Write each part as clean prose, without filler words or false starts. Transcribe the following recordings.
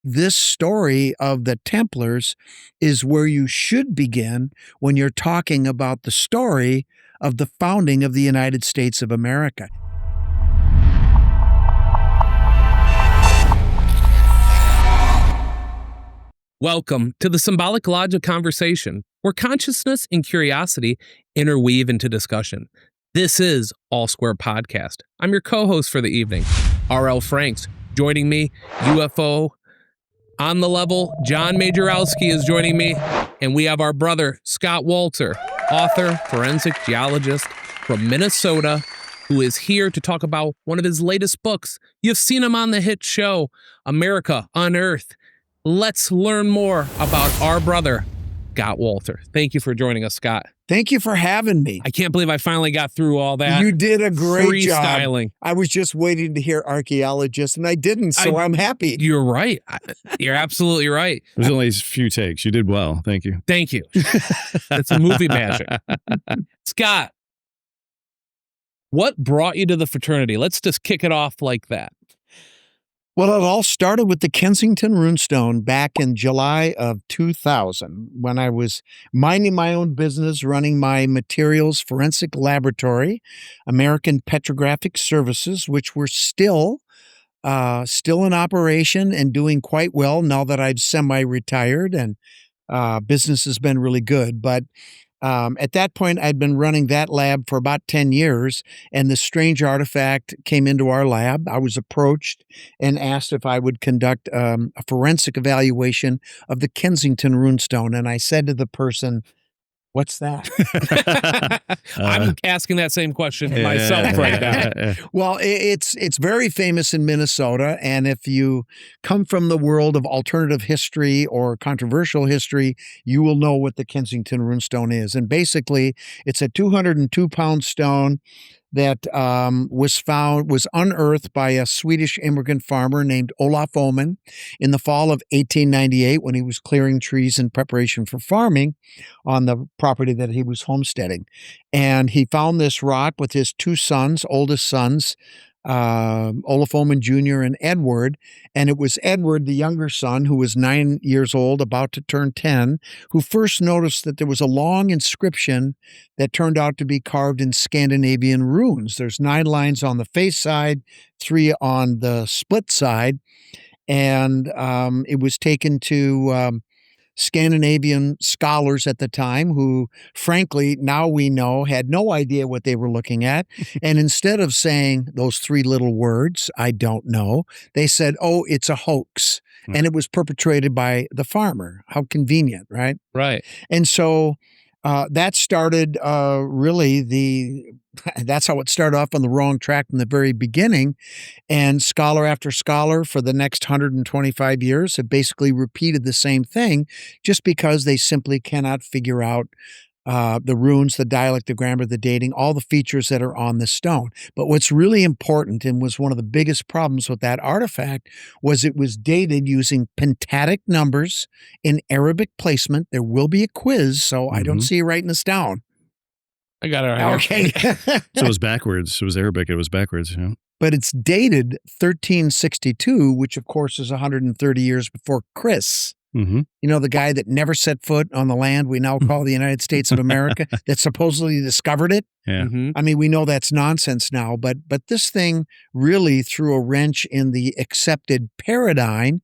This story of the Templars is where you should begin when you're talking about the story of the founding of the United States of America. Welcome to the Symbolic Logic Conversation, where consciousness and curiosity interweave into discussion. This is All Square Podcast. I'm your co-host for the evening, R.L. Franks. Joining me, UFO on the level, Jon Majerowski is joining me, and we have our brother, Scott Wolter, author, forensic geologist from Minnesota, who is here to talk about one of his latest books. You've seen him on the hit show, America Unearthed. Let's learn more about our brother, Scott Wolter. Thank you for joining us, Scott. Thank you for having me. I can't believe I finally got through all that. You did a great freestyling. job. I was just waiting to hear archaeologist, and I didn't, so I'm happy. You're right. You're absolutely right. There's only a few takes. You did well. Thank you. Thank you. That's a movie magic. Scott, what brought you to the fraternity? Let's just kick it off like that. Well, it all started with the Kensington Runestone back in July of 2000 when I was minding my own business, running my materials forensic laboratory, American Petrographic Services, which were still in operation and doing quite well now that I've semi-retired, and business has been really good. But at that point, I'd been running that lab for about 10 years, and this strange artifact came into our lab. I was approached and asked if I would conduct a forensic evaluation of the Kensington Runestone, and I said to the person, "What's that?" I'm asking that same question myself right now. Well, it's very famous in Minnesota, and if you come from the world of alternative history or controversial history, you will know what the Kensington Runestone is. And basically, it's a 202-pound stone that was unearthed by a Swedish immigrant farmer named Olof Oman in the fall of 1898 when he was clearing trees in preparation for farming on the property that he was homesteading. And he found this rock with his two sons, oldest sons, Olof Oman Jr. and Edward. And it was Edward, the younger son, who was 9 years old, about to turn 10, who first noticed that there was a long inscription that turned out to be carved in Scandinavian runes. There's 9 lines on the face side, 3 on the split side. And it was taken to Scandinavian scholars at the time who, frankly, now we know, had no idea what they were looking at. And instead of saying those 3 little words, "I don't know," they said, "Oh, it's a hoax." And it was perpetrated by the farmer. How convenient, right? Right. And so that started that's how it started off on the wrong track from the very beginning. And scholar after scholar for the next 125 years have basically repeated the same thing just because they simply cannot figure out the runes, the dialect, the grammar, the dating, all the features that are on the stone. But what's really important, and was one of the biggest problems with that artifact, was it was dated using pentatic numbers in Arabic placement. There will be a quiz, so I don't see you writing this down. I got it right. Okay. So it was backwards. It was Arabic. It was backwards. But it's dated 1362, which of course is 130 years before Chris. Mm-hmm. You know, the guy that never set foot on the land we now call the United States of America, that supposedly discovered it. Yeah. Mm-hmm. I mean, we know that's nonsense now, but this thing really threw a wrench in the accepted paradigm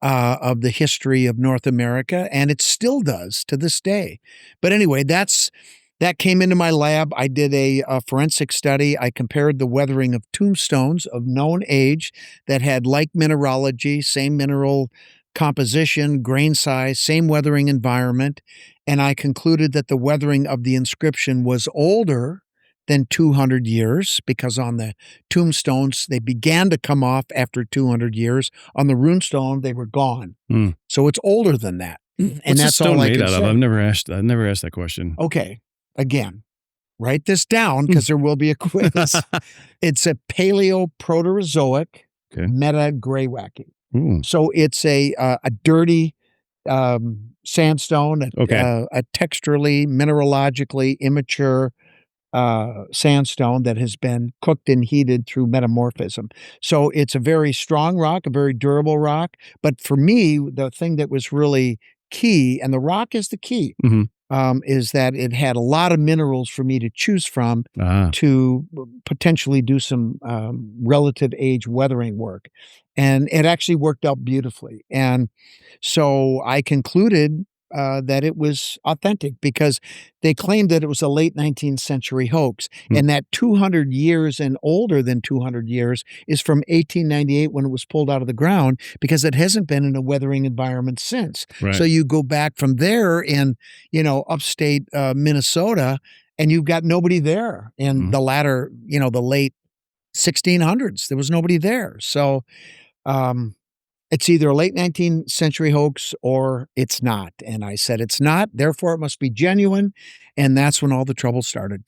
of the history of North America, and it still does to this day. But anyway, that came into my lab. I did a forensic study. I compared the weathering of tombstones of known age that had like mineralogy, same mineral composition, grain size, same weathering environment, and I concluded that the weathering of the inscription was older than 200 years because on the tombstones, they began to come off after 200 years. On the runestone, they were gone. So it's older than that. And What's that's the stone all I made can out of? say. I've never asked that question. Okay. Again, write this down because there will be a quiz. It's a Paleo-Proterozoic meta-greywacke. So it's a dirty sandstone, a texturally, mineralogically immature sandstone that has been cooked and heated through metamorphism. So it's a very strong rock, a very durable rock. But for me, the thing that was really key, and the rock is the key, Hmm. is that it had a lot of minerals for me to choose from Ah. to potentially do some relative age weathering work. And it actually worked out beautifully. And so I concluded that it was authentic because they claimed that it was a late 19th century hoax, Hmm. and that 200 years and older than 200 years is from 1898 when it was pulled out of the ground, because it hasn't been in a weathering environment since. Right. So you go back from there in, upstate Minnesota, and you've got nobody there in the latter, the late 1600s. There was nobody there. So, it's either a late 19th century hoax or it's not. And I said, it's not, therefore it must be genuine. And that's when all the trouble started.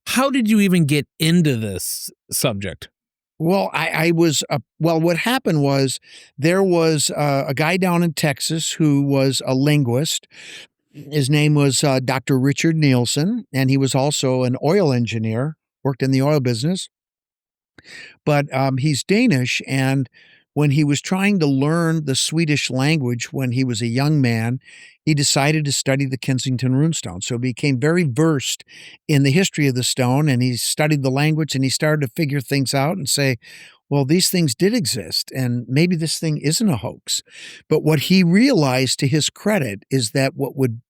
How did you even get into this subject? Well, what happened was there was a guy down in Texas who was a linguist. His name was Dr. Richard Nielsen, and he was also an oil engineer, worked in the oil business. But he's Danish, and when he was trying to learn the Swedish language when he was a young man, he decided to study the Kensington runestone. So he became very versed in the history of the stone, and he studied the language, and he started to figure things out and say, well, these things did exist, and maybe this thing isn't a hoax. But what he realized, to his credit, is that what would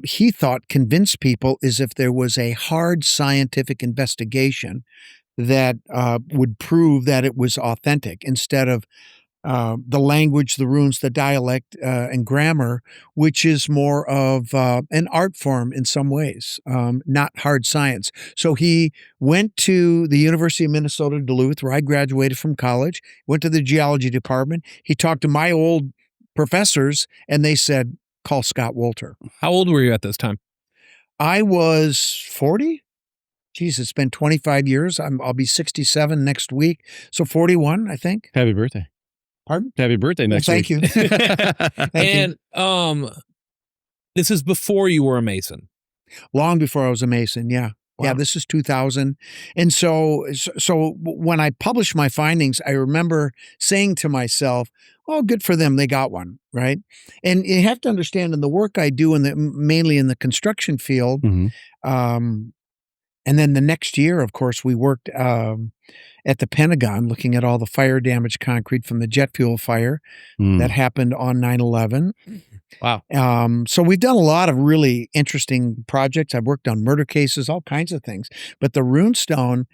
he thought convince people is if there was a hard scientific investigation that would prove that it was authentic, instead of the language, the runes, the dialect, and grammar, which is more of an art form in some ways, not hard science. So he went to the University of Minnesota Duluth, where I graduated from college, went to the geology department. He talked to my old professors, and they said, call Scott Wolter. How old were you at this time? I was 40. Geez, it's been 25 years. I'll be 67 next week. So 41, I think. Happy birthday. Pardon? Happy birthday next Thank week. you. Thank you. And this is before you were a Mason. Long before I was a Mason, yeah. Wow. Yeah, this is 2000. And so when I published my findings, I remember saying to myself, oh, good for them. They got one, right? And you have to understand, in the work I do, mainly in the construction field, and then the next year, of course, we worked at the Pentagon looking at all the fire damaged concrete from the jet fuel fire that happened on 9/11. Wow. So we've done a lot of really interesting projects. I've worked on murder cases, all kinds of things. But the runestone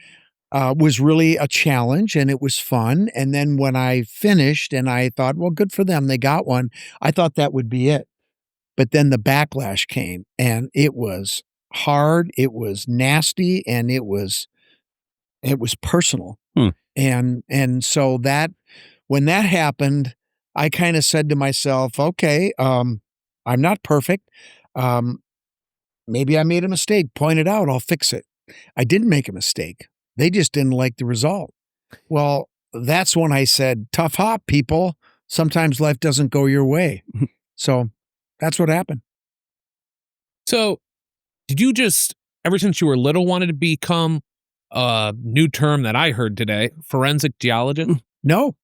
was really a challenge, and it was fun. And then when I finished and I thought, well, good for them, they got one, I thought that would be it. But then the backlash came, and it was hard, it was nasty, and it was personal. And so that when that happened, I kind of said to myself, okay, I'm not perfect. Maybe I made a mistake. Point it out. I'll fix it. I didn't make a mistake. They just didn't like the result. Well, that's when I said, tough hop, people. Sometimes life doesn't go your way. So that's what happened. So did you just, ever since you were little, wanted to become a new term that I heard today, forensic geologist? No.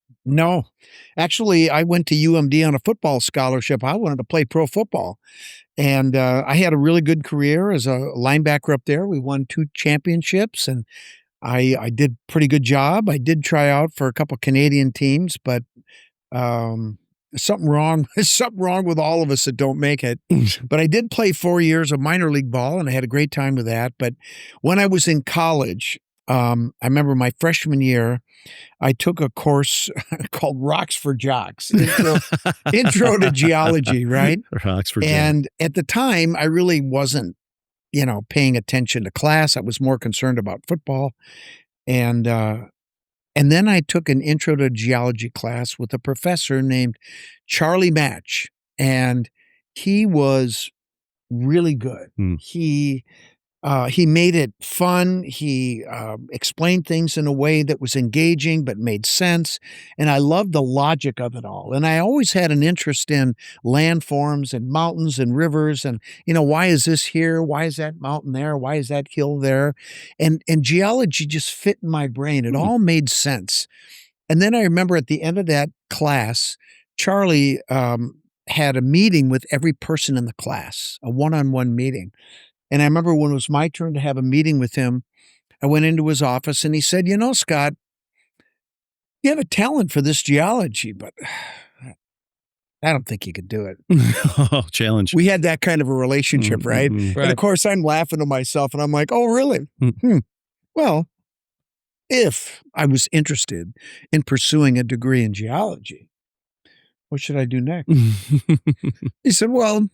Actually, I went to UMD on a football scholarship. I wanted to play pro football. And I had a really good career as a linebacker up there. We won 2 championships, and I did a pretty good job. I did try out for a couple Canadian teams, but something wrong with all of us that don't make it. But I did play 4 years of minor league ball, and I had a great time with that. But when I was in college, I remember my freshman year, I took a course called Rocks for Jocks, intro to geology, right? Rocks for And at the time, I really wasn't, paying attention to class. I was more concerned about football. And then I took an intro to geology class with a professor named Charlie Match, and he was really good. He He made it fun. He explained things in a way that was engaging but made sense. And I loved the logic of it all. And I always had an interest in landforms and mountains and rivers. And, why is this here? Why is that mountain there? Why is that hill there? And geology just fit in my brain. It all made sense. And then I remember at the end of that class, Charlie had a meeting with every person in the class, a one-on-one meeting. And I remember when it was my turn to have a meeting with him, I went into his office and he said, Scott, you have a talent for this geology, but I don't think you could do it. Oh, challenge. We had that kind of a relationship, right? Right. And of course, I'm laughing to myself and I'm like, oh, really? Well, if I was interested in pursuing a degree in geology, what should I do next? He said, well,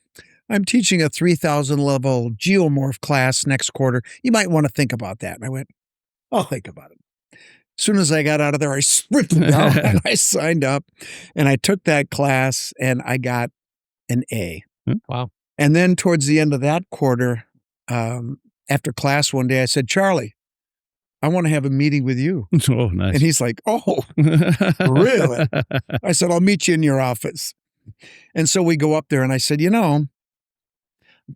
I'm teaching a 3,000 level geomorph class next quarter. You might want to think about that. And I went, I'll think about it. As soon as I got out of there, I sprinted down and I signed up and I took that class and I got an A. Wow. And then towards the end of that quarter, after class one day, I said, Charlie, I want to have a meeting with you. Oh, nice. And he's like, oh, really? I said, I'll meet you in your office. And so we go up there and I said, I'm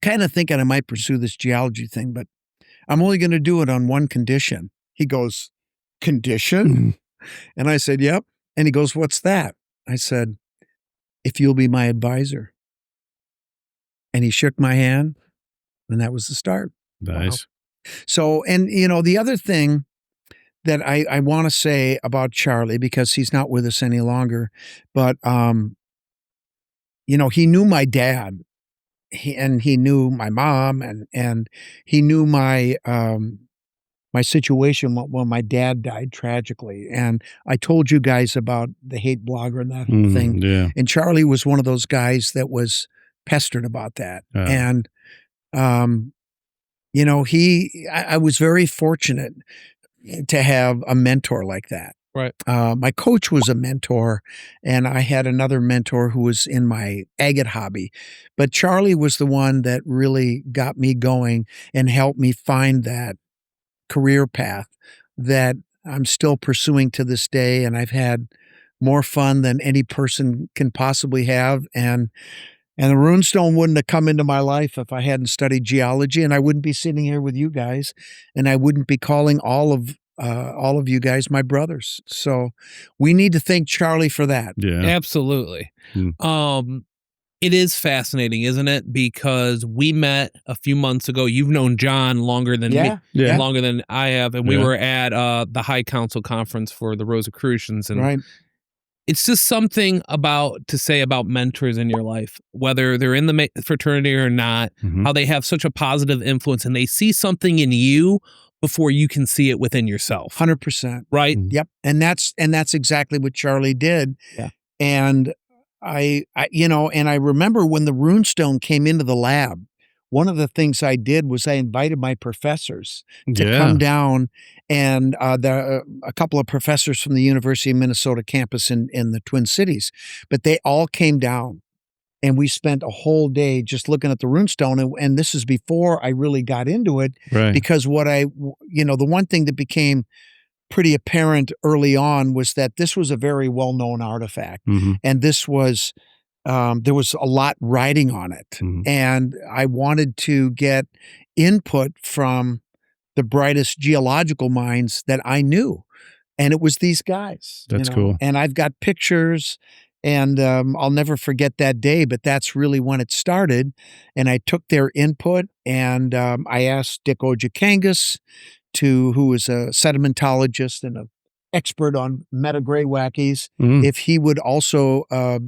kind of thinking I might pursue this geology thing, but I'm only going to do it on one condition. He goes, condition? And I said, yep. And he goes, what's that? I said, if you'll be my advisor. And he shook my hand and that was the start. Nice. Wow. So, and the other thing that I want to say about Charlie, because he's not with us any longer, but, he knew my dad. He knew my mom and he knew my my situation when my dad died tragically. And I told you guys about the hate blogger and that whole thing. Yeah. And Charlie was one of those guys that was pestered about that. And, I was very fortunate to have a mentor like that. Right. My coach was a mentor, and I had another mentor who was in my agate hobby. But Charlie was the one that really got me going and helped me find that career path that I'm still pursuing to this day. And I've had more fun than any person can possibly have. And the runestone wouldn't have come into my life if I hadn't studied geology, and I wouldn't be sitting here with you guys, and I wouldn't be calling all of you guys my brothers. So we need to thank Charlie for that. Yeah. Absolutely. It is fascinating, isn't it? Because we met a few months ago. You've known Jon longer than me, longer than I have, and we were at the High Council conference for the Rosicrucians, and it's just something to say about mentors in your life, whether they're in the fraternity or not, how they have such a positive influence and they see something in you before you can see it within yourself. 100%. Right? Yep. And that's exactly what Charlie did. Yeah. And I remember when the runestone came into the lab, one of the things I did was I invited my professors to come down, and a couple of professors from the University of Minnesota campus in the Twin Cities, but they all came down. And we spent a whole day just looking at the runestone. And this is before I really got into it. Right. Because the one thing that became pretty apparent early on was that this was a very well-known artifact. And this was, there was a lot riding on it. And I wanted to get input from the brightest geological minds that I knew. And it was these guys. That's cool. And I've got pictures. And I'll never forget that day, but that's really when it started. And I took their input, and I asked Dick Ojakangas, who was a sedimentologist and an expert on metagraywackies, if he would also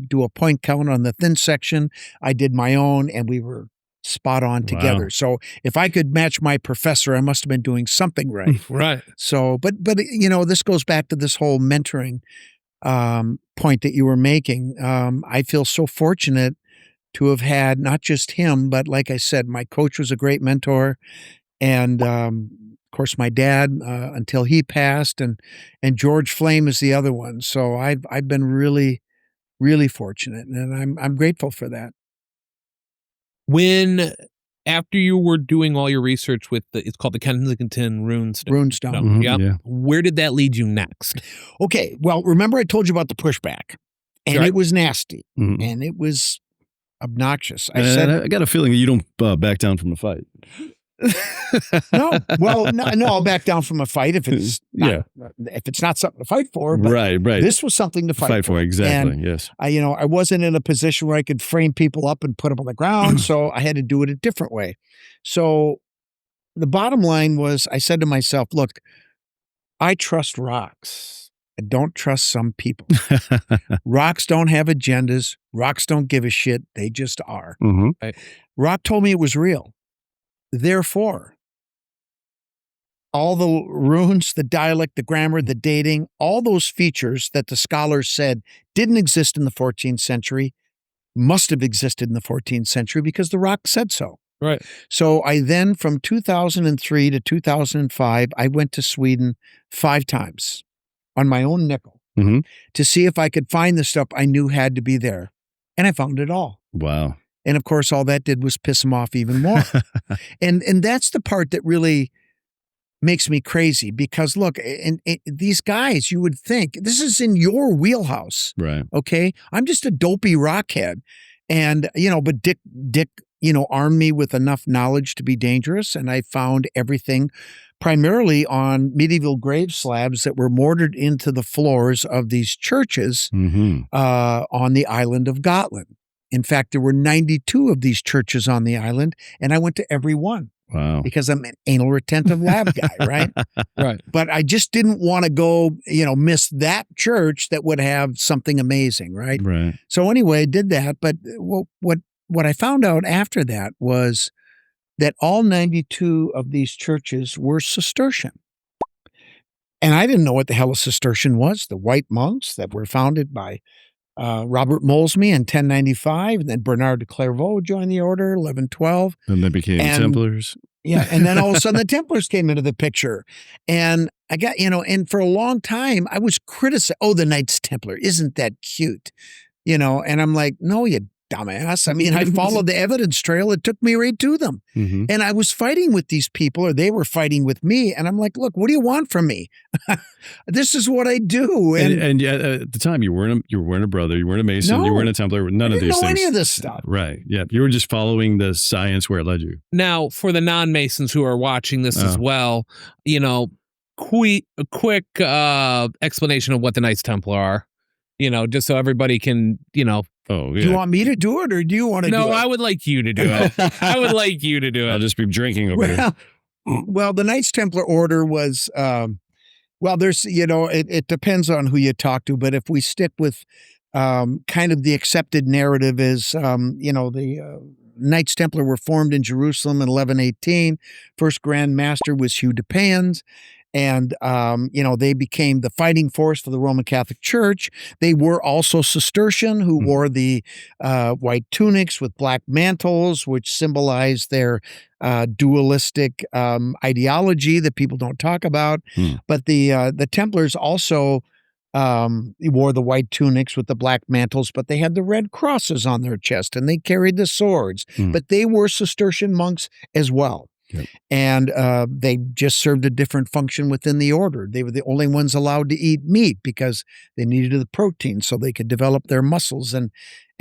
do a point count on the thin section. I did my own, and we were spot on together. So if I could match my professor, I must have been doing something right. Right. So, but this goes back to this whole mentoring point that you were making. I feel so fortunate to have had not just him, but like I said, my coach was a great mentor, and of course my dad until he passed, and George Flame is the other one. So I've been really, really fortunate, and I'm grateful for that. When after you were doing all your research with it's called the Kensington Runestone. Mhm, Yep. yeah. Where did that lead you next? Okay, well, remember I told you about the pushback, and Right. it was nasty, Mhm. and it was obnoxious. I And said, I got a feeling that you don't back down from the fight. no, well, no, I'll back down from a fight if it's not something to fight for. But right. this was something to fight for. Exactly. And yes. I wasn't in a position where I could frame people up and put them on the ground, so I had to do it a different way. So the bottom line was, I said to myself, look, I trust rocks. I don't trust some people. Rocks don't have agendas. Rocks don't give a shit. They just are. hmm Rock told me it was real. Therefore, all the runes, the dialect, the grammar, the dating, all those features that the scholars said didn't exist in the 14th century must have existed in the 14th century because the rock said so. Right. So I then, from 2003 to 2005, I went to Sweden 5 times on my own nickel hmm to see if I could find the stuff I knew had to be there. And I found it all. Wow. And of course, all that did was piss him off even more. and that's the part that really makes me crazy because look, and these guys, you would think this is in your wheelhouse. Right. Okay. I'm just a dopey rockhead. And, but Dick, armed me with enough knowledge to be dangerous. And I found everything primarily on medieval grave slabs that were mortared into the floors of these churches hmm on the island of Gotland. In fact, there were 92 of these churches on the island, and I went to every one Wow. because I'm an anal retentive lab guy, right? Right. But I just didn't want to go, miss that church that would have something amazing, right? Right. So anyway, I did that. But what I found out after that was that all 92 of these churches were Cistercian. And I didn't know what the hell a Cistercian was, the white monks that were founded by Robert Molesme in 1095, and then Bernard de Clairvaux joined the order, 1112. Then they became Templars. Yeah, and then all of a sudden the Templars came into the picture. And I got, and for a long time I was criticized, the Knights Templar, isn't that cute? And I'm like, no, you dumbass. I mean, I followed the evidence trail. It took me right to them. hmm And I was fighting with these people, or they were fighting with me. And I'm like, look, what do you want from me? This is what I do. And yet at the time you weren't a brother, you weren't a Mason, No. you weren't a Templar, none I of didn't these know things. any of this stuff. Right. Yeah. You were just following the science where it led you. Now, for the non-Masons who are watching this as well, quick explanation of what the Knights Templar are, just so everybody can, Oh, Do yeah. you want me to do it, or do you want to do it? No, I would like you to do it. I would like you to do I'll it. just be drinking over here. Well, the Knights Templar order was, there's, it depends on who you talk to, but if we stick with kind of the accepted narrative is, the Knights Templar were formed in Jerusalem in 1118. First Grand Master was Hugh de Pans. And, they became the fighting force for the Roman Catholic Church. They were also Cistercian, who wore the white tunics with black mantles, which symbolized their dualistic ideology that people don't talk about. But the Templars also wore the white tunics with the black mantles, but they had the red crosses on their chest, and they carried the swords. But they were Cistercian monks as well. Yep. And they just served a different function within the order. They were the only ones allowed to eat meat because they needed the protein so they could develop their muscles and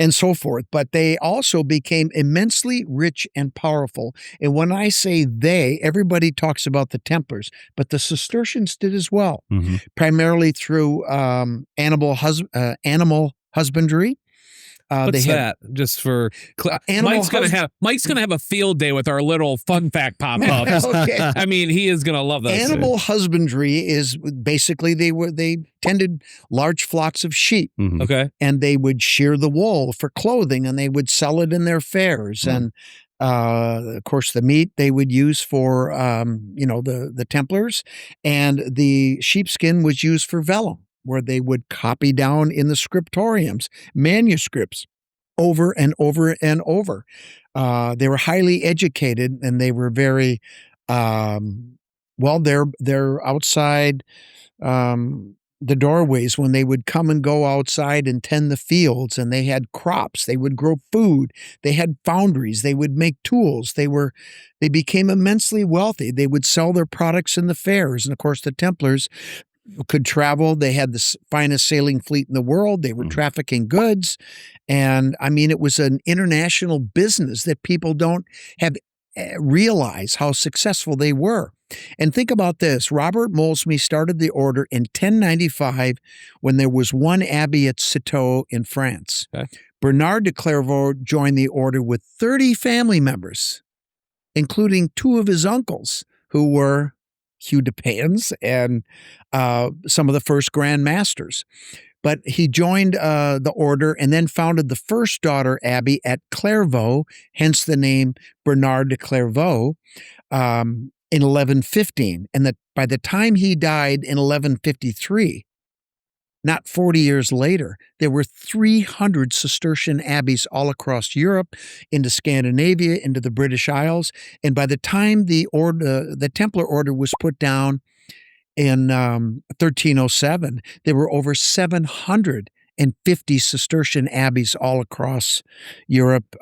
so forth. But they also became immensely rich and powerful. And when I say they, everybody talks about the Templars, but the Cistercians did as well, primarily through animal husbandry. What's that? Just for Mike's gonna have a field day with our little fun fact pop-ups. Okay. I mean, he is gonna love this. Animal husbandry is basically they tended large flocks of sheep. Okay. And they would shear the wool for clothing, and they would sell it in their fairs. And of course, the meat they would use for the Templars, and the sheepskin was used for vellum, where they would copy down in the scriptoriums manuscripts over and over and over. They were highly educated, and they were very, their outside the doorways when they would come and go outside and tend the fields, and they had crops. They would grow food. They had foundries. They would make tools. They became immensely wealthy. They would sell their products in the fairs. And of course, the Templars could travel. They had the finest sailing fleet in the world. They were trafficking goods. And I mean, it was an international business that people don't have realize how successful they were. And think about this. Robert Molesme started the order in 1095 when there was one abbey at Citeaux in France. Okay. Bernard de Clairvaux joined the order with 30 family members, including 2 of his uncles, who were Hugh de Payens and some of the first Grand Masters. But he joined the order and then founded the first daughter abbey at Clairvaux, hence the name Bernard de Clairvaux, in 1115. And that by the time he died in 1153, not 40 years later, there were 300 Cistercian abbeys all across Europe, into Scandinavia, into the British Isles. And by the time the Templar order was put down in 1307, there were over 750 Cistercian abbeys all across Europe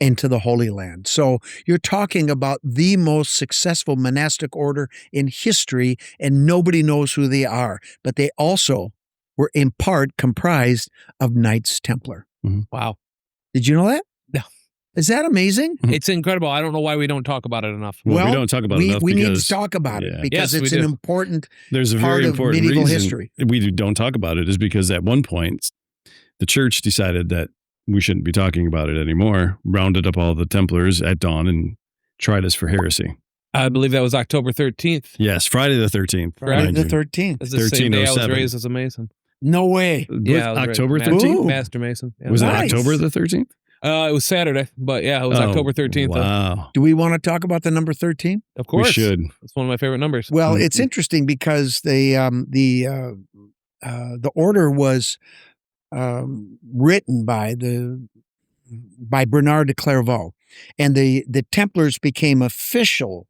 into the Holy Land. So you're talking about the most successful monastic order in history, and nobody knows who they are. But they also were in part comprised of Knights Templar. Mm-hmm. Wow. Did you know that? No. Is that amazing? It's incredible. I don't know why we don't talk about it enough. Well, we don't talk about it enough we need because- to talk about it because Yes, it's we an do. important There's a part very of important medieval reason history. we don't talk about it is because at one point the church decided that we shouldn't be talking about it anymore, rounded up all the Templars at dawn and tried us for heresy. I believe that was October 13th. Yes, Friday the 13th. Friday mind the you. 13th. It's the same day I was 1307. raised as a Mason. No way. Yeah, I was October raised 13th? Ooh. Master Mason. Yeah. Was Nice. it October the 13th? It was Saturday, but yeah, it was October 13th. Wow. Do we want to talk about the number 13? Of course. We should. It's one of my favorite numbers. Well, it's interesting because the order was written by Bernard de Clairvaux, and the Templars became official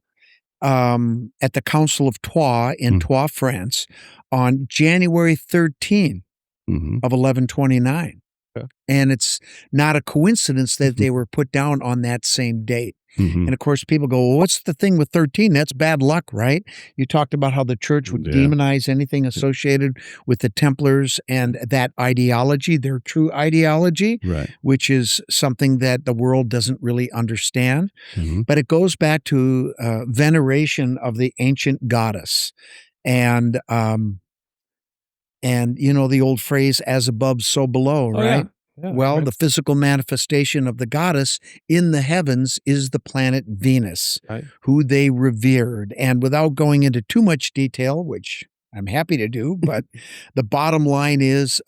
at the Council of Troyes in Troyes, France, on January 13 Mhm. of 1129. Okay. And it's not a coincidence that they were put down on that same date. Mhm. And of course, people go, well, what's the thing with 13? That's bad luck, right? You talked about how the church would Yeah. demonize anything associated with the Templars and that ideology, their true ideology, Right. which is something that the world doesn't really understand. Mhm. But it goes back to veneration of the ancient goddess. And you know the old phrase, as above, so below, Oh, right? yeah, Well, right. the physical manifestation of the goddess in the heavens is the planet Venus, Right. who they revered. And without going into too much detail, which I'm happy to do, but the bottom line is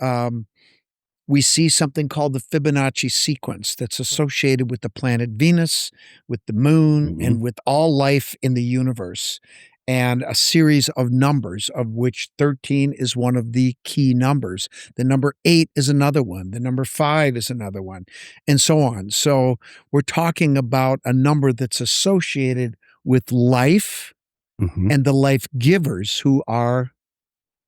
we see something called the Fibonacci sequence that's associated with the planet Venus, with the moon, and with all life in the universe. And a series of numbers, of which 13 is one of the key numbers. The number 8 is another one. The number 5 is another one, and so on. So we're talking about a number that's associated with life Mhm. and the life givers, who are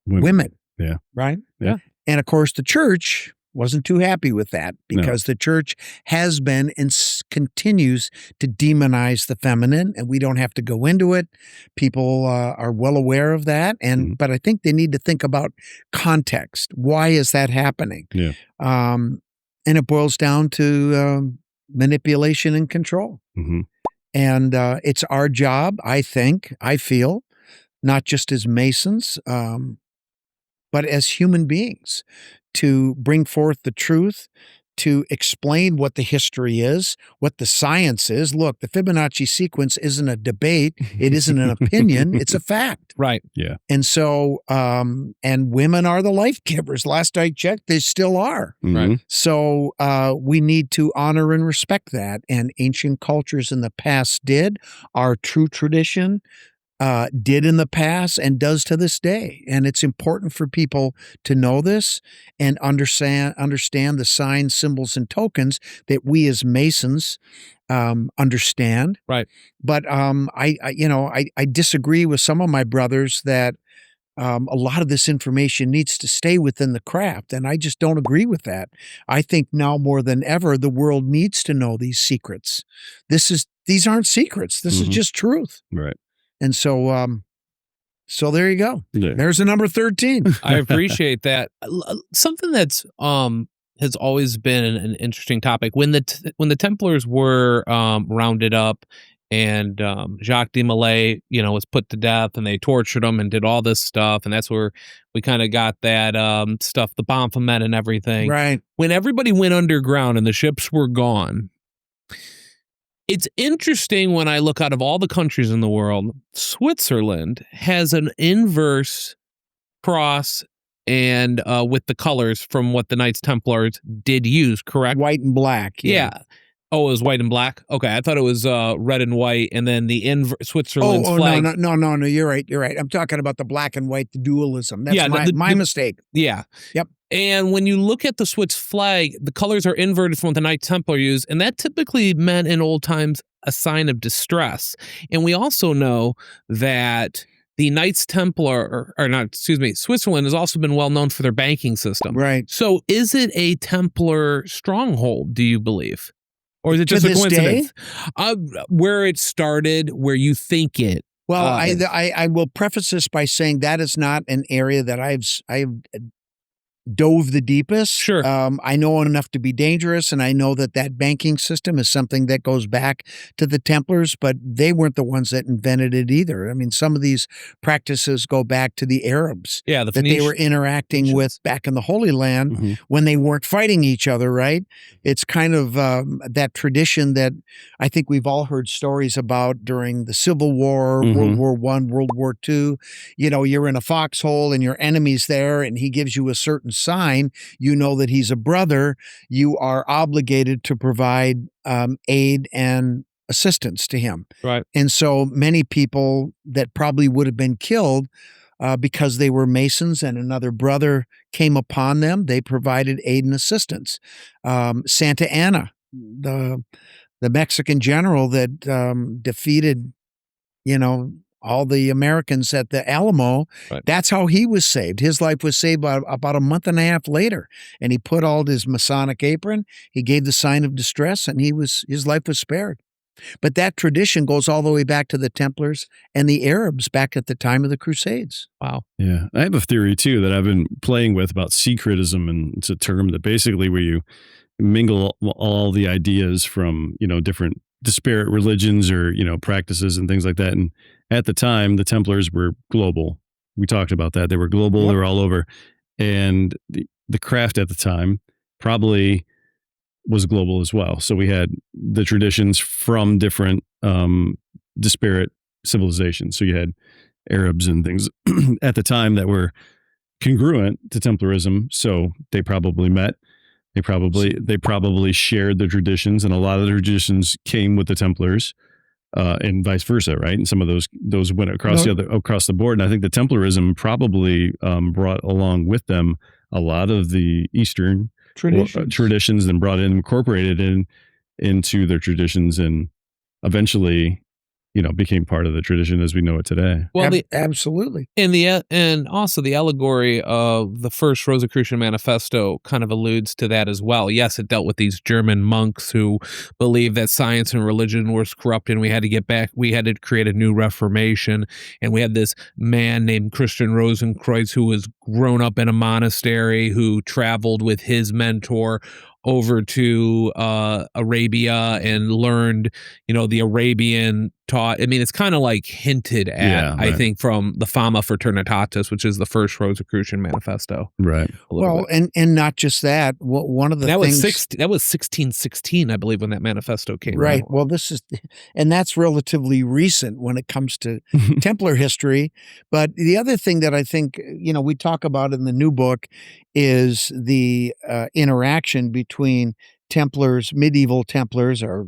women. Yeah. Right? Yeah. And of course, the church wasn't too happy with that, because the church has been and continues to demonize the feminine, and we don't have to go into it. People are well aware of that, but I think they need to think about context. Why is that happening? Yeah. And it boils down to manipulation and control. Mhm. And it's our job, I feel, not just as Masons, but as human beings, to bring forth the truth, to explain what the history is, what the science is. Look, the Fibonacci sequence isn't a debate. It isn't an opinion. It's a fact. Right. Yeah. And so, and women are the life givers. Last I checked, they still are. Mhm. So we need to honor and respect that. And ancient cultures in the past did. Our true tradition did in the past and does to this day. And it's important for people to know this and understand the signs, symbols, and tokens that we as Masons understand. Right. But I disagree with some of my brothers that a lot of this information needs to stay within the craft. And I just don't agree with that. I think now more than ever, the world needs to know these secrets. These aren't secrets. This is just truth. Right. And so, so there you go. Yeah. There's the number 13. I appreciate that. Something that's has always been an interesting topic. When the Templars were rounded up and Jacques de Molay, was put to death, and they tortured him and did all this stuff, and that's where we kind of got that stuff, the Baphomet and everything. Right. When everybody went underground and the ships were gone, it's interesting when I look out of all the countries in the world, Switzerland has an inverse cross and with the colors from what the Knights Templars did use, correct? White and black. Yeah. Oh, it was white and black? Okay, I thought it was red and white, and then the Switzerland's flag. No, you're right. I'm talking about the black and white, the dualism. That's my mistake. Yeah. Yep. And when you look at the Swiss flag, the colors are inverted from what the Knights Templar used, and that typically meant in old times a sign of distress. And we also know that the Knights Templar, Switzerland has also been well known for their banking system. Right. So is it a Templar stronghold, do you believe? Or is it just a coincidence? Where it started, where you think it. Well, I will preface this by saying that is not an area that I've dove the deepest. Sure. I know enough to be dangerous, and I know that banking system is something that goes back to the Templars, but they weren't the ones that invented it either. I mean, some of these practices go back to the Arabs that they were interacting with back in the Holy Land when they weren't fighting each other, right? It's kind of that tradition that I think we've all heard stories about during the Civil War, World War I, World War II. You're in a foxhole and your enemy's there, and he gives you a certain sign, you know that he's a brother. You are obligated to provide aid and assistance to him. Right. And so many people that probably would have been killed because they were Masons and another brother came upon them, they provided aid and assistance. Santa Anna, the Mexican general that defeated, all the Americans at the Alamo, right. That's how he was saved. His life was saved about a month and a half later. And he put on his Masonic apron, he gave the sign of distress, and his life was spared. But that tradition goes all the way back to the Templars and the Arabs back at the time of the Crusades. Wow. Yeah. I have a theory, too, that I've been playing with about secretism, and it's a term that basically where you mingle all the ideas from, different disparate religions or, practices and things like that. And at the time, the Templars were global. We talked about that. They were global. Yep. They were all over. And the craft at the time probably was global as well. So we had the traditions from different disparate civilizations. So you had Arabs and things at the time that were congruent to Templarism. So they probably met. They probably shared the traditions, and a lot of the traditions came with the Templars. And vice versa, right? And some of those went across the board. And I think the Templarism probably brought along with them a lot of the Eastern traditions, and incorporated into their traditions, and eventually, became part of the tradition as we know it today. Well, absolutely. And also the allegory of the first Rosicrucian Manifesto kind of alludes to that as well. Yes, it dealt with these German monks who believed that science and religion was corrupt, and we had to create a new Reformation. And we had this man named Christian Rosenkreuz who was grown up in a monastery, who traveled with his mentor over to Arabia and learned, the Arabian taught. I mean, it's kind of like hinted at, I think, from the Fama Fraternitatis, which is the first Rosicrucian Manifesto. Right. Well, and not just that. One of the things that was 1616, I believe, when that manifesto came out. Right. Well, and that's relatively recent when it comes to Templar history. But the other thing that I think, we talk about in the new book is the interaction between Templars, medieval Templars, or,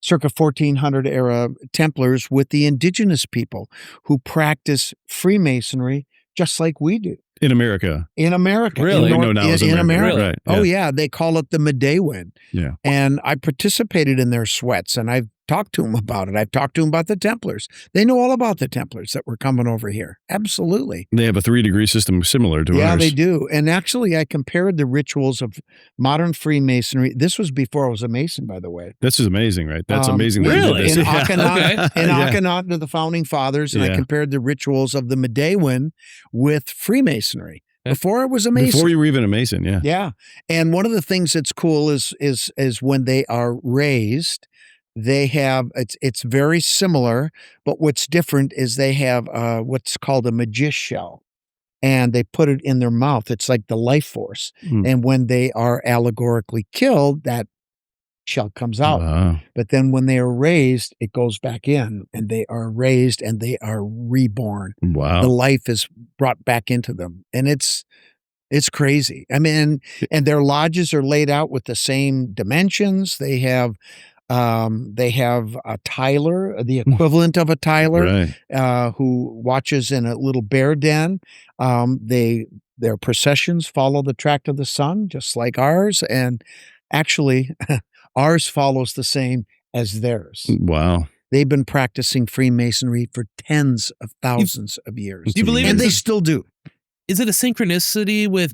circa 1400 era Templars with the indigenous people who practice Freemasonry just like we do. In America. Really? In America. Right. Oh, yeah. They call it the Medewin. Yeah. And I participated in their sweats, and I've talked to them about it. I've talked to them about the Templars. They know all about the Templars that were coming over here. Absolutely. They have a 3-degree system similar to ours. Yeah, they do. And actually, I compared the rituals of modern Freemasonry. This was before I was a Mason, by the way. This is amazing, right? That's amazing. That you did Really? this. In Yeah. Akhenaten to the founding fathers, and I compared the rituals of the Medewin with Freemasonry. Before I was a Mason. Before you were even a Mason, yeah. Yeah. And one of the things that's cool is when they are raised, they have, it's very similar, but what's different is they have what's called a magis shell, and they put it in their mouth. It's like the life force. And when they are allegorically killed, that shell comes out. Wow. But then when they are raised, it goes back in, and they are raised and they are reborn. Wow. The life is brought back into them. And it's crazy. I mean, and their lodges are laid out with the same dimensions. They have a Tyler, the equivalent of a Tyler, Right. who watches in a little bear den. Their processions follow the track of the sun, just like ours. And actually, ours follows the same as theirs. Wow. They've been practicing Freemasonry for tens of thousands of years. Do you believe and they still do. Is it a synchronicity with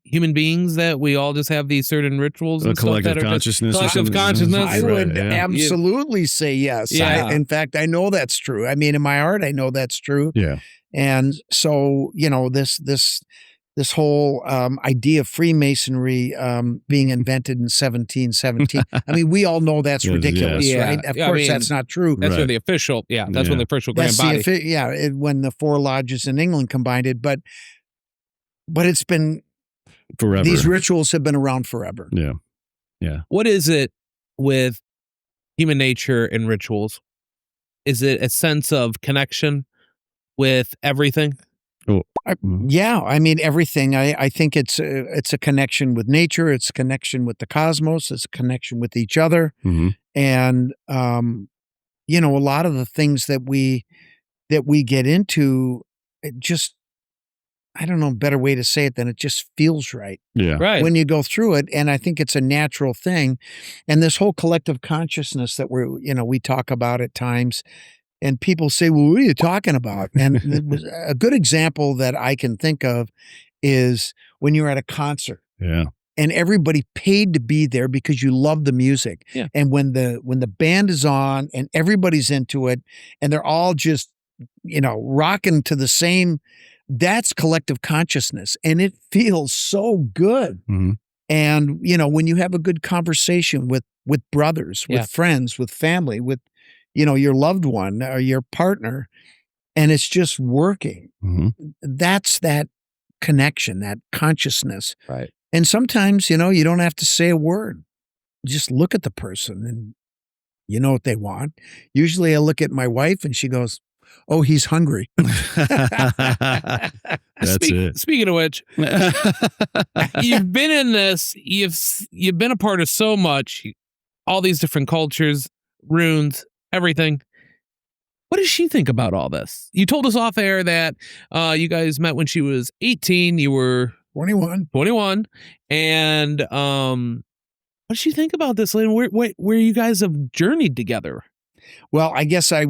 human beings that we all just have these certain rituals and A collective stuff that consciousness. are just collective consciousness? I would yeah. absolutely say yes. Yeah. In fact, I know that's true. I mean, in my heart, I know that's true. Yeah. And so, this whole idea of Freemasonry being invented in 1717. I mean, we all know that's Yes, ridiculous, yes. right? Yeah. Of I course, mean, that's not true. That's where Right. the official, that's when the official grand That's body. when the 4 lodges in England combined it. But it's been Forever. These rituals have been around forever. Yeah. Yeah. What is it with human nature and rituals? Is it a sense of connection with everything? Yeah, I mean everything. I think it's a connection with nature. It's a connection with the cosmos. It's a connection with each other. Mm-hmm. And a lot of the things that we get into, it just, I don't know a better way to say it than it just feels right. Yeah. Right. When you go through it. And I think it's a natural thing. And this whole collective consciousness that we talk about at times. And people say, well, what are you talking about? And it was a good example that I can think of is when you're at a concert. Yeah. And everybody paid to be there because you love the music. Yeah. And when the band is on and everybody's into it and they're all just, rocking to the same, that's collective consciousness. And it feels so good. Mm-hmm. And, when you have a good conversation with brothers, with friends, with family, with, your loved one or your partner, and it's just working. Mm-hmm. That's that connection, that consciousness. Right. And sometimes, you don't have to say a word. Just look at the person and you know what they want. Usually I look at my wife and she goes, oh, he's hungry. That's it. Speaking of which, you've been in this, you've been a part of so much, all these different cultures, runes, everything. What does she think about all this? You told us off air that you guys met when she was 18. You were 21. And what does she think about this? Where you guys have journeyed together? Well, I guess I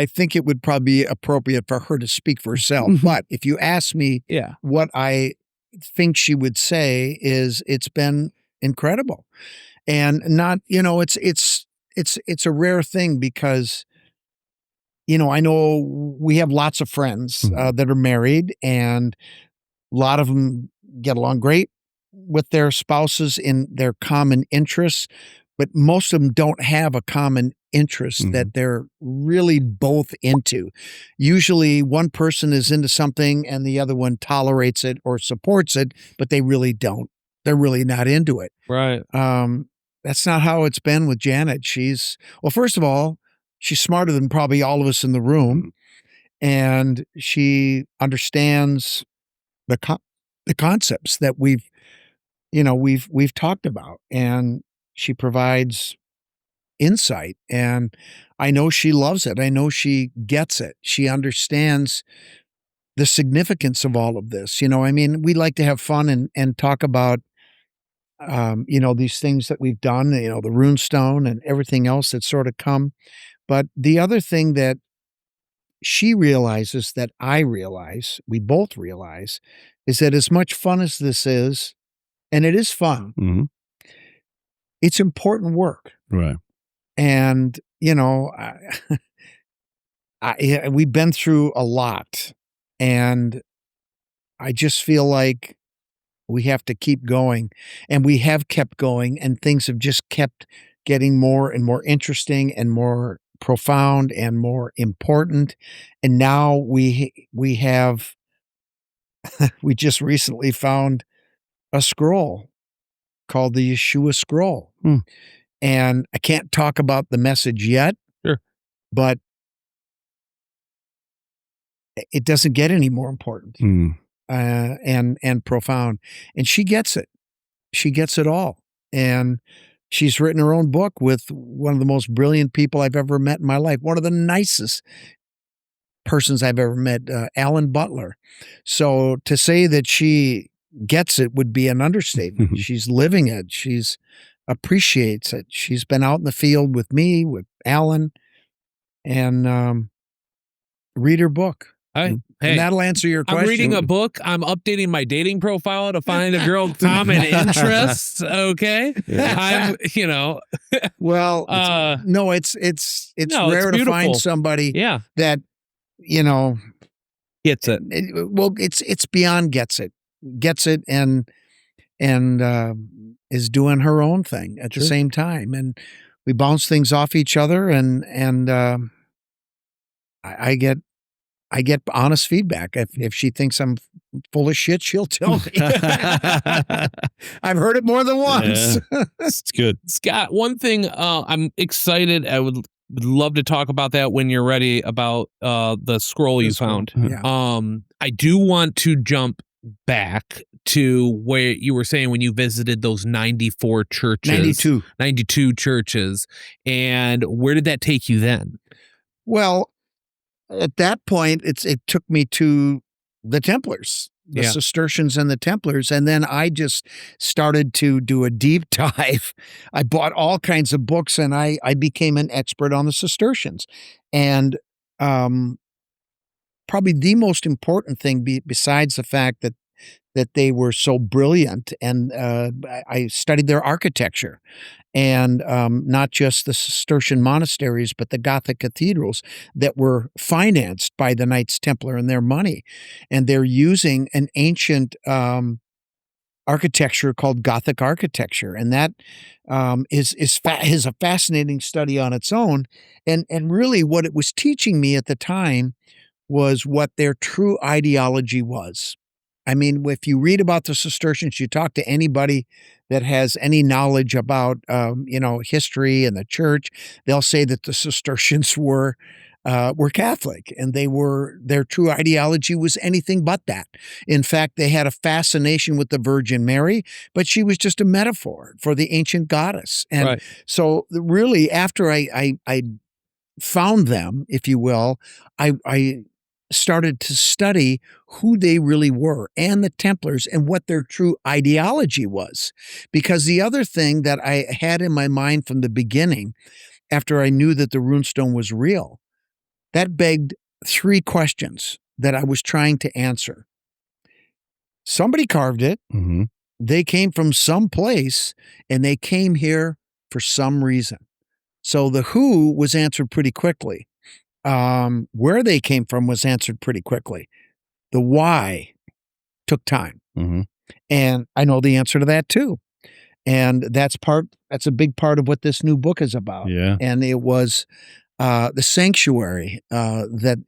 think it would probably be appropriate for her to speak for herself. But if you ask me what I think she would say is it's been incredible. And not, it's a rare thing because, I know we have lots of friends that are married and a lot of them get along great with their spouses in their common interests, but most of them don't have a common interest that they're really both into. Usually one person is into something and the other one tolerates it or supports it, but they really don't. They're really not into it. Right. That's not how it's been with Janet. First of all, she's smarter than probably all of us in the room, and she understands the concepts that we've talked about, and she provides insight, and I know she loves it. I know she gets it. She understands the significance of all of this. We like to have fun and talk about these things that we've done, the runestone and everything else that's sort of come. But the other thing that she realizes that I realize, we both realize, is that as much fun as this is, and it is fun, Mm-hmm. it's important work. Right. And, we've been through a lot, and I just feel like we have to keep going, and we have kept going, and things have just kept getting more and more interesting and more profound and more important. And now we have we just recently found a scroll called the Yeshua Scroll. Hmm. And I can't talk about the message yet, Sure. but it doesn't get any more important. And profound. And she gets it. She gets it all. And she's written her own book with one of the most brilliant people I've ever met in my life. One of the nicest persons I've ever met, Alan Butler. So to say that she gets it would be an understatement. She's living it. She's appreciates it. She's been out in the field with me, with Alan, and read her book. Hey, and that'll answer your question. I'm reading a book. I'm updating my dating profile to find a girl common interests. Okay. Yeah. Well, no, it's rare to find somebody that, gets it. It's beyond gets it and is doing her own thing at the same time. And we bounce things off each other, and I get honest feedback. If she thinks I'm full of shit, she'll tell me. I've heard it more than once. Yeah. It's good. Scott, one thing I'm excited. I would love to talk about that when you're ready about the scroll you found. Yeah. I do want to jump back to where you were saying when you visited those 94 churches. 92 churches. And where did that take you then? Well, at that point, it took me to the Templars, the Cistercians and the Templars. And then I just started to do a deep dive. I bought all kinds of books, and I became an expert on the Cistercians. And probably the most important thing besides the fact that they were so brilliant, and I studied their architecture, and not just the Cistercian monasteries, but the Gothic cathedrals that were financed by the Knights Templar and their money. And they're using an ancient architecture called Gothic architecture. And that is a fascinating study on its own. And really what it was teaching me at the time was what their true ideology was. I mean, if you read about the Cistercians, you talk to anybody that has any knowledge about, history and the church, they'll say that the Cistercians were Catholic, and their true ideology was anything but that. In fact, they had a fascination with the Virgin Mary, but she was just a metaphor for the ancient goddess. And so really, after I found them, if you will, I started to study who they really were, and the Templars, and what their true ideology was. Because the other thing that I had in my mind from the beginning, after I knew that the runestone was real, that begged three questions that I was trying to answer. Somebody carved it. Mm-hmm. They came from some place, and they came here for some reason. So the who was answered pretty quickly. Where they came from was answered pretty quickly. The why took time. Mm-hmm. And I know the answer to that too. And that's a big part of what this new book is about. Yeah. And it was the sanctuary that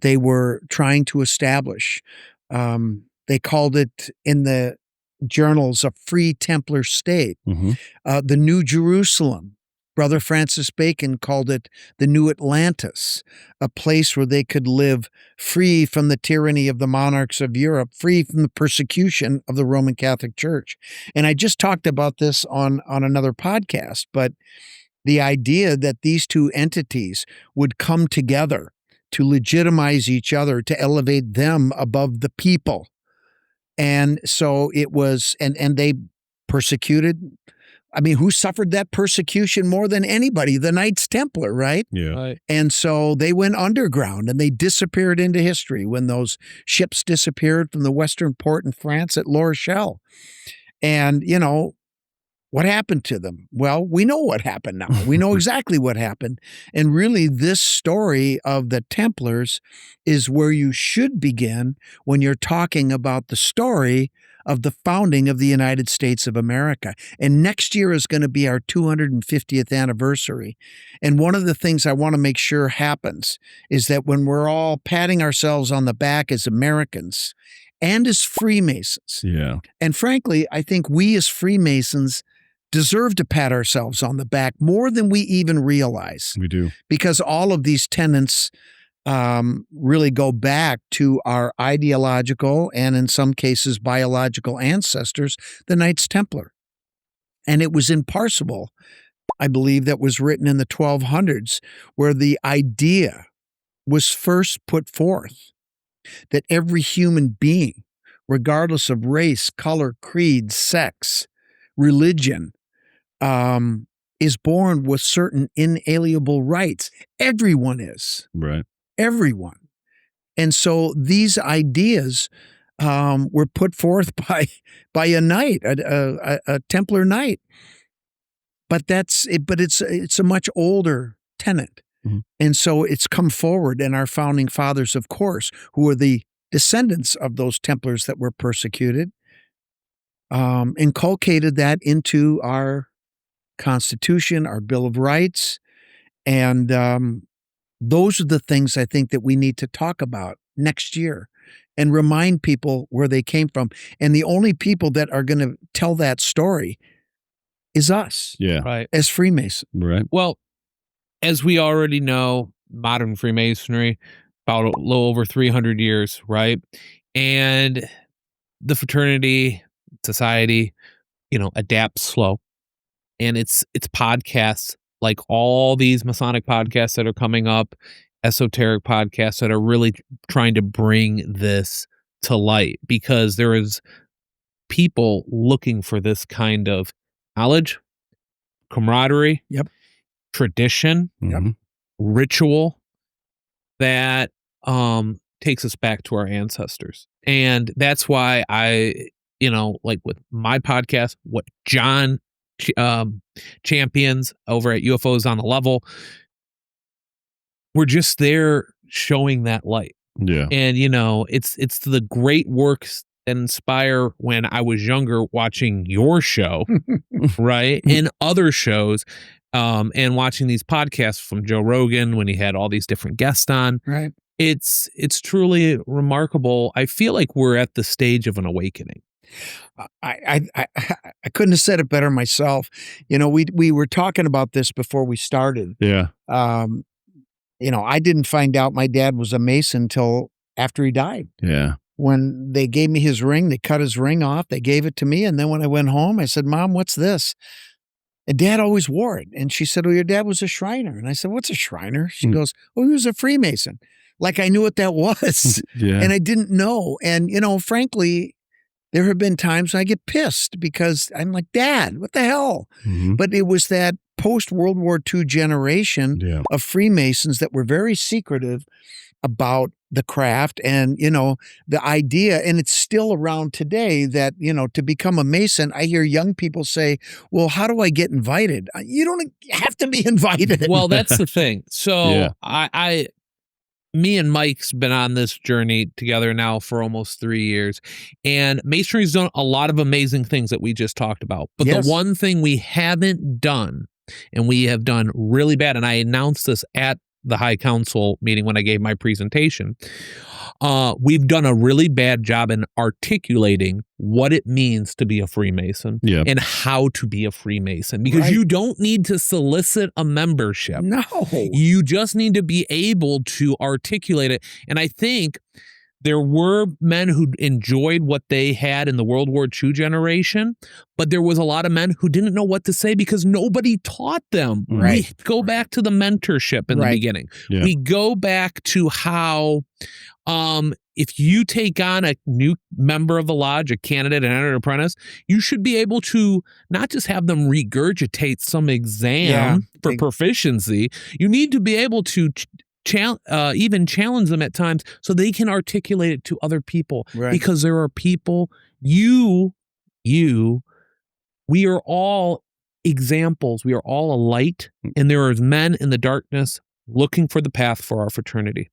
they were trying to establish. They called it in the journals a free Templar state. Mm-hmm. The New Jerusalem. Brother Francis Bacon called it the New Atlantis, a place where they could live free from the tyranny of the monarchs of Europe, free from the persecution of the Roman Catholic Church. And I just talked about this on another podcast, but the idea that these two entities would come together to legitimize each other, to elevate them above the people, And so it was, and they persecuted. I mean, who suffered that persecution more than anybody? The Knights Templar, right? Yeah. Right. And so they went underground and they disappeared into history when those ships disappeared from the western port in France at La Rochelle. And, what happened to them? Well, we know what happened now. We know exactly what happened. And really, this story of the Templars is where you should begin when you're talking about the story of the founding of the United States of America. And next year is going to be our 250th anniversary. And one of the things I want to make sure happens is that when we're all patting ourselves on the back as Americans and as Freemasons, Yeah. and frankly, I think we as Freemasons deserve to pat ourselves on the back more than we even realize, We do. because all of these tenets really go back to our ideological and in some cases biological ancestors, the Knights Templar. And it was in Parsival, I believe, that was written in the 1200s, where the idea was first put forth that every human being, regardless of race, color, creed, sex, religion, is born with certain inalienable rights. Everyone is. Right. Everyone. And so these ideas were put forth by a knight, a Templar knight. But it's a much older tenet. Mhm. And so it's come forward, and our founding fathers, of course, who are the descendants of those Templars that were persecuted, inculcated that into our Constitution, our Bill of Rights. And those are the things I think that we need to talk about next year and remind people where they came from. And the only people that are going to tell that story is us Yeah. Right. as Freemasons. Right. Well, as we already know, modern Freemasonry, about a little over 300 years, right? And the fraternity, society, adapts slow. And it's podcasts like all these Masonic podcasts that are coming up, esoteric podcasts that are really trying to bring this to light, because there is people looking for this kind of knowledge, camaraderie, Yep. tradition, Mhm. ritual that takes us back to our ancestors. And that's why I, like with my podcast, what Jon champions over at UFOs on the Level, we're just there showing that light. Yeah. And it's the great works that inspire when I was younger watching your show, right? And other shows, and watching these podcasts from Joe Rogan when he had all these different guests on. Right. It's truly remarkable. I feel like we're at the stage of an awakening. I couldn't have said it better myself. We were talking about this before we started. Yeah. I didn't find out my dad was a Mason until after he died. Yeah. When they gave me his ring, they cut his ring off, they gave it to me. And then when I went home, I said, Mom, what's this? And Dad always wore it. And she said, well, your dad was a Shriner. And I said, what's a Shriner? She goes, oh, he was a Freemason. Like I knew what that was. Yeah. And I didn't know. And, frankly, there have been times when I get pissed because I'm like, Dad, what the hell? Mhm. But it was that post-World War II generation Yeah. of Freemasons that were very secretive about the craft and, the idea, and it's still around today that, to become a Mason, I hear young people say, well, how do I get invited? You don't have to be invited. Well, that's the thing. So Yeah. me and Mike's been on this journey together now for almost 3 years, and Masonry's done a lot of amazing things that we just talked about. But Yes. the one thing we haven't done, and we have done really bad, and I announced this at the High Council meeting when I gave my presentation, we've done a really bad job in articulating what it means to be a Freemason Yeah. and how to be a Freemason, because Right. you don't need to solicit a membership. No. You just need to be able to articulate it. And I think there were men who enjoyed what they had in the World War II generation, but there was a lot of men who didn't know what to say because nobody taught them. Right. We go back to the mentorship in the Right. beginning. Yeah. We go back to how if you take on a new member of the lodge, a candidate, an entered apprentice, you should be able to not just have them regurgitate some exam for proficiency. You need to be able to even challenge them at times so they can articulate it to other people. Right. Because there are people, we are all examples. We are all a light, and there are men in the darkness looking for the path for our fraternity.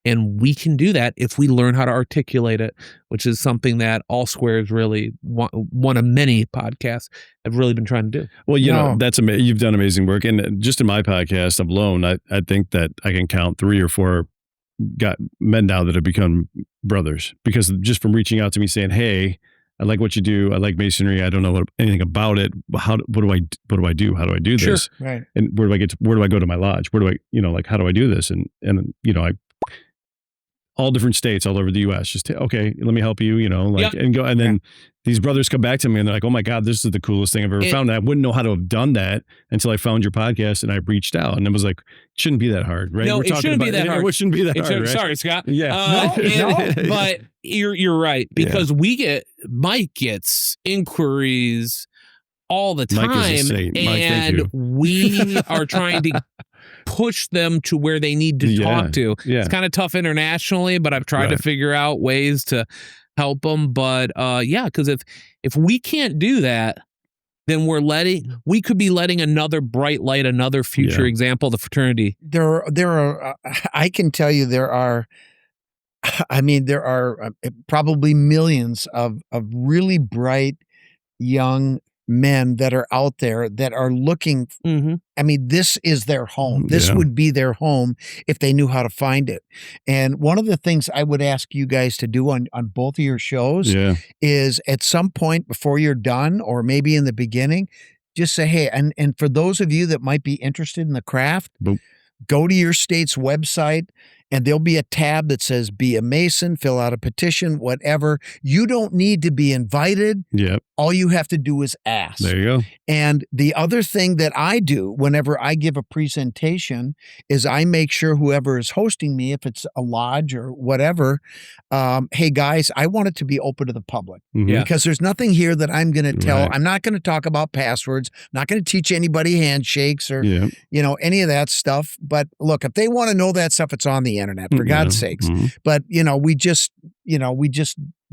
And we can do that if we learn how to articulate it, which is something that All Square is really one of many podcasts have really been trying to do. Well, you know, that's you've done amazing work. And just in my podcast alone, I think that I can count 3 or 4 men now that have become brothers, because just from reaching out to me saying, hey, I like what you do. I like masonry. I don't know anything about it. What do I do? How do I do this? Right. And where do I go to my lodge? Where do I, how do I do this? And all different states all over the U.S. Just, okay, let me help you, and go. And then these brothers come back to me and they're like, oh my God, this is the coolest thing I've ever found. And I wouldn't know how to have done that until I found your podcast and I reached out, and it was like, it shouldn't be that hard, right? No, it shouldn't be that hard. It shouldn't be that hard, right? Sorry, Scott. Yeah. But you're right, because Mike gets inquiries all the time, Mike is a saint. and we are trying to push them to where they need to talk to. Yeah. It's kind of tough internationally, but I've tried to figure out ways to help them. But because if we can't do that, then we could be letting another bright light, another future example of the fraternity. There are I can tell you there are probably millions of really bright young men that are out there that are looking. I mean, this is their home. This would be their home if they knew how to find it. And one of the things I would ask you guys to do on both of your shows is at some point before you're done, or maybe in the beginning, just say, hey, and for those of you that might be interested in the craft, go to your state's website, and there'll be a tab that says be a Mason, fill out a petition, whatever. You don't need to be invited. Yep. All you have to do is ask. There you go. And the other thing that I do whenever I give a presentation is I make sure whoever is hosting me, if it's a lodge or whatever, hey guys, I want it to be open to the public. Because there's nothing here that I'm going to tell. Right. I'm not going to talk about passwords. I'm not going to teach anybody handshakes or any of that stuff. But look, if they want to know that stuff, it's on the internet, for God's sakes. But we just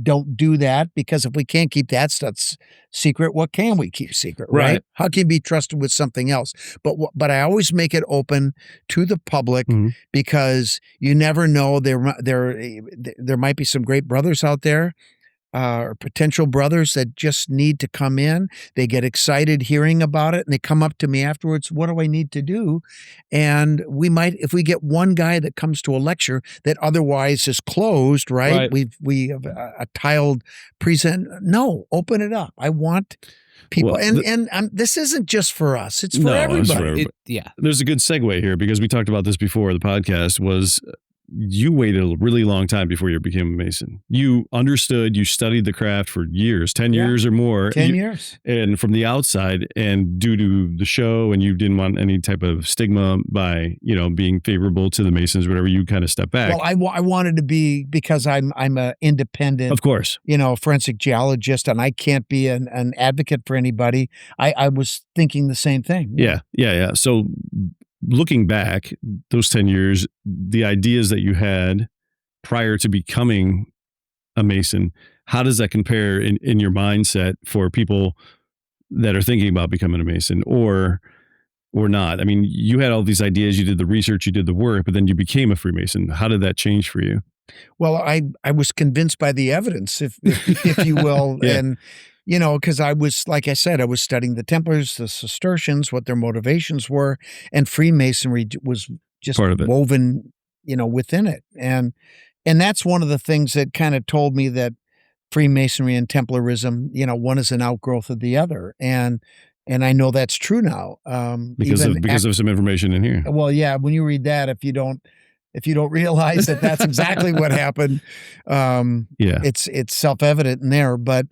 don't do that, because if we can't keep that stuff secret, what can we keep secret, right? How can you be trusted with something else? But I always make it open to the public, because you never know, there might be some great brothers out there, or potential brothers that just need to come in. They get excited hearing about it, and they come up to me afterwards. What do I need to do? And we might, if we get one guy that comes to a lecture that otherwise is closed, right? We have a tiled present. No, open it up. I want people, and this isn't just for us; it's for everybody. It's for everybody. There's a good segue here, because we talked about this before the podcast. Was you waited a really long time before you became a Mason. You understood, you studied the craft for years, 10 years or more. 10 years. And from the outside, and due to the show, and you didn't want any type of stigma by, being favorable to the Masons, whatever, you kind of stepped back. Well, I wanted to be, because I'm an independent, of course, forensic geologist, and I can't be an advocate for anybody. I was thinking the same thing. Yeah. So looking back, those 10 years, the ideas that you had prior to becoming a Mason, how does that compare in your mindset for people that are thinking about becoming a Mason or not? I mean, you had all these ideas, you did the research, you did the work, but then you became a Freemason. How did that change for you? Well, I was convinced by the evidence, if you will. And because I was, like I said, I was studying the Templars, the Cistercians, what their motivations were, and Freemasonry was just woven, within it. And that's one of the things that kind of told me that Freemasonry and Templarism, one is an outgrowth of the other. And I know that's true now. Because of some information in here. Well, yeah, when you read that, if you don't realize that that's exactly what happened, it's self-evident in there. But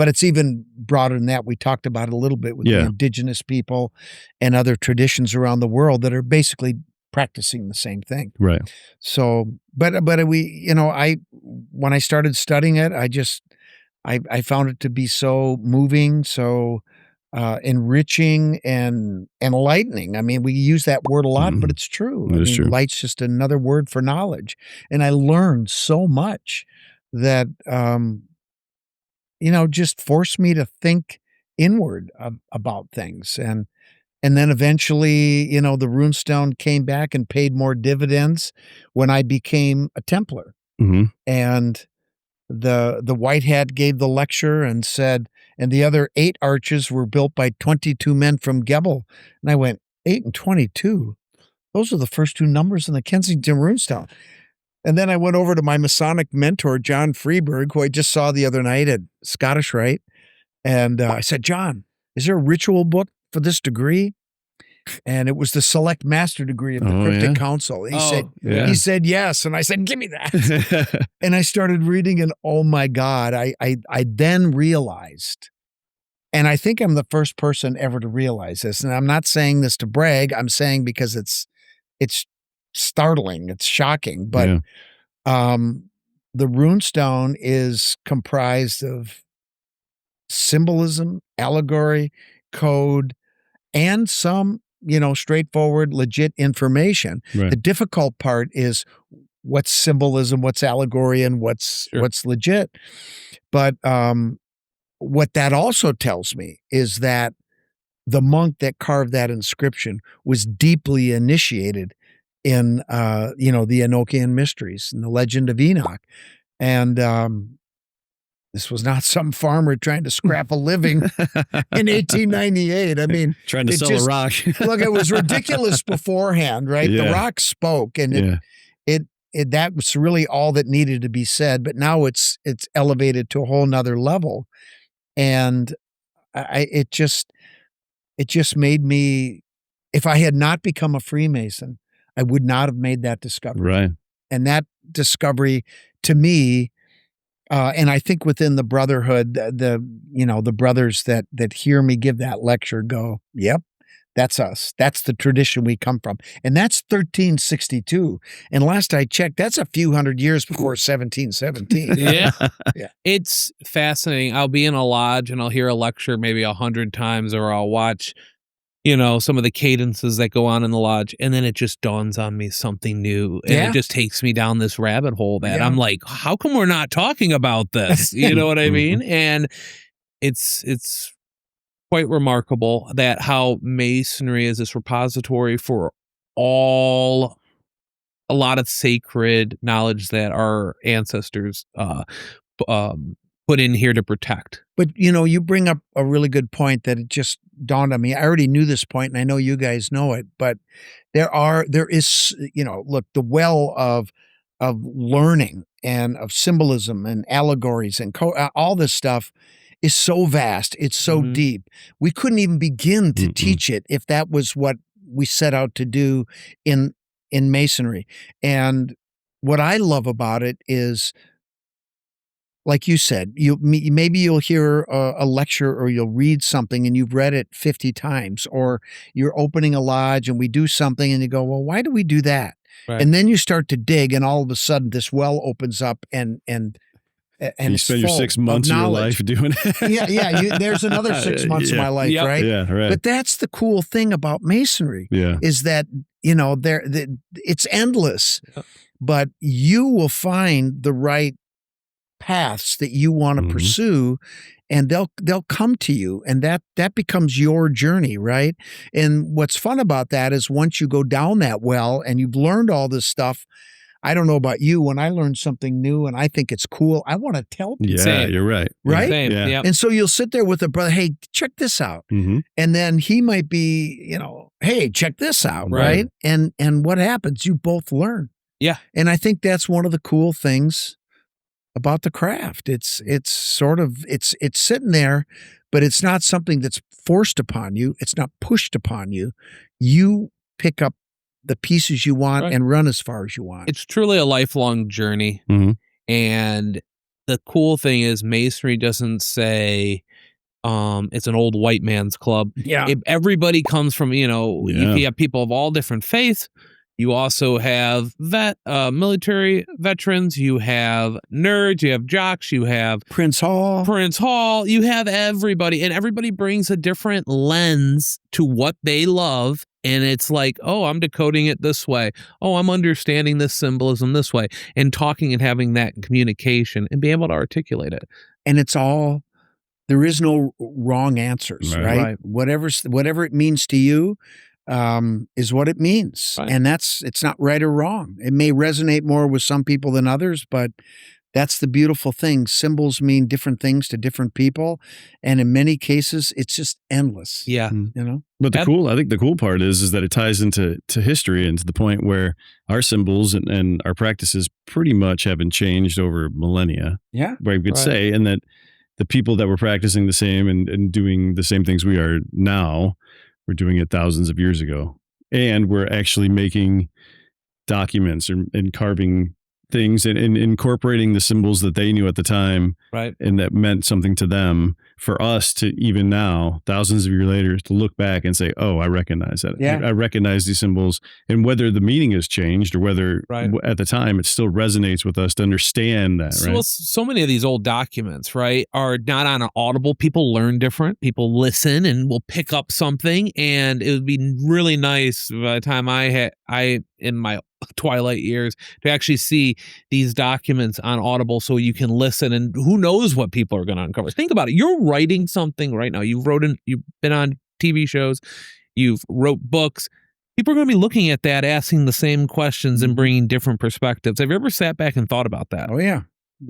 it's even broader than that. We talked about it a little bit with the indigenous people and other traditions around the world that are basically practicing the same thing. Right. So, but when I started studying it, I found it to be so moving, so enriching and enlightening. I mean, we use that word a lot, but it's true. It is true. Light's just another word for knowledge. And I learned so much that, just forced me to think inward about things. And then eventually, the runestone came back and paid more dividends when I became a Templar. Mm-hmm. And the white hat gave the lecture and said, and the other 8 arches were built by 22 men from Gebel. And I went, 8 and 22? Those are the first 2 numbers in the Kensington runestone. And then I went over to my Masonic mentor, John Freeberg, who I just saw the other night at Scottish Rite. And I said, John, is there a ritual book for this degree? And it was the Select Master degree of the Cryptic Council. He said yes. And I said, give me that. And I started reading, and oh my God, I then realized, and I think I'm the first person ever to realize this. And I'm not saying this to brag. I'm saying because it's startling. It's shocking. But the runestone is comprised of symbolism, allegory, code, and some, straightforward, legit information. Right. The difficult part is what's symbolism, what's allegory, and what's legit. But what that also tells me is that the monk that carved that inscription was deeply initiated in, the Enochian mysteries and the legend of Enoch. And this was not some farmer trying to scrap a living in 1898. I mean, trying to sell a rock. Look, it was ridiculous beforehand, right? Yeah. The rock spoke, and it that was really all that needed to be said. But now it's elevated to a whole nother level, and it just made me. If I had not become a Freemason, I would not have made that discovery. Right. And that discovery, to me. And I think within the brotherhood, the brothers that hear me give that lecture go, yep, that's us. That's the tradition we come from. And that's 1362. And last I checked, that's a few hundred years before 1717. Yeah. Yeah. It's fascinating. I'll be in a lodge and I'll hear a lecture maybe 100 times, or I'll watch some of the cadences that go on in the lodge, and then it just dawns on me something new, and it just takes me down this rabbit hole that I'm like, how come we're not talking about this? You know what I mean? And it's quite remarkable that how Masonry is this repository for a lot of sacred knowledge that our ancestors put in here to protect. But, you bring up a really good point that it just dawned on me. I already knew this point, and I know you guys know it, but there is, look, the well of learning and of symbolism and allegories and all this stuff is so vast. It's so deep. We couldn't even begin to teach it if that was what we set out to do in Masonry. And what I love about it is, like you said, maybe you'll hear a lecture or you'll read something and you've read it 50 times, or you're opening a lodge and we do something and you go, well, why do we do that? Right. And then you start to dig, and all of a sudden this well opens up and you spend your 6 months of your life doing it. There's another 6 months of my life, right? Yeah, right. But that's the cool thing about Masonry, is that it's endless, but you will find the right paths that you want to pursue, and they'll come to you, and that becomes your journey, right? And what's fun about that is once you go down that well and you've learned all this stuff, I don't know about you, when I learn something new and I think it's cool, I want to tell people. Yeah, Same. You're right. Right? Same. Yeah. Yep. And so you'll sit there with a brother, hey, check this out. And then he might be, hey, check this out, right? And what happens? You both learn. Yeah. And I think that's one of the cool things about the craft. It's sort of, it's sitting there, but it's not something that's forced upon you. It's not pushed upon you. You pick up the pieces you want and run as far as you want. It's truly a lifelong journey. And the cool thing is Masonry doesn't say it's an old white man's club. Yeah. Everybody comes from, you have people of all different faiths, You also have military veterans. You have nerds. You have jocks. You have Prince Hall. You have everybody, and everybody brings a different lens to what they love. And it's like, oh, I'm decoding it this way. Oh, I'm understanding this symbolism this way, and talking and having that communication and be able to articulate it. And it's all, there is no wrong answers, right? Whatever it means to you is what it means. Right. And it's not right or wrong. It may resonate more with some people than others, but that's the beautiful thing. Symbols mean different things to different people. And in many cases, it's just endless. Yeah. You know? But I think the cool part is that it ties into history, and to the point where our symbols and our practices pretty much haven't changed over millennia. Yeah. Where you could say, and that the people that were practicing the same and doing the same things we are now were doing it thousands of years ago. And we're actually making documents and carving things and incorporating the symbols that they knew at the time, right, and that meant something to them, for us to even now, thousands of years later, to look back and say, oh, I recognize that. Yeah. I recognize these symbols, and whether the meaning has changed or whether at the time it still resonates with us to understand that. Right. Well, so many of these old documents, right, are not on an audible. People learn different. People listen and will pick up something, and it would be really nice by the time in my twilight years to actually see these documents on Audible, so you can listen, and who knows what people are going to uncover. Think about it. You're writing something right now. You've been on TV shows, you've wrote books. People are going to be looking at that, asking the same questions and bringing different perspectives. Have you ever sat back and thought about that? Oh, yeah.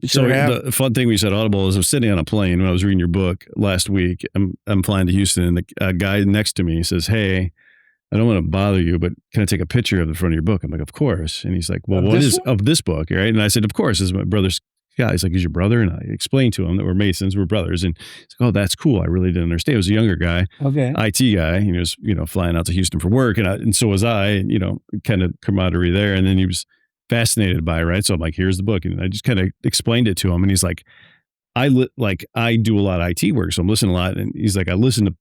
So the fun thing we said Audible is I was sitting on a plane when I was reading your book last week. I'm flying to Houston, and the guy next to me says, hey, I don't want to bother you, but can I take a picture of the front of your book? I'm like, of course. And he's like, well, what is of this book? Right. And I said, of course, this is my brother's guy. He's like, he's your brother? And I explained to him that we're Masons, we're brothers. And he's like, oh, that's cool. I really didn't understand. It was a younger guy, IT guy. He was, flying out to Houston for work. And so was I, kind of camaraderie there. And then he was fascinated by it. Right. So I'm like, here's the book. And I just kind of explained it to him. And he's like, I do a lot of IT work. So I'm listening a lot. And he's like, I listen to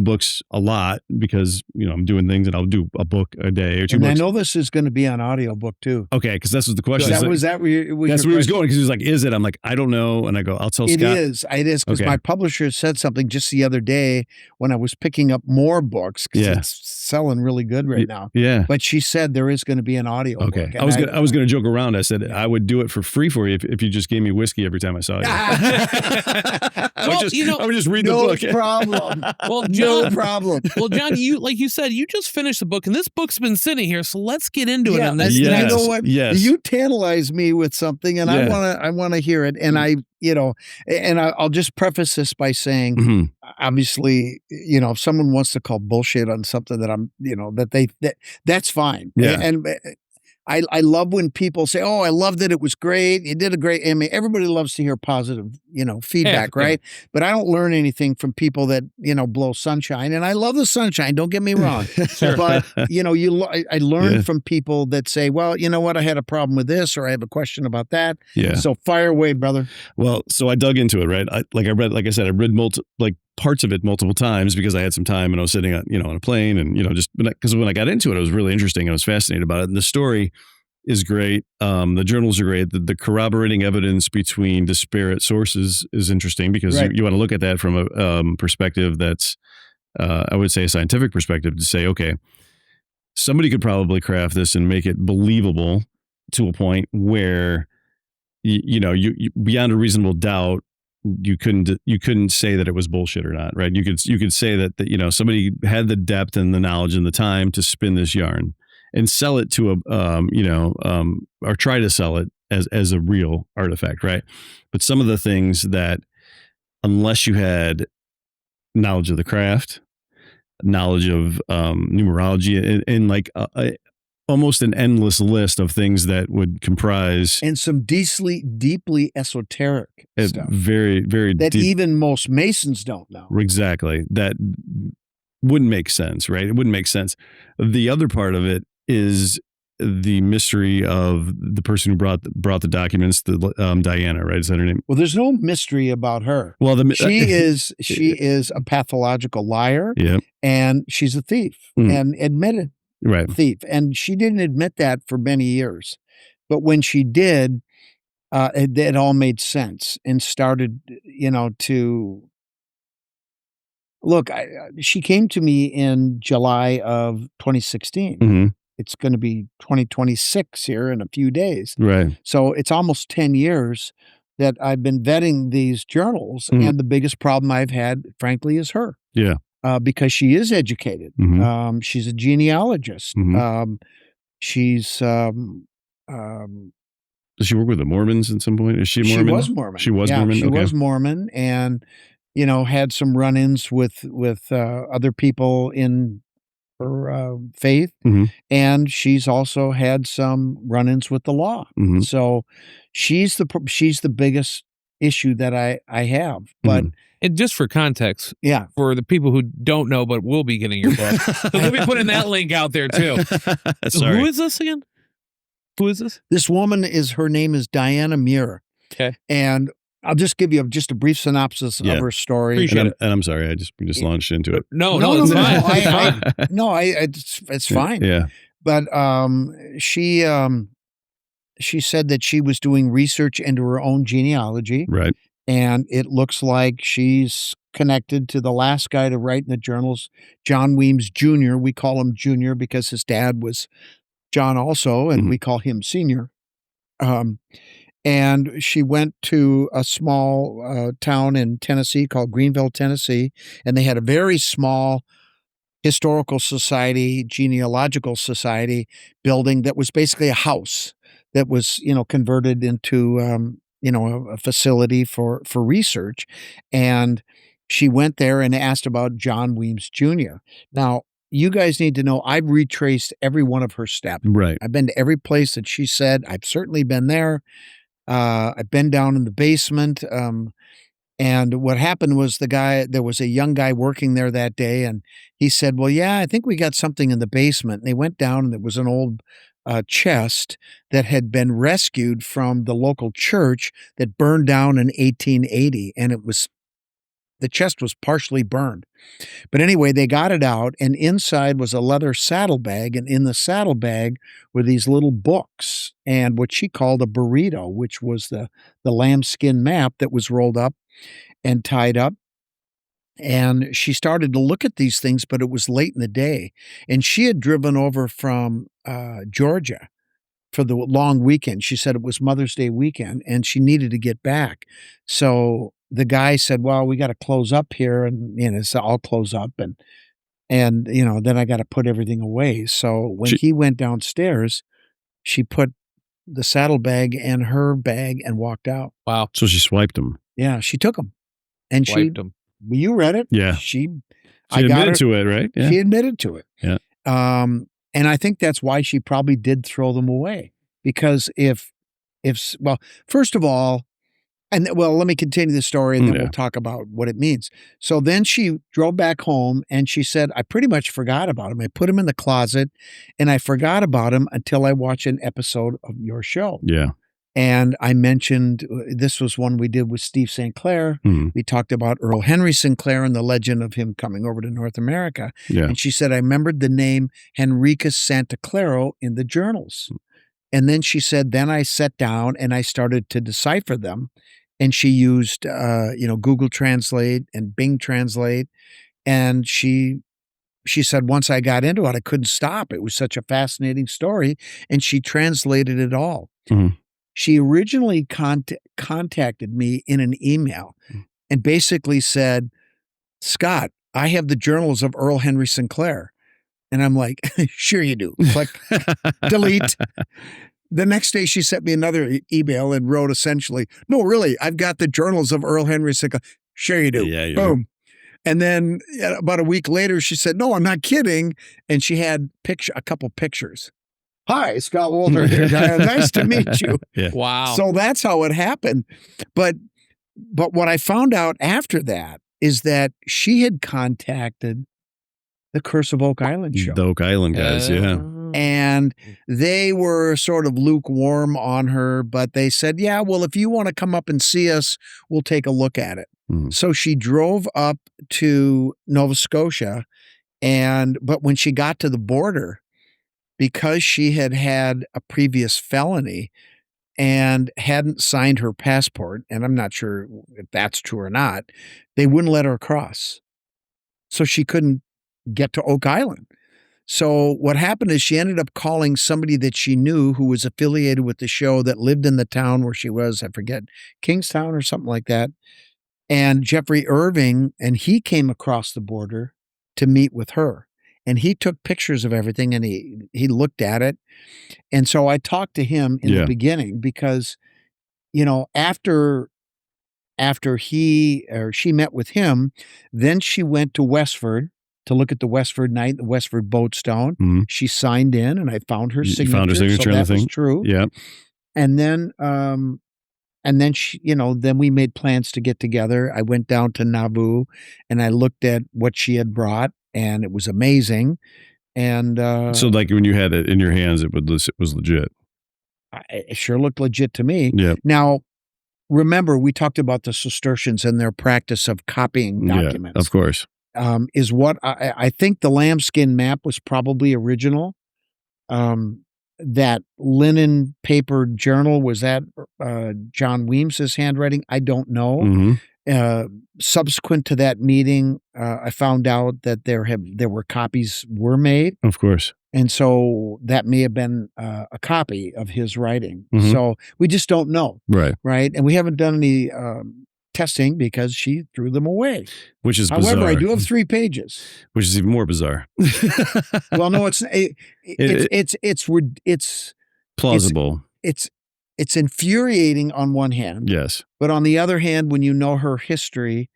books a lot because I'm doing things, and I'll do a book a day or two. And books. I know this is going to be on audiobook too. Okay, because that's what the question is. That's where he was going, because he was like, is it? I'm like, I don't know. And I go, I'll tell Scott. It is because my publisher said something just the other day when I was picking up more books, because it's selling really good right now. Yeah. But she said there is going to be an audio book. I was going to joke around. I said I would do it for free for you if you just gave me whiskey every time I saw you. I would just read the book. No problem. Well, Jon, no problem. Well, Jon, you said, you just finished the book, and this book's been sitting here, so let's get into it. And you know what? Yes. You tantalize me with something, and I want to hear it. And I'll just preface this by saying, obviously, if someone wants to call bullshit on something that that's fine. Yeah. And I love when people say, oh, I loved it. It was great. You did a great. I mean, everybody loves to hear positive, feedback, right? But I don't learn anything from people that, blow sunshine. And I love the sunshine. Don't get me wrong. But, I learned from people that say, well, you know what? I had a problem with this, or I have a question about that. Yeah. So fire away, brother. Well, so I dug into it, right? I read parts of it multiple times because I had some time and I was sitting on a plane, and, just because when I got into it, it was really interesting. I was fascinated about it. And the story is great. The journals are great. The corroborating evidence between disparate sources is interesting because you want to look at that from a perspective that's, I would say, a scientific perspective, to say, okay, somebody could probably craft this and make it believable to a point where, you beyond a reasonable doubt, you couldn't say that it was bullshit or not, right? You could say that somebody had the depth and the knowledge and the time to spin this yarn and sell it to or try to sell it as a real artifact, right? But some of the things that, unless you had knowledge of the craft, knowledge of numerology, and almost an endless list of things that would comprise, and some deeply esoteric stuff, very, very that deep, even most Masons don't know. Exactly. That wouldn't make sense, right? It wouldn't make sense. The other part of it is the mystery of the person who brought the documents, Diana, right? Is that her name? Well, there's no mystery about her. Well, she is a pathological liar, and she's a thief, and admitted. Right. thief. And she didn't admit that for many years. But when she did, it all made sense and started, to look. She came to me in July of 2016. hmm It's going to be 2026 here in a few days. Right. So it's almost 10 years that I've been vetting these journals. Mhm. And the biggest problem I've had, frankly, is her. Yeah. Because she is educated. Mhm. She's a genealogist. Mhm. She's Does she work with the Mormons at some point? Is she she Mormon? was Mormon. She was Yeah, Mormon? she Okay. was Mormon, and had some run-ins with other people in her faith, Mhm. and she's also had some run-ins with the law. Mhm. So she's the biggest issue that I have. But Mhm. And just for context, yeah, for the people who don't know but will be getting your book, we'll be putting that link out there too. Sorry. Who is this again? Who is this? this woman her name is Diana Muir, Okay. and I'll just give you just a brief synopsis Yeah. of her story. Appreciate And it. I'm sorry. We just launched into it. No, No, it's no, fine. no, It's fine. No, it's fine. Yeah. But she said that she was doing research into her own genealogy, Right. and it looks like she's connected to the last guy to write in the journals, John Weems Jr. We call him Jr. because his dad was John also, and Mhm. we call him Senior. And she went to a small town in Tennessee called Greenville, Tennessee, and they had a very small historical society, genealogical society building that was basically a house that was, converted into, a facility for research. And she went there and asked about John Weems Jr. Now, you guys need to know I've retraced every one of her steps. Right. I've been to every place that she said. I've certainly been there. I've been down in the basement. And what happened was there was a young guy working there that day, and he said, well, yeah, I think we got something in the basement. And they went down, and there was an old chest that had been rescued from the local church that burned down in 1880. And the chest was partially burned. But anyway, they got it out, and inside was a leather saddlebag, and in the saddlebag were these little books and what she called a burrito, which was the lambskin map that was rolled up and tied up. And she started to look at these things, but it was late in the day, and she had driven over from Georgia for the long weekend. She said it was Mother's Day weekend, and she needed to get back. So the guy said, well, we got to close up here. And, so I'll close up. And then I got to put everything away. So when he went downstairs, she put the saddlebag in her bag and walked out. Wow. So she swiped him. Yeah, she took them. And Wiped them. you read it. Yeah. She admitted to it, right? Yeah. She admitted to it. Yeah. And I think that's why she probably did throw them away. Because well, first of all, let me continue the story and then we'll talk about what it means. So then she drove back home and she said, I pretty much forgot about him. I put him in the closet and I forgot about him until I watched an episode of your show. Yeah. And I mentioned, this was one we did with Steve St. Clair. Mhm. We talked about Earl Henry Sinclair and the legend of him coming over to North America. Yeah. And she said, I remembered the name Henricus Santa Claro in the journals. And then she said, then I sat down and I started to decipher them. And she used, Google Translate and Bing Translate. And she said, once I got into it, I couldn't stop. It was such a fascinating story. And she translated it all. Mhm. She originally contacted me in an email and basically said, Scott, I have the journals of Earl Henry Sinclair. And I'm like, sure you do. Click, delete. The next day she sent me another email and wrote essentially, no, really, I've got the journals of Earl Henry Sinclair. Sure you do. Yeah, Boom. And then about a week later, she said, no, I'm not kidding. And she had a couple pictures. Hi, Scott Wolter here. Nice to meet you. Yeah. Wow. So that's how it happened. But what I found out after that is that she had contacted the Curse of Oak Island show. The Oak Island guys, yeah. And they were sort of lukewarm on her, but they said, yeah, well, if you want to come up and see us, we'll take a look at it. Mhm. So she drove up to Nova Scotia, but when she got to the border, because she had had a previous felony and hadn't signed her passport, and I'm not sure if that's true or not, they wouldn't let her across. So she couldn't get to Oak Island. So what happened is she ended up calling somebody that she knew who was affiliated with the show that lived in the town where she was, I forget, Kingstown or something like that. And Jeffrey Irving, and he came across the border to meet with her. And he took pictures of everything and he looked at it. And so I talked to him in the beginning because, you know, after he or she met with him, then she went to Westford to look at the Westford Knight, the Westford Boatstone. Mhm. She signed in and I found her signature. You found her signature so on the that was thing? true. Yeah. And then she, you know, then we made plans to get together. I went down to Nauvoo and I looked at what she had brought and it was amazing. And So like when you had it in your hands, it was legit. it sure looked legit to me. Yeah. Now, remember, we talked about the Cistercians and their practice of copying documents. Yeah, of course. Is what I think the lambskin map was probably original. That linen paper journal, was that John Weems's handwriting? I don't know. Mhm. Subsequent to that meeting, I found out that there were copies were made. Of course. And so that may have been a copy of his writing. Mhm. So we just don't know. Right. Right. And we haven't done any testing because she threw them away. Which is However, bizarre. I do have 3 pages. Which is even more bizarre. Well, no, it's plausible. It's infuriating on one hand. Yes. But on the other hand, when you know her history,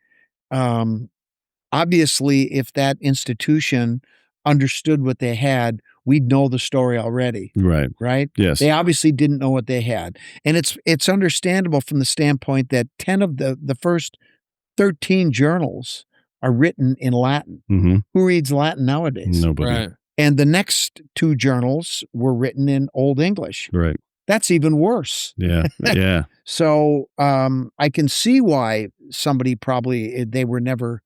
obviously, if that institution understood what they had, we'd know the story already. Right. Right? Yes. They obviously didn't know what they had. And it's understandable from the standpoint that 10 of the first 13 journals are written in Latin. Mm-hmm. Who reads Latin nowadays? Nobody. Right. And the next 2 journals were written in Old English. Right. That's even worse. Yeah. Yeah. So I can see why somebody probably, they were never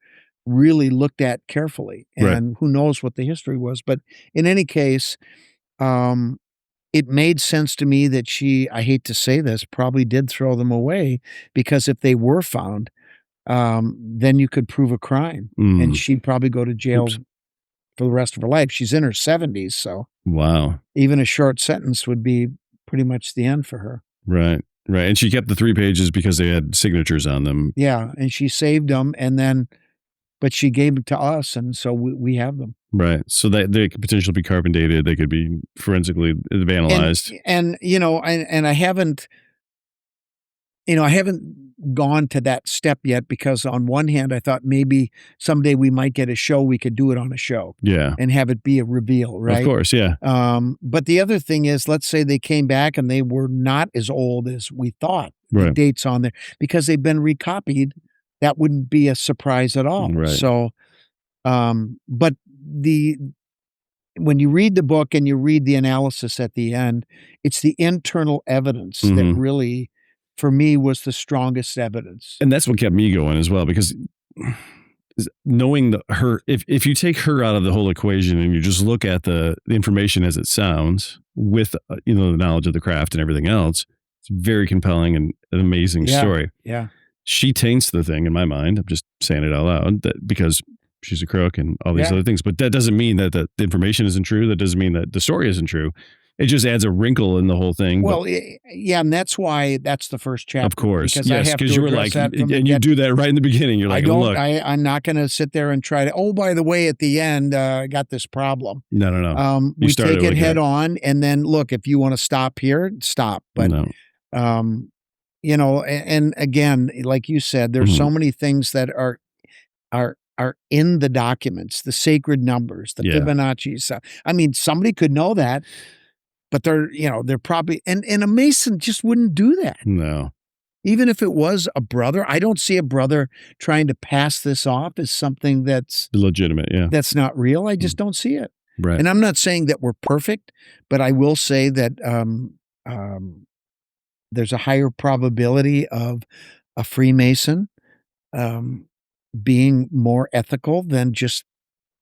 really looked at carefully. And who knows what the history was. But in any case, it made sense to me that she, I hate to say this, probably did throw them away, because if they were found, then you could prove a crime. And she'd probably go to jail for the rest of her life. She's in her 70s. So wow. Even a short sentence would be pretty much the end for her. Right. Right. And she kept the 3 pages because they had signatures on them. Yeah. And she saved them, and then, but she gave them to us. And so we have them. Right. So that they could potentially be carbon dated. They could be forensically analyzed. And you know, and I haven't gone to that step yet, because on one hand, I thought maybe someday we might get a show, we could do it on a show. Yeah. And have it be a reveal, right? Of course, yeah. But the other thing is, let's say they came back and they were not as old as we thought. The dates on there, because they've been recopied, that wouldn't be a surprise at all. Right. So, but when you read the book and you read the analysis at the end, it's the internal evidence that really, for me, was the strongest evidence. And that's what kept me going as well, because knowing her, if you take her out of the whole equation and you just look at the information as it sounds with, the knowledge of the craft and everything else, it's very compelling and an amazing story. Yeah. She taints the thing in my mind. I'm just saying it out loud, because she's a crook and all these other things. But that doesn't mean that the information isn't true. That doesn't mean that the story isn't true. It just adds a wrinkle in the whole thing. Well, yeah, and that's why that's the first chapter. Of course. Because because you were like, and you do that right in the beginning. You're like, look. I'm not going to sit there and try to, oh, by the way, at the end, I got this problem. No. We take it head on, and then, look, if you want to stop here, stop. But, and again, like you said, there's so many things that are in the documents, the sacred numbers, the Fibonacci. I mean, somebody could know that. But they're probably, and a Mason just wouldn't do that. No. Even if it was a brother, I don't see a brother trying to pass this off as something that's legitimate. Yeah. That's not real. I just don't see it. Right. And I'm not saying that we're perfect, but I will say that there's a higher probability of a Freemason being more ethical than just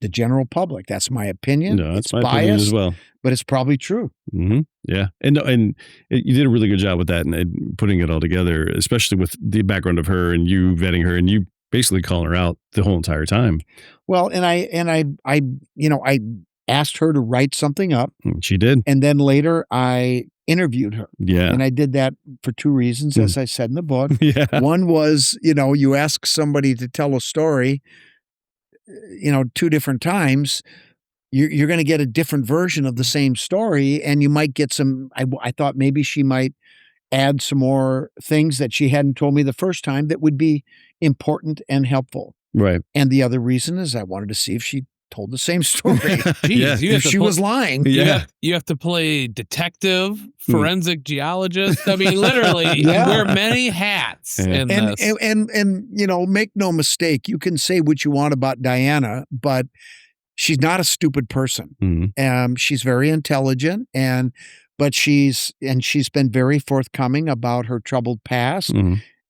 the general public. That's my opinion. No, that's It's my opinion biased, as well. but it's probably true. Yeah, and you did a really good job with that and putting it all together, especially with the background of her and you vetting her and you basically calling her out the whole entire time. Well, and I asked her to write something up, She did, and then later I interviewed her. Yeah, And I did that for two reasons, as I said in the book. Yeah, One was, you ask somebody to tell a story, two different times, you're going to get a different version of the same story, and you might get some. I thought maybe she might add some more things that she hadn't told me the first time that would be important and helpful. right. And the other reason is I wanted to see if she told the same story. Jeez, Yeah. If she was lying. Yeah. You have to play detective, forensic geologist. I mean, literally, Yeah. wear many hats in And, this. and make no mistake, you can say what you want about Diana, but she's not a stupid person. She's very intelligent, but she's been very forthcoming about her troubled past.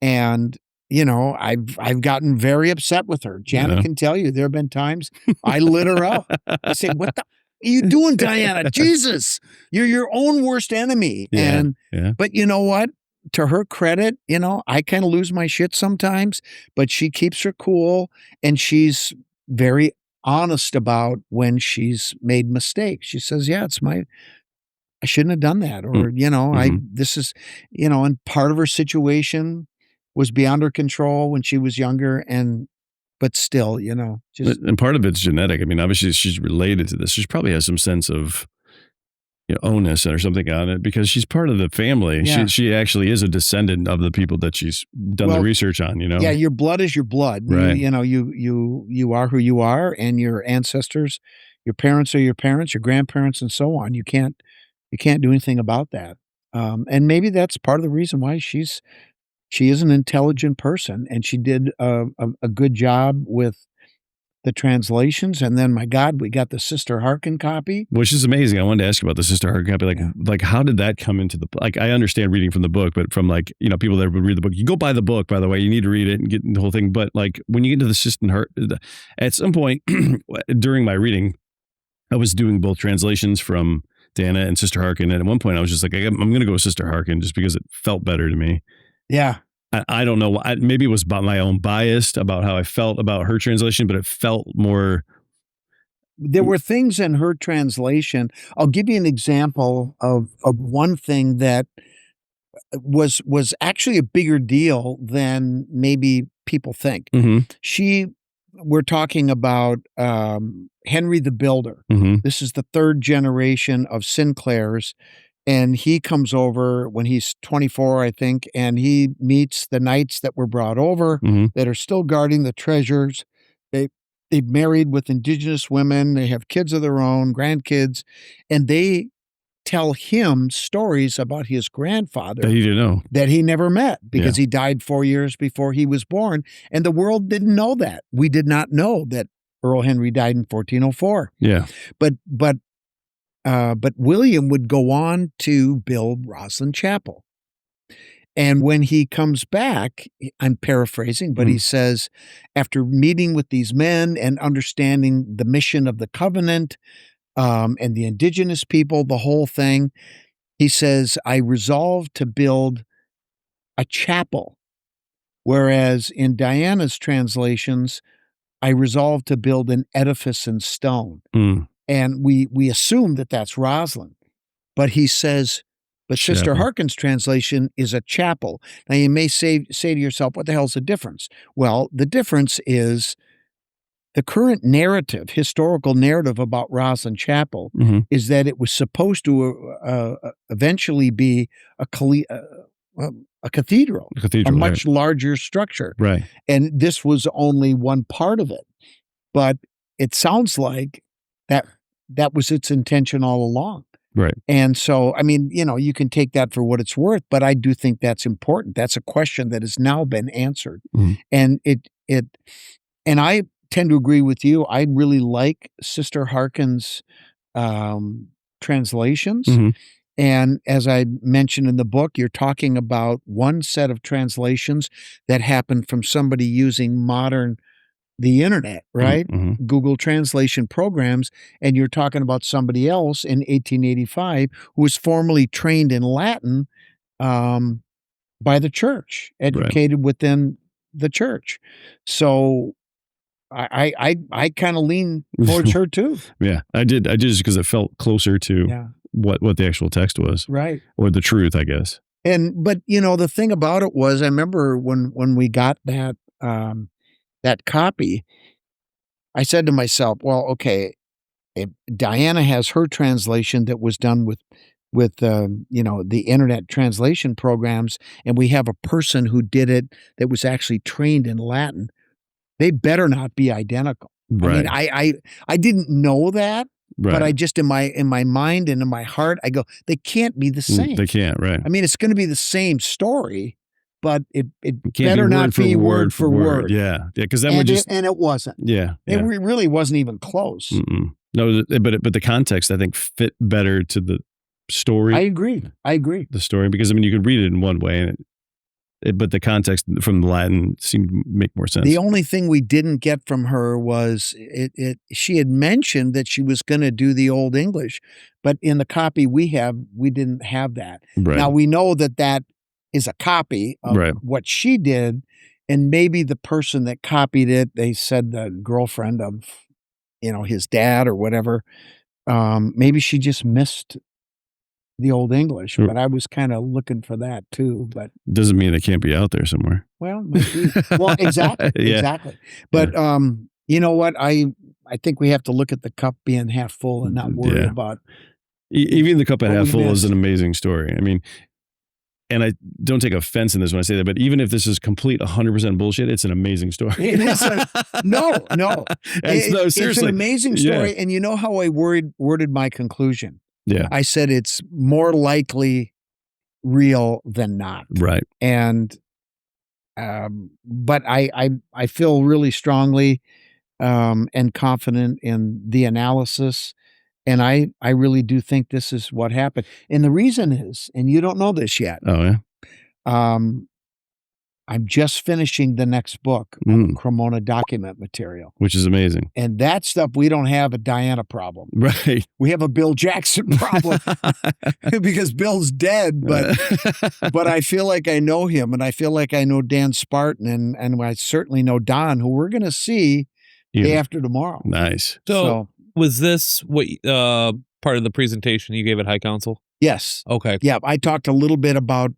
And I've gotten very upset with her. Janet can tell you there have been times I lit her up. I say, "What the are you doing, Diana? Jesus, you're your own worst enemy." Yeah. But you know what? To her credit, I kind of lose my shit sometimes, but she keeps her cool, and she's very honest about when she's made mistakes. She says, "Yeah, I shouldn't have done that," or this is, and part of her situation was beyond her control when she was younger, but still, just And part of it's genetic. I mean, obviously she's related to this. She probably has some sense of onus or something on it because she's part of the family. Yeah. She actually is a descendant of the people that she's done the research on. Yeah, your blood is your blood. Right. You are who you are, and your ancestors, your parents are your parents, your grandparents, and so on. You can't do anything about that. And maybe that's part of the reason why she is an intelligent person, and she did a good job with the translations. And then, my God, we got the Sister Harkin copy. Which is amazing. I wanted to ask you about the Sister Harkin copy. Like how did that come into I understand reading from the book, but from people that would read the book, you go buy the book, by the way, you need to read it and get the whole thing. But when you get into the Sister Harkin, at some point during my reading, I was doing both translations from Diana and Sister Harkin. And at one point I was just like, I'm going to go with Sister Harkin just because it felt better to me. Yeah. I don't know. Maybe it was about my own bias about how I felt about her translation, but it felt more. There were things in her translation. I'll give you an example of one thing that was actually a bigger deal than maybe people think. We're talking about Henry the Builder. This is the third generation of Sinclairs. And he comes over when he's 24, I think, and he meets the knights that were brought over that are still guarding the treasures. They've married with indigenous women. They have kids of their own, grandkids, and they tell him stories about his grandfather that he didn't know, that he never met because he died 4 years before he was born. And the world didn't know that. We did not know that Earl Henry died in 1404. Yeah. But William would go on to build Roslyn Chapel. And when he comes back, I'm paraphrasing, but he says, after meeting with these men and understanding the mission of the covenant and the indigenous people, the whole thing, he says, I resolved to build a chapel. Whereas in Diana's translations, I resolved to build an edifice in stone. And we assume that that's Roslyn. But he says, but Chapel. Sister Harkin's translation is a chapel. Now, you may say to yourself, what the hell's the difference? Well, the difference is the current narrative, historical narrative about Roslyn Chapel is that it was supposed to eventually be a cathedral, a much larger structure. Right. And this was only one part of it. But it sounds like that was its intention all along. Right. And so, I mean, you can take that for what it's worth, but I do think that's important. That's a question that has now been answered. And and I tend to agree with you. I really like Sister Harkin's translations. And as I mentioned in the book, you're talking about one set of translations that happened from somebody using modern the internet, right? Mm-hmm. Google translation programs, and you're talking about somebody else in 1885 who was formally trained in Latin um, by the church, Right. educated within the church. So I kind of lean towards her too. Yeah, I did just because it felt closer to Yeah, what the actual text was, right. or the truth, I guess. But the thing about it was, I remember when we got that copy, I said to myself, well, okay, if Diana has her translation that was done with the internet translation programs, and we have a person who did it that was actually trained in Latin, they better not be identical. I mean, Right. I didn't know that, but I Right. just in my mind and in my heart, I go, they can't be the same. They can't. Right. I mean, it's going to be the same story, but it It can't better be not word for be word word for word. Yeah. Yeah. Because then we And just it wasn't. yeah. It Yeah. really wasn't even close. Mm-mm. No, but the context I think fit better to the story. I agree. The story, because I mean you could read it in one way, and but the context from the Latin seemed to make more sense. The only thing we didn't get from her was she had mentioned that she was going to do the Old English, but in the copy we have, we didn't have that. Right. Now we know that is a copy of Right. what she did, and maybe the person that copied it, they said the girlfriend of, his dad or whatever. Maybe she just missed the Old English, Sure. but I was kind of looking for that too. But Doesn't mean it can't be out there somewhere. well, might be. Well, exactly, Yeah. exactly. But you know what? I think we have to look at the cup being half full and not worry Yeah. about. Even the cup at What half we full is missed. an amazing story. I mean, and I don't take offense in this when I say that, but even if this is complete 100% bullshit, it's an amazing story. It is no. No, It's seriously. an amazing story, and you know how I worded my conclusion. Yeah. I said it's more likely real than not, Right. and but I feel really strongly and confident in the analysis. And I really do think this is what happened. And the reason is, and you don't know this yet, Oh yeah. I'm just finishing the next book on Cremona document material. Which is amazing. And that stuff, we don't have a Diana problem. Right. We have a Bill Jackson problem because Bill's dead, but I feel like I know him, and I feel like I know Dan Spartan, and I certainly know Don, who we're going to see day after tomorrow. Nice. So was this what part of the presentation you gave at High Council? Yes. Okay. Yeah, I talked a little bit about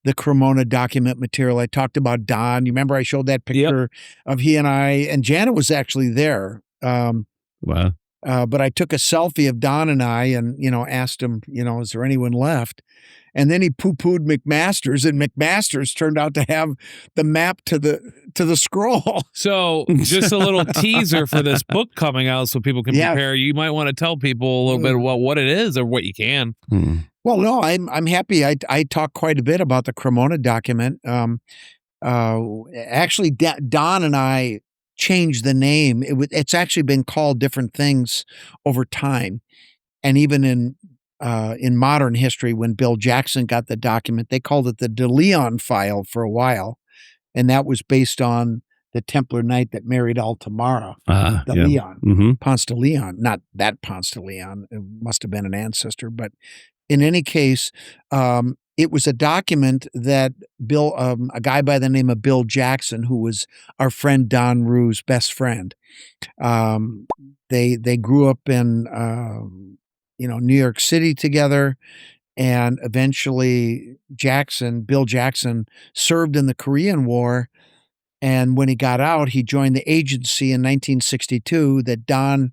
the Cremona document material. I talked about Don. You remember I showed that picture of he and I, and Janet was actually there. Wow. But I took a selfie of Don and I, and asked him, is there anyone left? And then he poo-pooed McMaster's, and McMaster's turned out to have the map to the scroll. So just a little teaser for this book coming out so people can prepare. You might want to tell people a little bit about what it is or what you can. Well, no, I'm happy. I talk quite a bit about the Cremona document. Actually, Don and I changed the name. It's actually been called different things over time, and even in modern history, when Bill Jackson got the document, they called it the De Leon file for a while, and that was based on the Templar knight that married Altamara, Leon, Ponce de Leon. Not that Ponce de Leon. It must have been an ancestor, but in any case, it was a document that a guy by the name of Bill Jackson, who was our friend Don Rue's best friend, they grew up in New York City together, and eventually Bill Jackson served in the Korean War, and when he got out, he joined the agency in 1962 that Don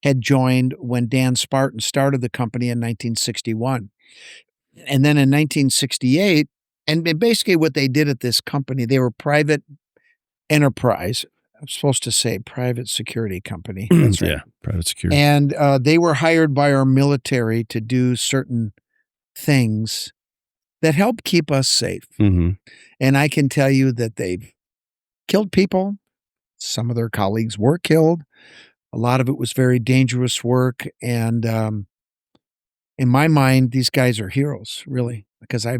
had joined when Dan Spartan started the company in 1961. And then in 1968, and basically what they did at this company, they were private enterprise. I'm supposed to say private security company. That's right. Yeah, private security. And they were hired by our military to do certain things that help keep us safe. And I can tell you that they've killed people. Some of their colleagues were killed. A lot of it was very dangerous work. And in my mind, these guys are heroes, really, because I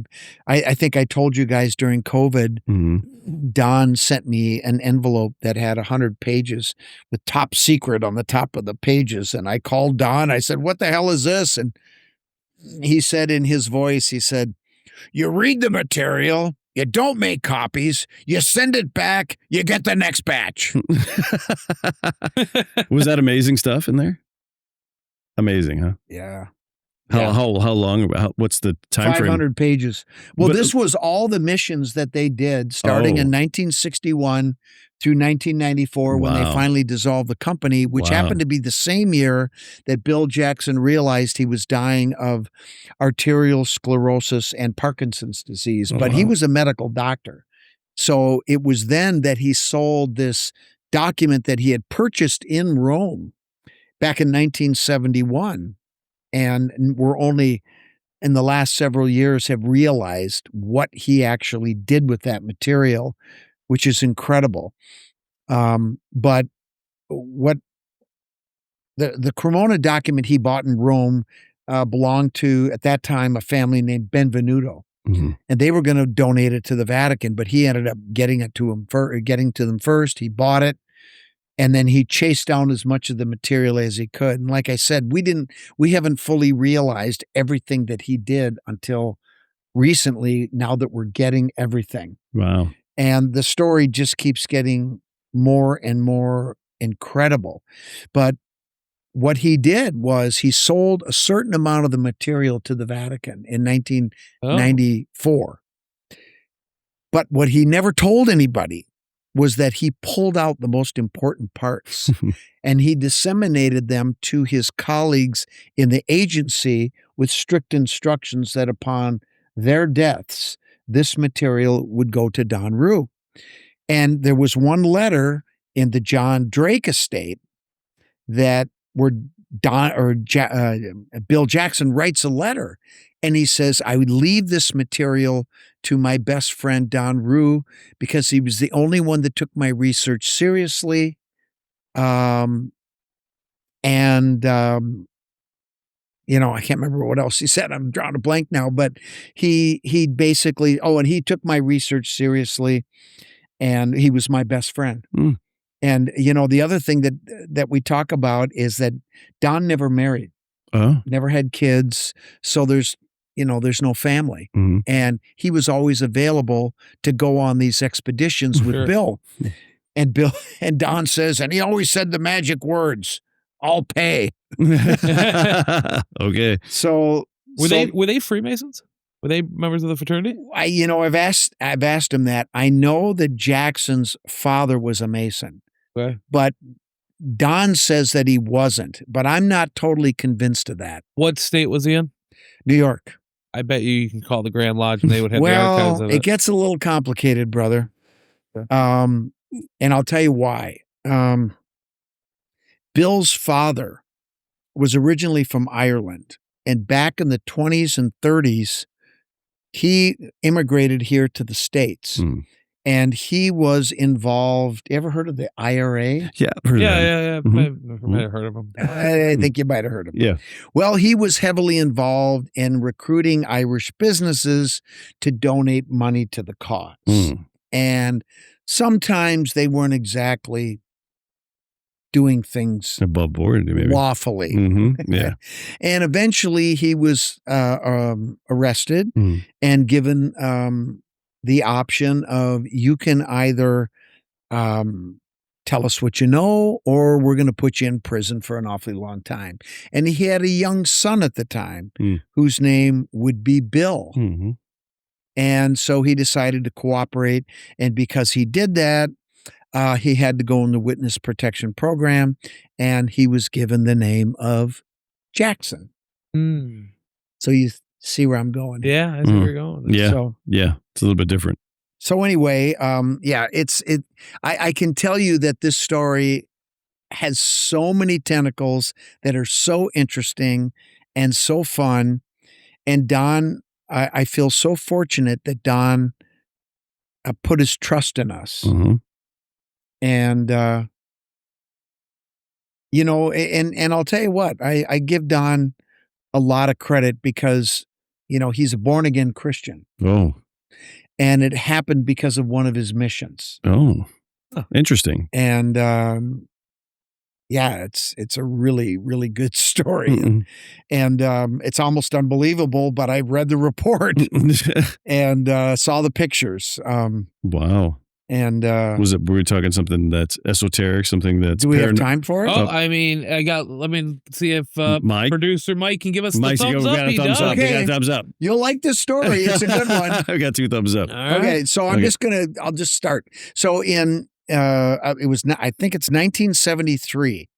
think I told you guys during COVID, Don sent me an envelope that had 100 pages with top secret on the top of the pages. And I called Don. I said, what the hell is this? And he said in his voice, he said, you read the material, you don't make copies, you send it back, you get the next batch. Was that amazing stuff in there? Amazing, huh? Yeah. How long? What's the time frame? 500 pages. Well, this was all the missions that they did starting in 1961 through 1994 when they finally dissolved the company, which happened to be the same year that Bill Jackson realized he was dying of arterial sclerosis and Parkinson's disease. But he was a medical doctor. So it was then that he sold this document that he had purchased in Rome back in 1971. And we're only in the last several years have realized what he actually did with that material, which is incredible. But what the Cremona document he bought in Rome belonged to, at that time, a family named Benvenuto. And they were going to donate it to the Vatican, but he ended up getting to them first. He bought it. And then he chased down as much of the material as he could. And like I said, we haven't fully realized everything that he did until recently, now that we're getting everything. Wow. And the story just keeps getting more and more incredible. But what he did was he sold a certain amount of the material to the Vatican in 1994. But what he never told anybody was that he pulled out the most important parts and he disseminated them to his colleagues in the agency with strict instructions that upon their deaths, this material would go to Don Rue. And there was one letter in the John Drake estate that where Bill Jackson writes a letter and he says, I would leave this material to my best friend, Don Rue, because he was the only one that took my research seriously. I can't remember what else he said. I'm drawing a blank now, but he basically, and he took my research seriously and he was my best friend. And, the other thing that we talk about is that Don never married, never had kids. So there's no family. And he was always available to go on these expeditions with Bill. And Don says, and he always said the magic words, I'll pay. Okay. So were they Freemasons? Were they members of the fraternity? I've asked him that. I know that Jackson's father was a Mason. Okay. But Don says that he wasn't, but I'm not totally convinced of that. What state was he in? New York. I bet you can call the Grand Lodge and they would have the archives of it. It gets a little complicated, brother. Okay. And I'll tell you why. Bill's father was originally from Ireland, and back in the 20s and 30s, he immigrated here to the States. And he was involved. You ever heard of the IRA? Yeah. I might have heard of him. I think you might have heard of him. Yeah. Well, he was heavily involved in recruiting Irish businesses to donate money to the cause. And sometimes they weren't exactly doing things above board, maybe lawfully. Yeah. And eventually he was arrested and given the option of you can either tell us what you know or we're going to put you in prison for an awfully long time. And he had a young son at the time whose name would be Bill. And so he decided to cooperate. And because he did that, he had to go in the witness protection program and he was given the name of Jackson. So you see where I'm going. Yeah, I see where you're going. Yeah. So, it's a little bit different. So anyway, I can tell you that this story has so many tentacles that are so interesting and so fun. And Don, I feel so fortunate that Don put his trust in us. And, and I'll tell you what, I give Don a lot of credit because, he's a born again Christian. Oh. And it happened because of one of his missions. Oh. Interesting. And yeah, it's a really, really good story. And it's almost unbelievable, but I read the report and saw the pictures. Wow. And were we talking something that's esoteric, something that's do we have time for it? Oh, I mean, let me see if producer Mike can give us the thumbs up. We got a thumbs up. You'll like this story. It's a good one. I got 2 thumbs up. Right. Okay, so I'll just start. So in I think it's 1973.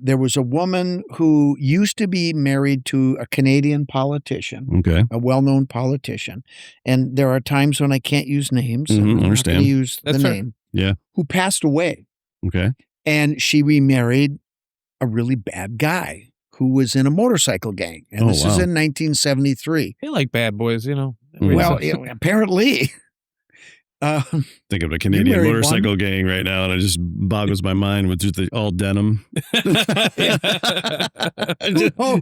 There was a woman who used to be married to a Canadian politician, a well-known politician. And there are times when I can't use names. Mm-hmm, I'm understand. not going to use the That's name. Yeah. Who passed away. Okay. And she remarried a really bad guy who was in a motorcycle gang. And this is in 1973. They like bad boys, Well, apparently. Think of a Canadian motorcycle gang right now, and it just boggles my mind with just all denim.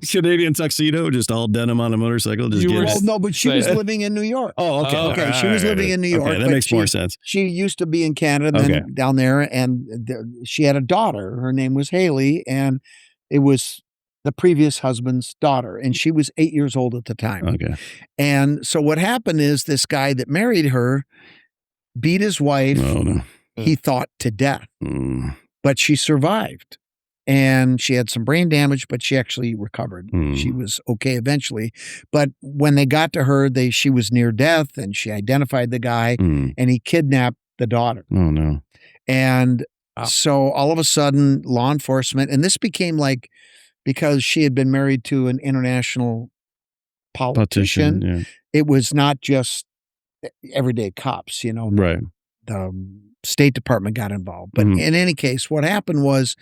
Canadian tuxedo, just all denim on a motorcycle. No, but she was living in New York. Oh, okay. Okay, she was living in New York. Okay, that makes more sense. She used to be in Canada, then down there, and she had a daughter. Her name was Haley, and it was the previous husband's daughter, and she was 8 years old at the time. Okay. And so what happened is this guy that married her beat his wife, he thought, to death. But she survived. And she had some brain damage, but she actually recovered. She was okay eventually. But when they got to her, she was near death, and she identified the guy, and he kidnapped the daughter. Oh, no. And so all of a sudden, law enforcement, and this became like, because she had been married to an international politician, it was not just everyday cops, Right. The State Department got involved. But in any case, what happened was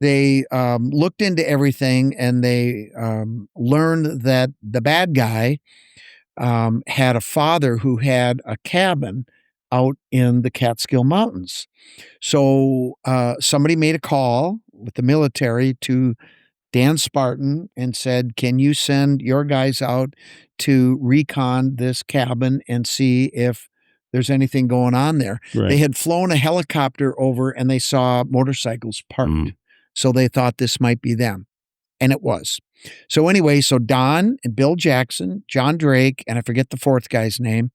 they looked into everything, and they learned that the bad guy had a father who had a cabin out in the Catskill Mountains. So somebody made a call with the military to Dan Spartan and said, can you send your guys out to recon this cabin and see if there's anything going on there? Right. They had flown a helicopter over, and they saw motorcycles parked. So they thought this might be them. And it was. So anyway, Don and Bill Jackson, John Drake, and I forget the fourth guy's name.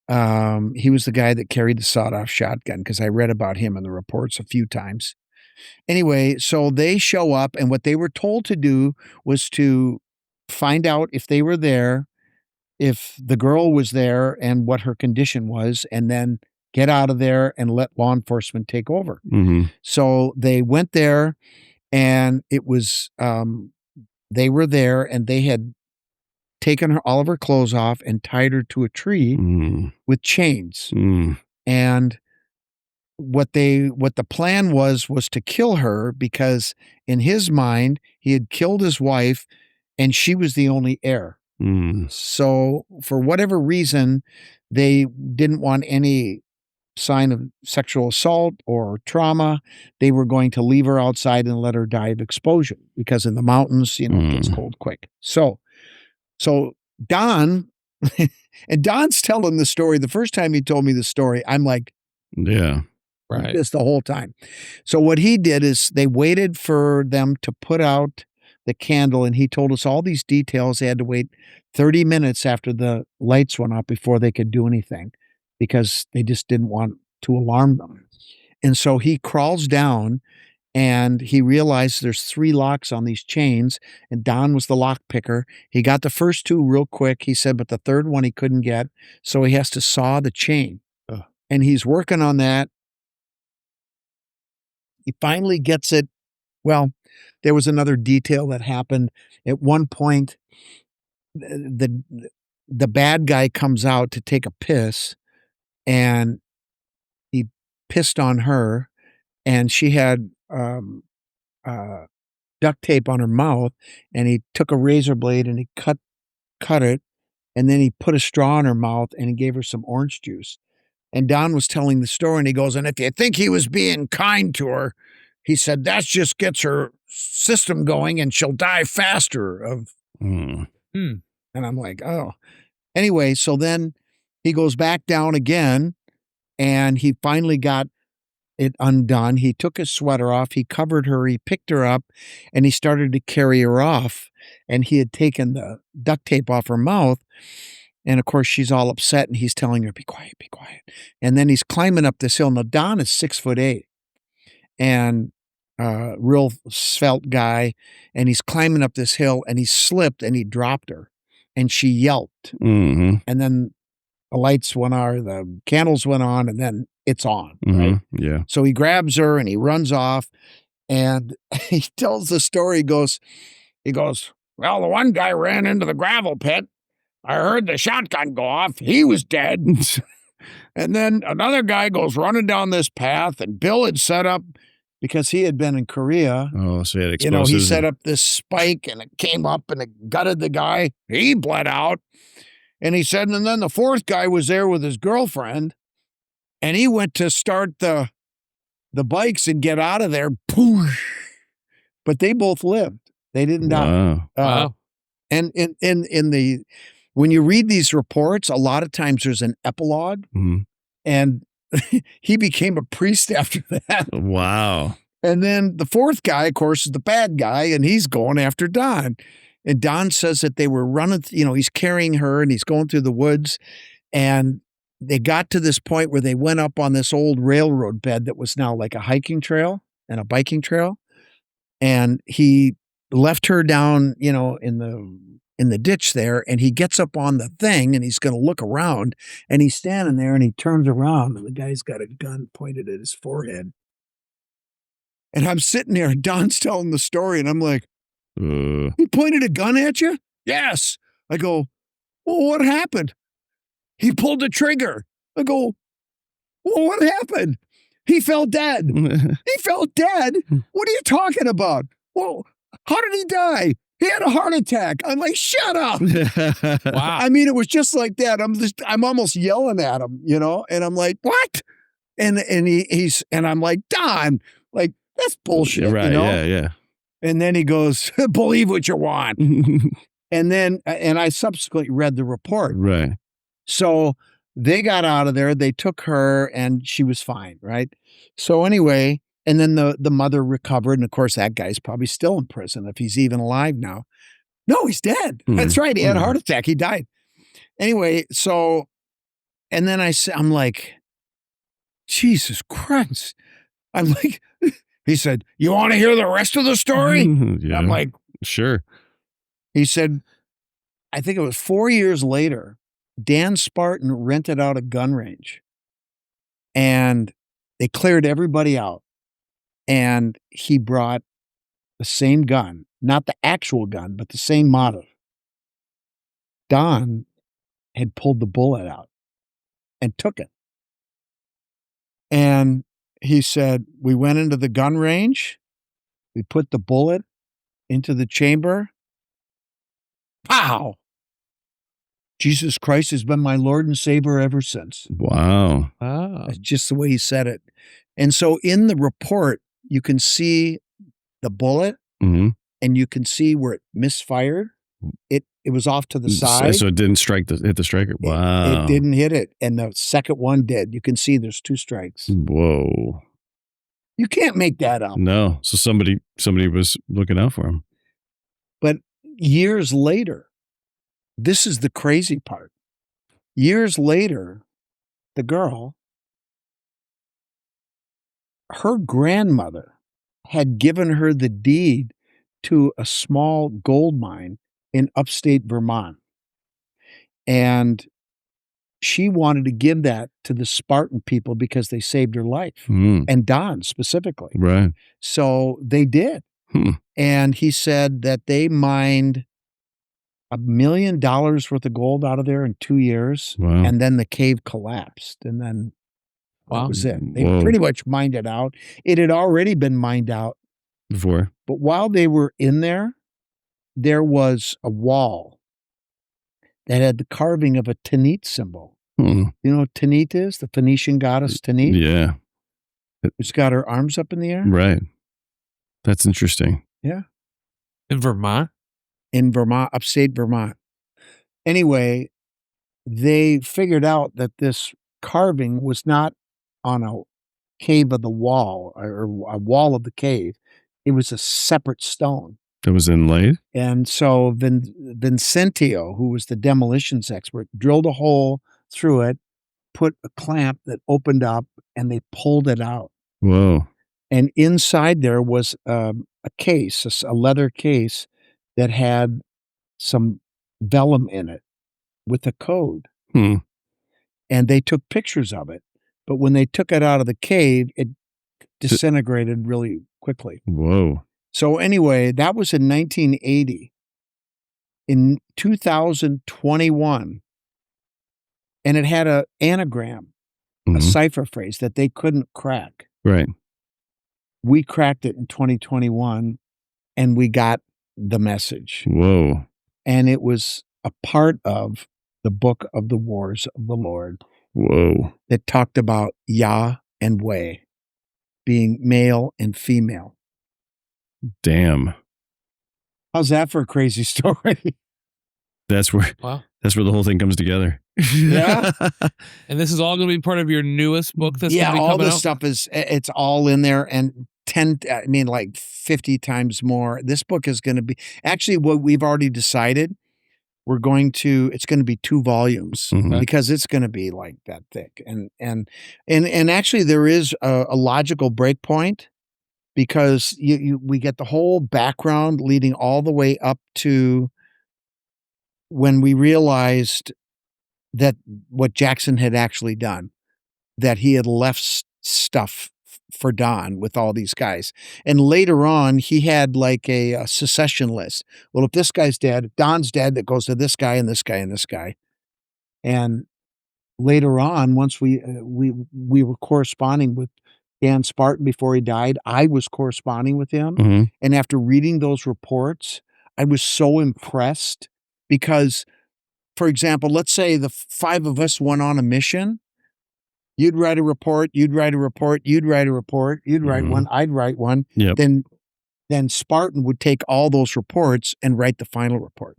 He was the guy that carried the sawed-off shotgun, because I read about him in the reports a few times. Anyway, so they show up, and what they were told to do was to find out if they were there, if the girl was there, and what her condition was, and then get out of there and let law enforcement take over. So they went there, and it was, they were there, and they had taken all of her clothes off and tied her to a tree with chains. And what the plan was to kill her, because in his mind, he had killed his wife and she was the only heir. So for whatever reason, they didn't want any sign of sexual assault or trauma. They were going to leave her outside and let her die of exposure, because in the mountains, it gets cold quick. So Don, and Don's telling the story. The first time he told me the story, I'm like, yeah. Right. This the whole time. So what he did is they waited for them to put out the candle, and he told us all these details. They had to wait 30 minutes after the lights went out before they could do anything, because they just didn't want to alarm them. And so he crawls down, and he realized there's 3 locks on these chains, and Don was the lock picker. He got the first 2 real quick, he said, but the third one he couldn't get, so he has to saw the chain. And he's working on that. He finally gets it. Well, there was another detail that happened. At one point, the bad guy comes out to take a piss, and he pissed on her, and she had duct tape on her mouth, and he took a razor blade and he cut it, and then he put a straw in her mouth, and he gave her some orange juice. And Don was telling the story, and he goes, and if you think he was being kind to her, he said, that just gets her system going and she'll die faster of. Mm. And I'm like, oh. Anyway, so then he goes back down again and he finally got it undone. He took his sweater off, he covered her, he picked her up, and he started to carry her off. And he had taken the duct tape off her mouth. And of course, she's all upset and he's telling her, be quiet, be quiet. And then he's climbing up this hill. Now, Don is 6'8" and real svelte guy. And he's climbing up this hill and he slipped and he dropped her. And she yelped. Mm-hmm. And then the lights went on, the candles went on, and then it's on, right? Yeah. So he grabs her and he runs off and he tells the story. He goes, well, the one guy ran into the gravel pit. I heard the shotgun go off. He was dead. And then another guy goes running down this path and Bill had set up, because he had been in Korea. Oh, so he had explosives. He set up this spike and it came up and it gutted the guy. He bled out. And he said, and then the fourth guy was there with his girlfriend and he went to start the bikes and get out of there. Poosh. But they both lived. They didn't die. Wow. And when you read these reports, a lot of times there's an epilogue, and he became a priest after that. Wow. And then the fourth guy, of course, is the bad guy, and he's going after Don. And Don says that they were running, he's carrying her and he's going through the woods. And they got to this point where they went up on this old railroad bed that was now like a hiking trail and a biking trail. And he left her down, in the ditch there. And he gets up on the thing and he's going to look around and he's standing there and he turns around and the guy's got a gun pointed at his forehead. And I'm sitting there and Don's telling the story and I'm like, he pointed a gun at you? Yes. I go, well, what happened? He pulled the trigger. I go, well, what happened? He fell dead. He fell dead? What are you talking about? Well, how did he die? He had a heart attack. I'm like, shut up. Wow. I mean, it was just like that. I'm almost yelling at him, and I'm like, what? And I'm like, Don, like, that's bullshit, Right. Yeah. And then he goes, believe what you want. And I subsequently read the report. Right. So they got out of there. They took her and she was fine. Right. So anyway, and then the mother recovered. And of course, that guy's probably still in prison if he's even alive now. No, he's dead. That's right. He had a heart attack. He died. Anyway, so, and then I'm like, Jesus Christ. I'm like, he said, you want to hear the rest of the story? Yeah. I'm like, sure. He said, I think it was 4 years later, Dan Spartan rented out a gun range and they cleared everybody out. And he brought the same gun, not the actual gun, but the same model. Don had pulled the bullet out and took it. And he said, we went into the gun range. We put the bullet into the chamber. Pow! Jesus Christ has been my Lord and Savior ever since. Wow. That's just the way he said it. And so in the report, you can see the bullet and you can see where it misfired. It was off to the side. So it didn't hit the striker. Wow. It didn't hit it. And the second one did. You can see there's 2 strikes. Whoa. You can't make that up. No. So somebody was looking out for him. But years later, this is the crazy part. Years later, the girl, her grandmother had given her the deed to a small gold mine in upstate Vermont. And she wanted to give that to the Spartan people because they saved her life, and Don specifically. Right. So they did. And he said that they mined $1 million worth of gold out of there in 2 years. Wow. And then the cave collapsed. And then that was it. They pretty much mined it out. It had already been mined out Before. But while they were in there was a wall that had the carving of a Tanit symbol. You know what Tanit is? The Phoenician goddess Tanit? Yeah. It's got her arms up in the air. Right. That's interesting. Yeah. In Vermont? In Vermont, upstate Vermont. Anyway, they figured out that this carving was not on a cave of the wall or a wall of the cave. It was a separate stone. That was inlaid? And so Vincentio, who was the demolitions expert, drilled a hole through it, put a clamp that opened up, and they pulled it out. Whoa. And inside there was a case, a leather case that had some vellum in it with a code. Hmm. And they took pictures of it. But when they took it out of the cave, it disintegrated really quickly. Whoa. So anyway, that was in 1980. In 2021, and it had an anagram, a cipher phrase that they couldn't crack. Right. We cracked it in 2021, and we got the message. Whoa. And it was a part of the Book of the Wars of the Lord. Whoa. That talked about Yah and Weh being male and female. Damn. How's that for a crazy story? That's where the whole thing comes together. Yeah. And this is all going to be part of your newest book that's Yeah, going to be all coming this out? stuff it's all in there, and 50 times more. This book is going to be, actually what we've already decided, it's going to be 2 volumes because it's going to be like that thick. And actually there is a logical break point, because we get the whole background leading all the way up to when we realized that what Jackson had actually done, that he had left stuff for Don with all these guys. And later on, he had like a secession list. Well, if this guy's dead, if Don's dead, that goes to this guy and this guy and this guy. And later on, once we were corresponding with Dan Spartan before he died, I was corresponding with him. And after reading those reports, I was so impressed because, for example, let's say the 5 of us went on a mission. You'd write a report, you'd write a report, you'd write a report, you'd write one, I'd write one. Yep. Then Spartan would take all those reports and write the final report.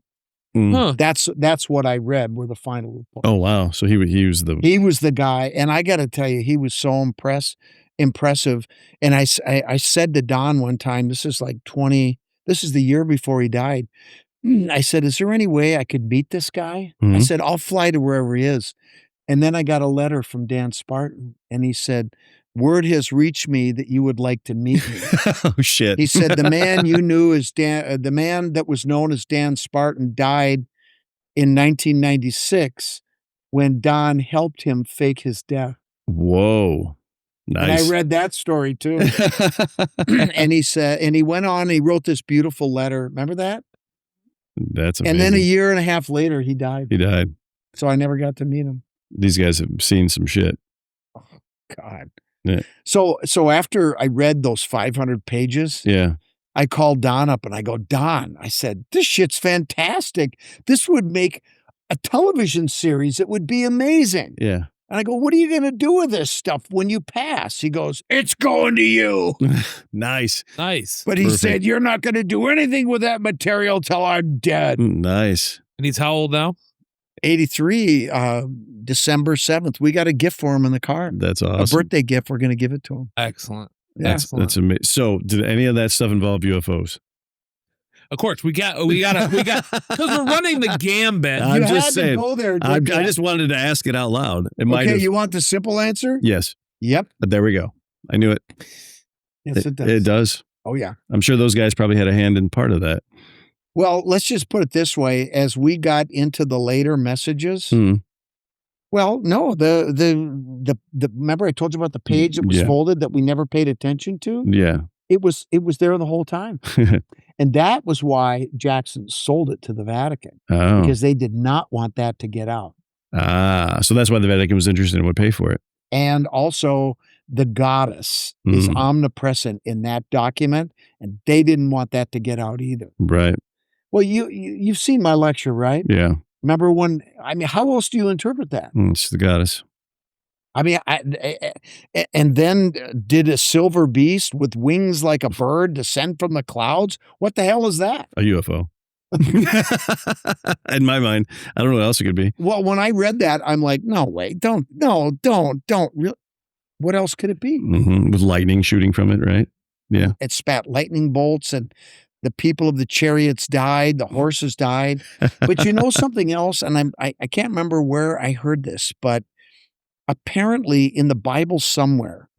Huh. That's what I read were the final report. Oh, wow. So he was the guy. And I got to tell you, he was so impressive. And I said to Don one time, this is the year before he died. I said, is there any way I could meet this guy? I said, I'll fly to wherever he is. And then I got a letter from Dan Spartan, and he said, word has reached me that you would like to meet me. Oh, shit. He said, the man you knew as the man that was known as Dan Spartan died in 1996 when Don helped him fake his death. Whoa. Nice. And I read that story too. And he said, and he went on, and he wrote this beautiful letter. Remember that? That's amazing. And then a year and a half later, he died. He died. So I never got to meet him. These guys have seen some shit. Oh, God. Yeah. So after I read those 500 pages, I called Don up and I go, Don, I said, this shit's fantastic. This would make a television series. It would be amazing. Yeah. And I go, what are you going to do with this stuff when you pass? He goes, it's going to you. Nice. But he said, you're not going to do anything with that material till I'm dead. Nice. And he's how old now? 83, December 7th. We got a gift for him in the car. That's awesome. A birthday gift. We're going to give it to him. Excellent. Yeah. That's amazing. So did any of that stuff involve UFOs? Of course, we got, because we're running the gambit. I'm just saying. To go there, I just wanted to ask it out loud. You want the simple answer? Yes. Yep. There we go. I knew it. Yes, it does. It does. Oh, yeah. I'm sure those guys probably had a hand in part of that. Well, let's just put it this way. As we got into the later messages, well, no, the remember I told you about the page that was folded that we never paid attention to? Yeah. It was there the whole time. And that was why Jackson sold it to the Vatican, because they did not want that to get out. So that's why the Vatican was interested and would pay for it. And also the goddess is omnipresent in that document, and they didn't want that to get out either. Right. Well, you've seen my lecture, right? Yeah. Remember how else do you interpret that? It's the goddess. I mean, and then did a silver beast with wings like a bird descend from the clouds? What the hell is that? A UFO. In my mind, I don't know what else it could be. Well, when I read that, I'm like, no way, don't. Really. What else could it be? Mm-hmm. With lightning shooting from it, right? Yeah. It spat lightning bolts and the people of the chariots died, the horses died. But you know something else? And I can't remember where I heard this, but apparently in the Bible somewhere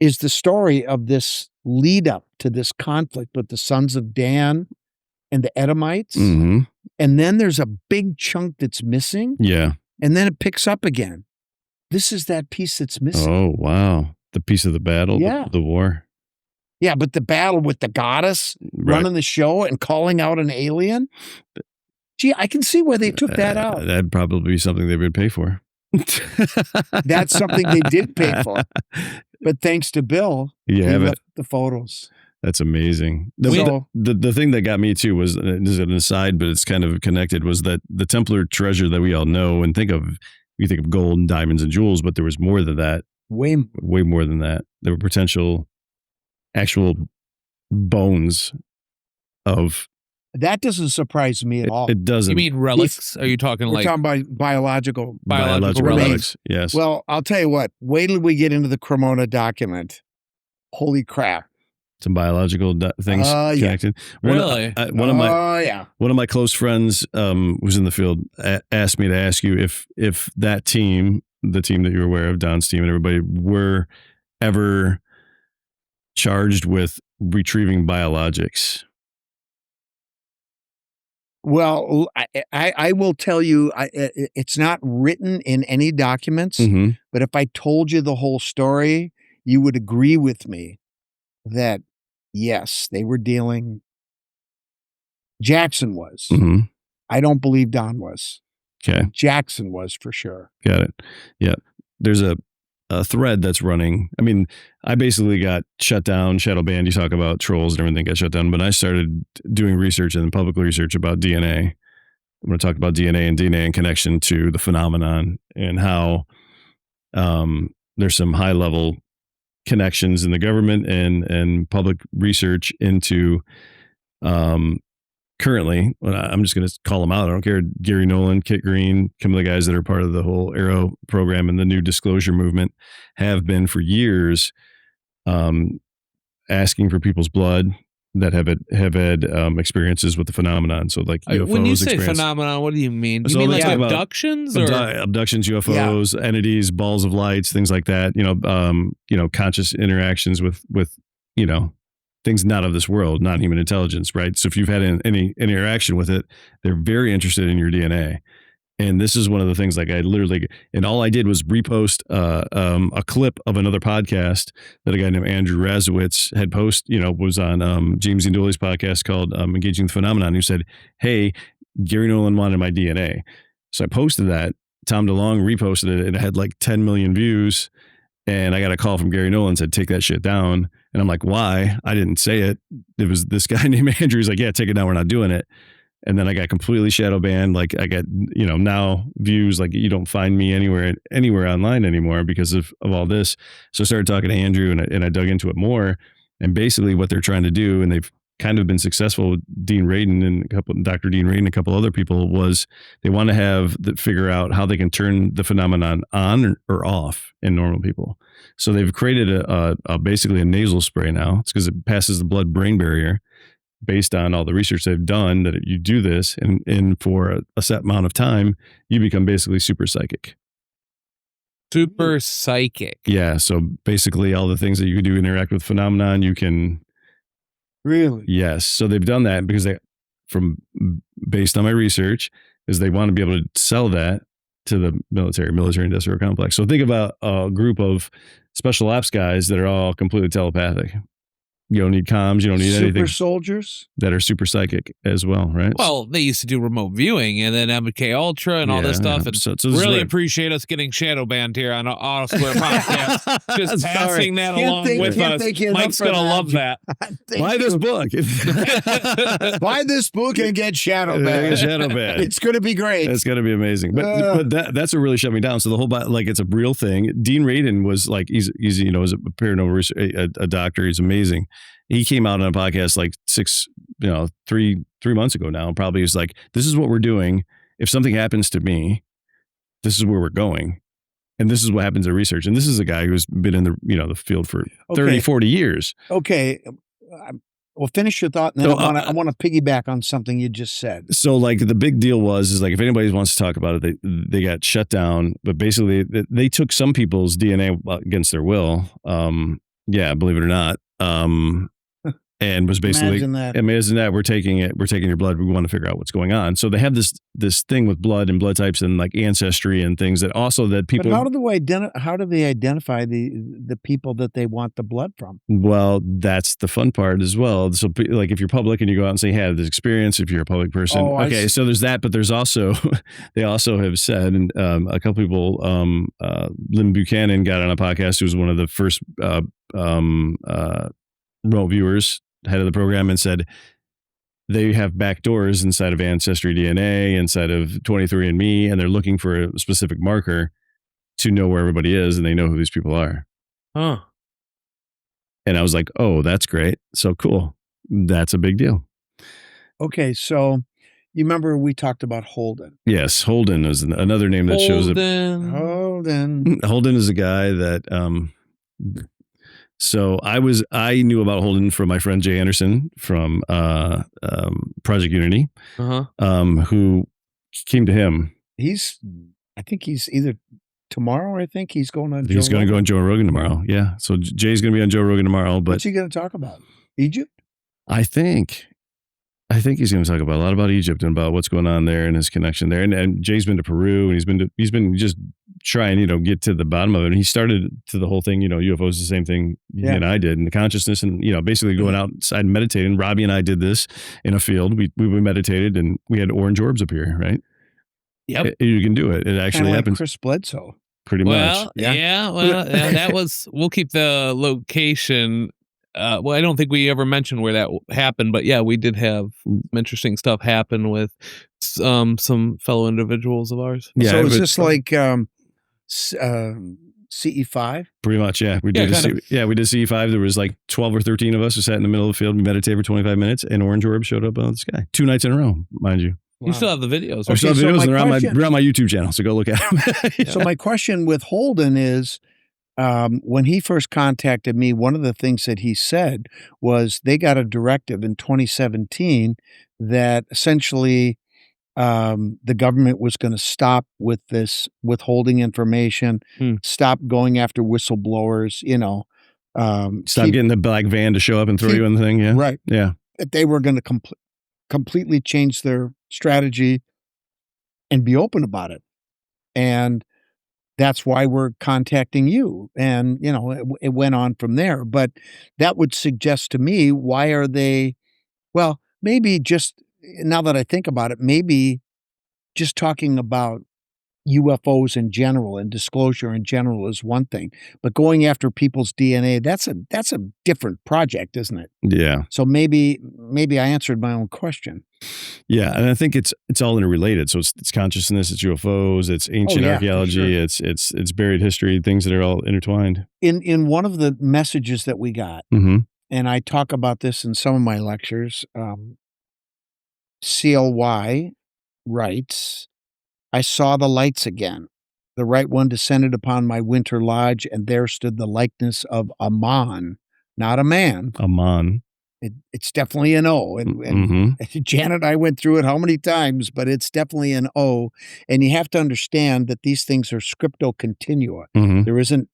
is the story of this lead up to this conflict with the sons of Dan and the Edomites. Mm-hmm. And then there's a big chunk that's missing. Yeah. And then it picks up again. This is that piece that's missing. Oh, wow. The piece of the battle, Yeah. the war. Yeah, but the battle with the goddess running the show and calling out an alien. Gee, I can see where they took that out. That'd probably be something they would pay for. That's something they did pay for. But thanks to Bill, he left the photos. That's amazing. The thing that got me too was, this is an aside, but it's kind of connected, was that the Templar treasure that we all know and think of, you think of gold and diamonds and jewels, but there was more than that. Way more than that. There were potential actual bones of. That doesn't surprise me at all. It doesn't. You mean relics? Are you talking We're talking about biological relics? Yes. Well, I'll tell you what. Wait till we get into the Cremona document. Holy crap! Some biological things connected. Really? One of my close friends who's in the field asked me to ask you if that team, the team that you're aware of, Don's team and everybody, were ever charged with retrieving biologics. Well, I will tell you, it's not written in any documents, but if I told you the whole story, you would agree with me that, yes, they were dealing. Jackson was. I don't believe Don was. Okay. Jackson was for sure. Got it. Yeah. There's a thread that's running. I mean, I basically got shut down, shadow banned. You talk about trolls and everything got shut down, but I started doing research and public research about DNA. I'm going to talk about DNA and DNA in connection to the phenomenon and how there's some high level connections in the government and public research into currently, I'm just going to call them out. I don't care. Gary Nolan, Kit Green, some of the guys that are part of the whole Arrow program and the new disclosure movement have been for years asking for people's blood that have had experiences with the phenomenon. So like UFOs. When you say phenomenon, what do you mean? Do you mean like abductions or abductions, UFOs, entities, balls of lights, things like that? Conscious interactions with things not of this world, not human intelligence, right? So if you've had any interaction with it, they're very interested in your DNA. And this is one of the things, like and all I did was repost a clip of another podcast that a guy named Andrew Razowitz had was on James Indoli's podcast called Engaging the Phenomenon, who said, hey, Gary Nolan wanted my DNA. So I posted that. Tom DeLonge reposted it, and it had like 10 million views. And I got a call from Gary Nolan, said, take that shit down. And I'm like, why? I didn't say it. It was this guy named Andrew. He's like, yeah, take it down. We're not doing it. And then I got completely shadow banned. Like I got, now views, like you don't find me anywhere online anymore because of all this. So I started talking to Andrew and I dug into it more. And basically what they're trying to do, and they've kind of been successful with Dean Radin and Dr. Dean Radin, a couple other people, was they want to figure out how they can turn the phenomenon on or off in normal people. So they've created basically a nasal spray now. It's because it passes the blood-brain barrier based on all the research they've done, that you do this and for a set amount of time, you become basically super psychic. Super psychic. Yeah. So basically all the things that you can do interact with phenomenon, you can. Really? Yes. So they've done that because based on my research, is they want to be able to sell that to the military industrial complex. So think about a group of special ops guys that are all completely telepathic. You don't need comms. You don't need anything. Super soldiers That are super psychic as well, right? Well, they used to do remote viewing and then MK Ultra and all this stuff. And so really right. appreciate us getting shadow banned here on All Square Podcast. Just passing that along with us. Mike's going to love that. Buy this book. Buy this book and get shadow banned. It's going to be great. It's going to be amazing. But that's what really shut me down. So the whole, like, it's a real thing. Dean Radin was like, he's you know, is a paranormal a doctor. He's amazing. He came out on a podcast like 3 months ago now. Probably was like, this is what we're doing. If something happens to me, this is where we're going. And this is what happens in research. And this is a guy who's been in the field for 30, 40 years. Okay. Well, finish your thought, and then I want to piggyback on something you just said. So, like, the big deal is like, if anybody wants to talk about it, they got shut down. But basically, they took some people's DNA against their will. Yeah, believe it or not. And was basically imagine that we're taking your blood. We want to figure out what's going on. So they have this thing with blood and blood types and like ancestry and things that also that people. But how do they identify the people that they want the blood from? Well, that's the fun part as well. So, like, if you're public and you go out and say, "Hey, I had this experience," if you're a public person, okay. So there's that, but there's also they also have said, and a couple people, Lynn Buchanan got on a podcast, who was one of the first remote viewers, head of the program, and said they have back doors inside of Ancestry DNA, inside of 23andMe, and they're looking for a specific marker to know where everybody is, and they know who these people are. Huh. And I was like, oh, that's great. So cool. That's a big deal. Okay, so you remember we talked about Holden. Yes, Holden is another name that shows up. Holden is a guy that so I knew about Holden from my friend Jay Anderson from Project Unity, who came to him. I think he's either tomorrow, or I think he's going on. He's going to go on Joe Rogan tomorrow. Yeah, so Jay's going to be on Joe Rogan tomorrow. But what's he going to talk about? Egypt? I think he's going to talk about a lot about Egypt and about what's going on there and his connection there. And Jay's been to Peru, and he's been just trying, get to the bottom of it. And he started to the whole thing, UFOs is the same thing he and I did, and the consciousness, and basically going outside and meditating. Robbie and I did this in a field. We meditated, and we had orange orbs appear. Right? Yep. You can do it. It actually like happens. Chris Bledsoe. Pretty much. That was. We'll keep the location. I don't think we ever mentioned where that happened, but yeah, we did have some interesting stuff happen with some fellow individuals of ours. Yeah, so is this like CE5? Pretty much, yeah. We did CE5. There was like 12 or 13 of us who sat in the middle of the field. We meditated for 25 minutes, and orange orb showed up on the sky 2 nights in a row, mind you. Wow. You still have the videos. Okay, still have videos, and they're on my YouTube channel, so go look at them. So my question with Holden is, when he first contacted me, one of the things that he said was they got a directive in 2017 that essentially the government was going to stop with this withholding information, stop going after whistleblowers, stop getting the black van to show up and throw you in the thing. Yeah. Right. Yeah. That they were going to completely change their strategy and be open about it. And that's why we're contacting you. And, it went on from there. But that would suggest to me, why are they, well, maybe just, now that I think about it, maybe just talking about UFOs in general and disclosure in general is one thing, but going after people's DNA, that's a different project, isn't it? Yeah. So maybe I answered my own question. Yeah, and I think it's all interrelated. So it's consciousness, it's UFOs, it's ancient archaeology, sure. it's buried history, things that are all intertwined. In one of the messages that we got, and I talk about this in some of my lectures, CLY writes, I saw the lights again. The right one descended upon my winter lodge, and there stood the likeness of Aman, not a man. Aman. It's definitely an O. And Janet and I went through it how many times, but it's definitely an O. And you have to understand that these things are scripto continua. There isn't,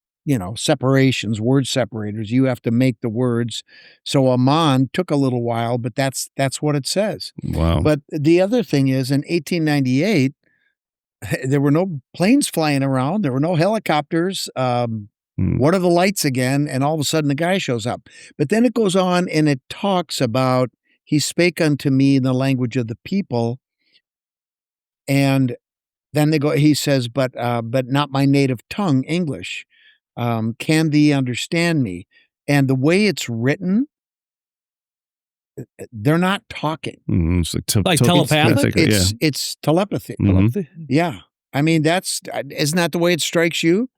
separations, word separators. You have to make the words. So Aman took a little while, but that's what it says. Wow. But the other thing is, in 1898, there were no planes flying around. There were no helicopters. What are the lights again? And all of a sudden the guy shows up. But then it goes on and it talks about, he spake unto me in the language of the people. And then he says, but not my native tongue, English. Can thee understand me? And the way it's written, they're not talking. It's like telepathic. It's telepathy. Telepathy? Yeah. I mean, isn't that the way it strikes you?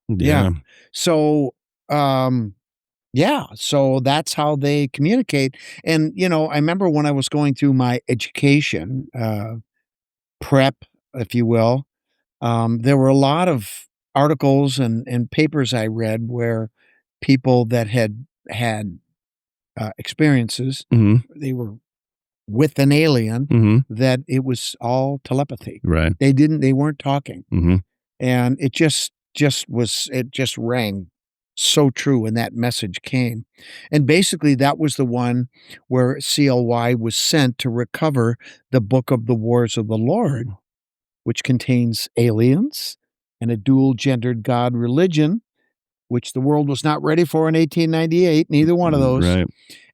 Yeah. So, so that's how they communicate. And, I remember when I was going through my education, prep, if you will, there were a lot of articles and papers I read where people that had experiences, they were with an alien, that it was all telepathy. Right. They weren't talking. And it just rang so true when that message came. And basically that was the one where CLY was sent to recover the Book of the Wars of the Lord, which contains aliens and a dual-gendered God religion, which the world was not ready for in 1898, neither one of those. Right.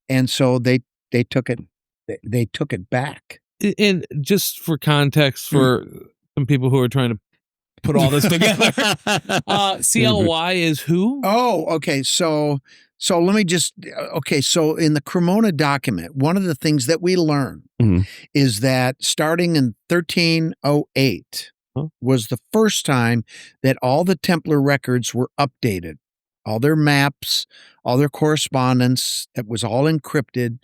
And so they took it back. And just for context, for some people who are trying to put all this together, CLY is who? Oh, okay. So let me just, so in the Cremona document, one of the things that we learn is that starting in 1308 was the first time that all the Templar records were updated. All their maps, all their correspondence, that was all encrypted.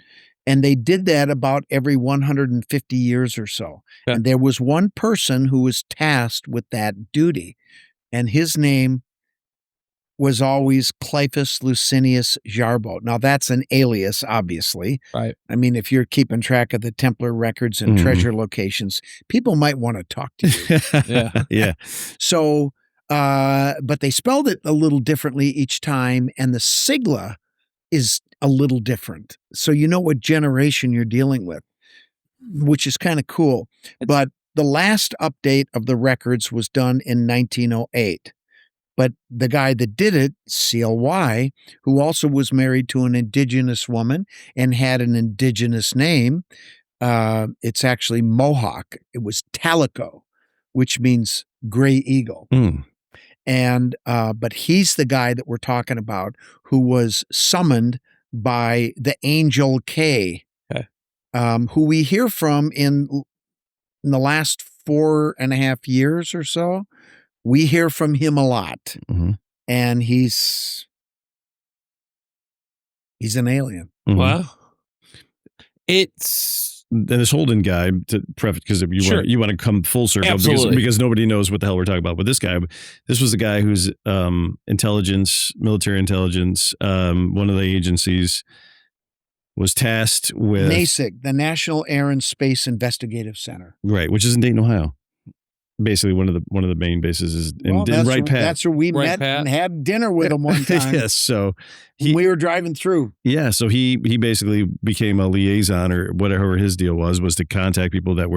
And they did that about every 150 years or so. Okay. And there was one person who was tasked with that duty, and his name was always Clyphus Licinius Jarbo. Now, that's an alias, obviously. Right. I mean, if you're keeping track of the Templar records and treasure locations, people might want to talk to you. Yeah. So, but they spelled it a little differently each time, and the sigla is a little different. So you know what generation you're dealing with, which is kind of cool. But the last update of the records was done in 1908. But the guy that did it, CLY, who also was married to an indigenous woman and had an indigenous name, it's actually Mohawk. It was Talico, which means gray eagle. And but he's the guy that we're talking about who was summoned by the Angel K, who we hear from in the last 4.5 years or so. We hear from him a lot, and he's an alien. Wow. It's this Holden guy, to preface, because you want to come full circle, because nobody knows what the hell we're talking about. But this was a guy who's intelligence, military intelligence, one of the agencies, was tasked with NASIG, the National Air and Space Investigative Center, right, which is in Dayton, Ohio. Basically, one of the main bases is in Wright Pat. That's where we met and had dinner with him one time. Yes, so we were driving through. Yeah, so he basically became a liaison, or whatever his deal was to contact people that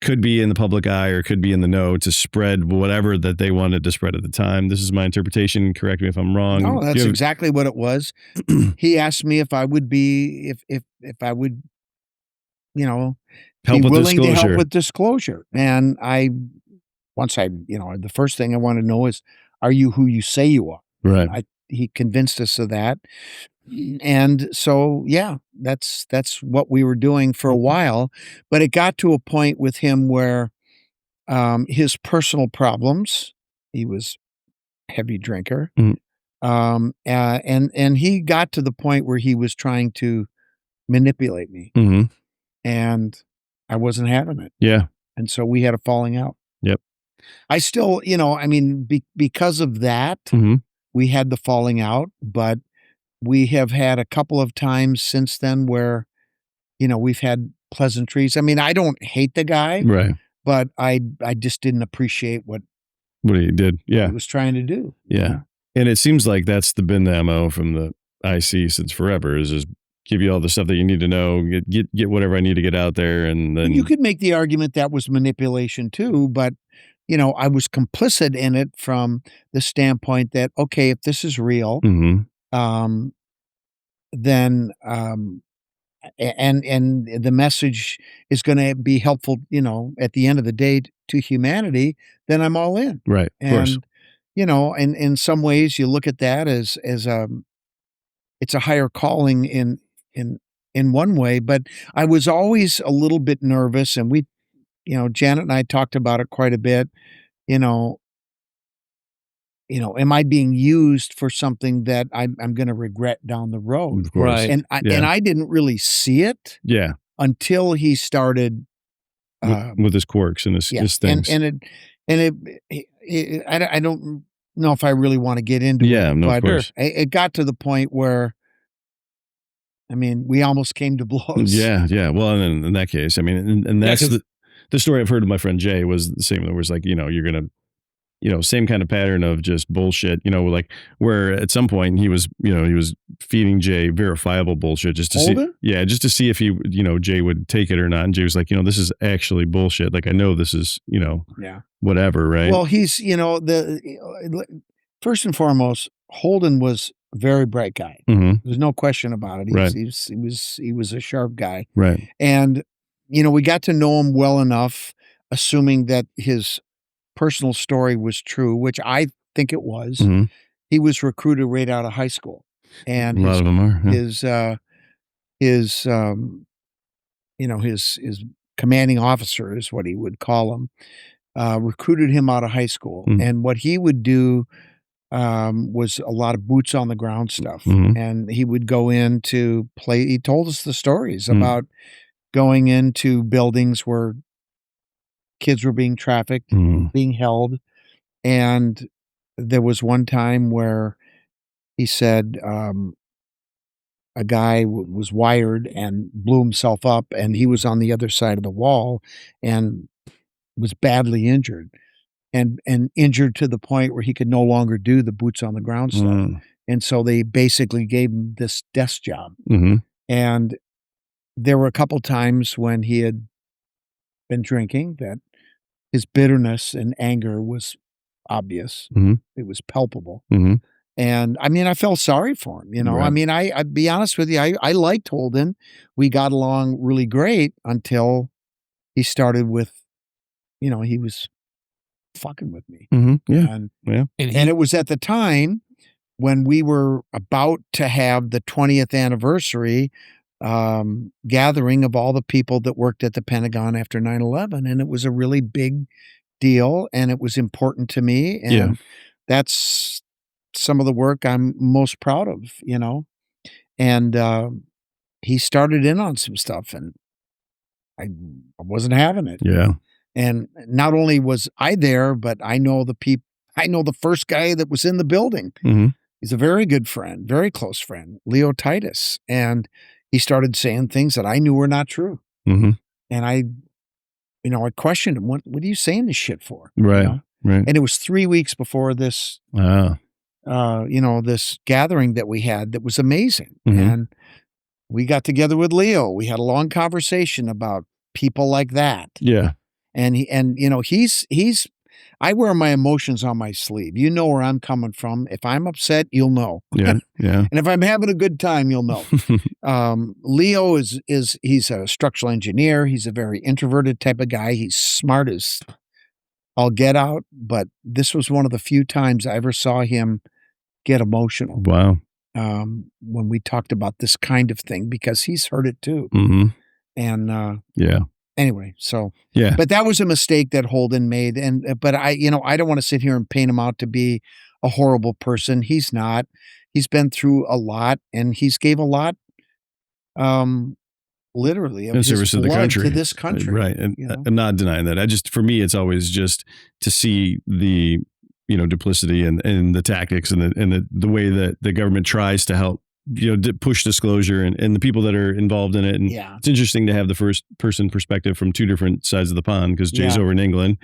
could be in the public eye or could be in the know to spread whatever that they wanted to spread at the time. This is my interpretation. Correct me if I'm wrong. No, that's exactly what it was. He asked me if I would be if I would, help be with willing disclosure. to help with disclosure. And the first thing I want to know is, are you who you say you are? Right. He convinced us of that. And so, that's what we were doing for a while, but it got to a point with him where his personal problems, he was a heavy drinker. And he got to the point where he was trying to manipulate me. And I wasn't having it. Yeah. And so we had a falling out. Yep. I still, because of that, we had the falling out, but we have had a couple of times since then where, we've had pleasantries. I mean, I don't hate the guy, right, but I just didn't appreciate what he did. Yeah. he was trying to do. Yeah. And it seems like that's been the MO from the IC since forever, is just give you all the stuff that you need to know, get whatever I need to get out there. And then you could make the argument that was manipulation too, but I was complicit in it from the standpoint that, okay, if this is real, um, then, and the message is going to be helpful, at the end of the day to humanity, then I'm all in. Right. Of course. And, and in some ways you look at that as it's a higher calling in one way, but I was always a little bit nervous, and Janet and I talked about it quite a bit, am I being used for something that I'm going to regret down the road? Of course. Right. And I didn't really see it Yeah. until he started With his quirks and his things. I don't know if I really want to get into it. Yeah, no, of but course. it got to the point where, we almost came to blows. Yeah, yeah. Well, and in that case, and that's the story I've heard of my friend Jay was the same. It was like, you're going to, same kind of pattern of just bullshit, like where at some point he was feeding Jay verifiable bullshit just to Holden? see, just to see if he, Jay would take it or not. And Jay was like, this is actually bullshit. Like, I know this is, whatever. Right. Well, he's, first and foremost, Holden was a very bright guy. There's no question about it. He was a sharp guy. Right. And, we got to know him well enough, assuming that his personal story was true, which I think it was. He was recruited right out of high school, and a lot of them are. Yeah. His commanding officer is what he would call him, recruited him out of high school, and what he would do was a lot of boots on the ground stuff, and he would go in to play. He told us the stories about going into buildings where kids were being trafficked, being held. And there was one time where he said a guy was wired and blew himself up, and he was on the other side of the wall and was badly injured, and injured to the point where he could no longer do the boots on the ground stuff. And so they basically gave him this desk job. And there were a couple times when he had been drinking that his bitterness and anger was obvious. It was palpable. And I felt sorry for him, Right. I'd be honest with you. I liked Holden. We got along really great until he started with, he was fucking with me. Yeah. And it was at the time when we were about to have the 20th anniversary gathering of all the people that worked at the Pentagon after 9/11. And it was a really big deal, and it was important to me. And that's some of the work I'm most proud of, And he started in on some stuff, and I wasn't having it. Yeah. And not only was I there, but I know the first guy that was in the building. He's a very good friend, very close friend, Leo Titus. And he started saying things that I knew were not true. And I questioned him, what are you saying this shit for? Right. Right. And it was 3 weeks before this, this gathering that we had that was amazing. And we got together with Leo. We had a long conversation about people like that. Yeah. And he's I wear my emotions on my sleeve. You know where I'm coming from. If I'm upset, you'll know. Yeah. Yeah. And if I'm having a good time, you'll know. Leo he's a structural engineer. He's a very introverted type of guy. He's smart as all get out. But this was one of the few times I ever saw him get emotional. Wow. When we talked about this kind of thing, because he's heard it too. And anyway, but that was a mistake that Holden made. But I don't want to sit here and paint him out to be a horrible person. He's not. He's been through a lot, and he's gave a lot, literally, of in his service to the blood country. to this country. Right. And I'm not denying that. For me, it's always just to see the, duplicity and the tactics and the way that the government tries to help, push disclosure and the people that are involved in it. And it's interesting to have the first person perspective from two different sides of the pond, because Jay's over in England,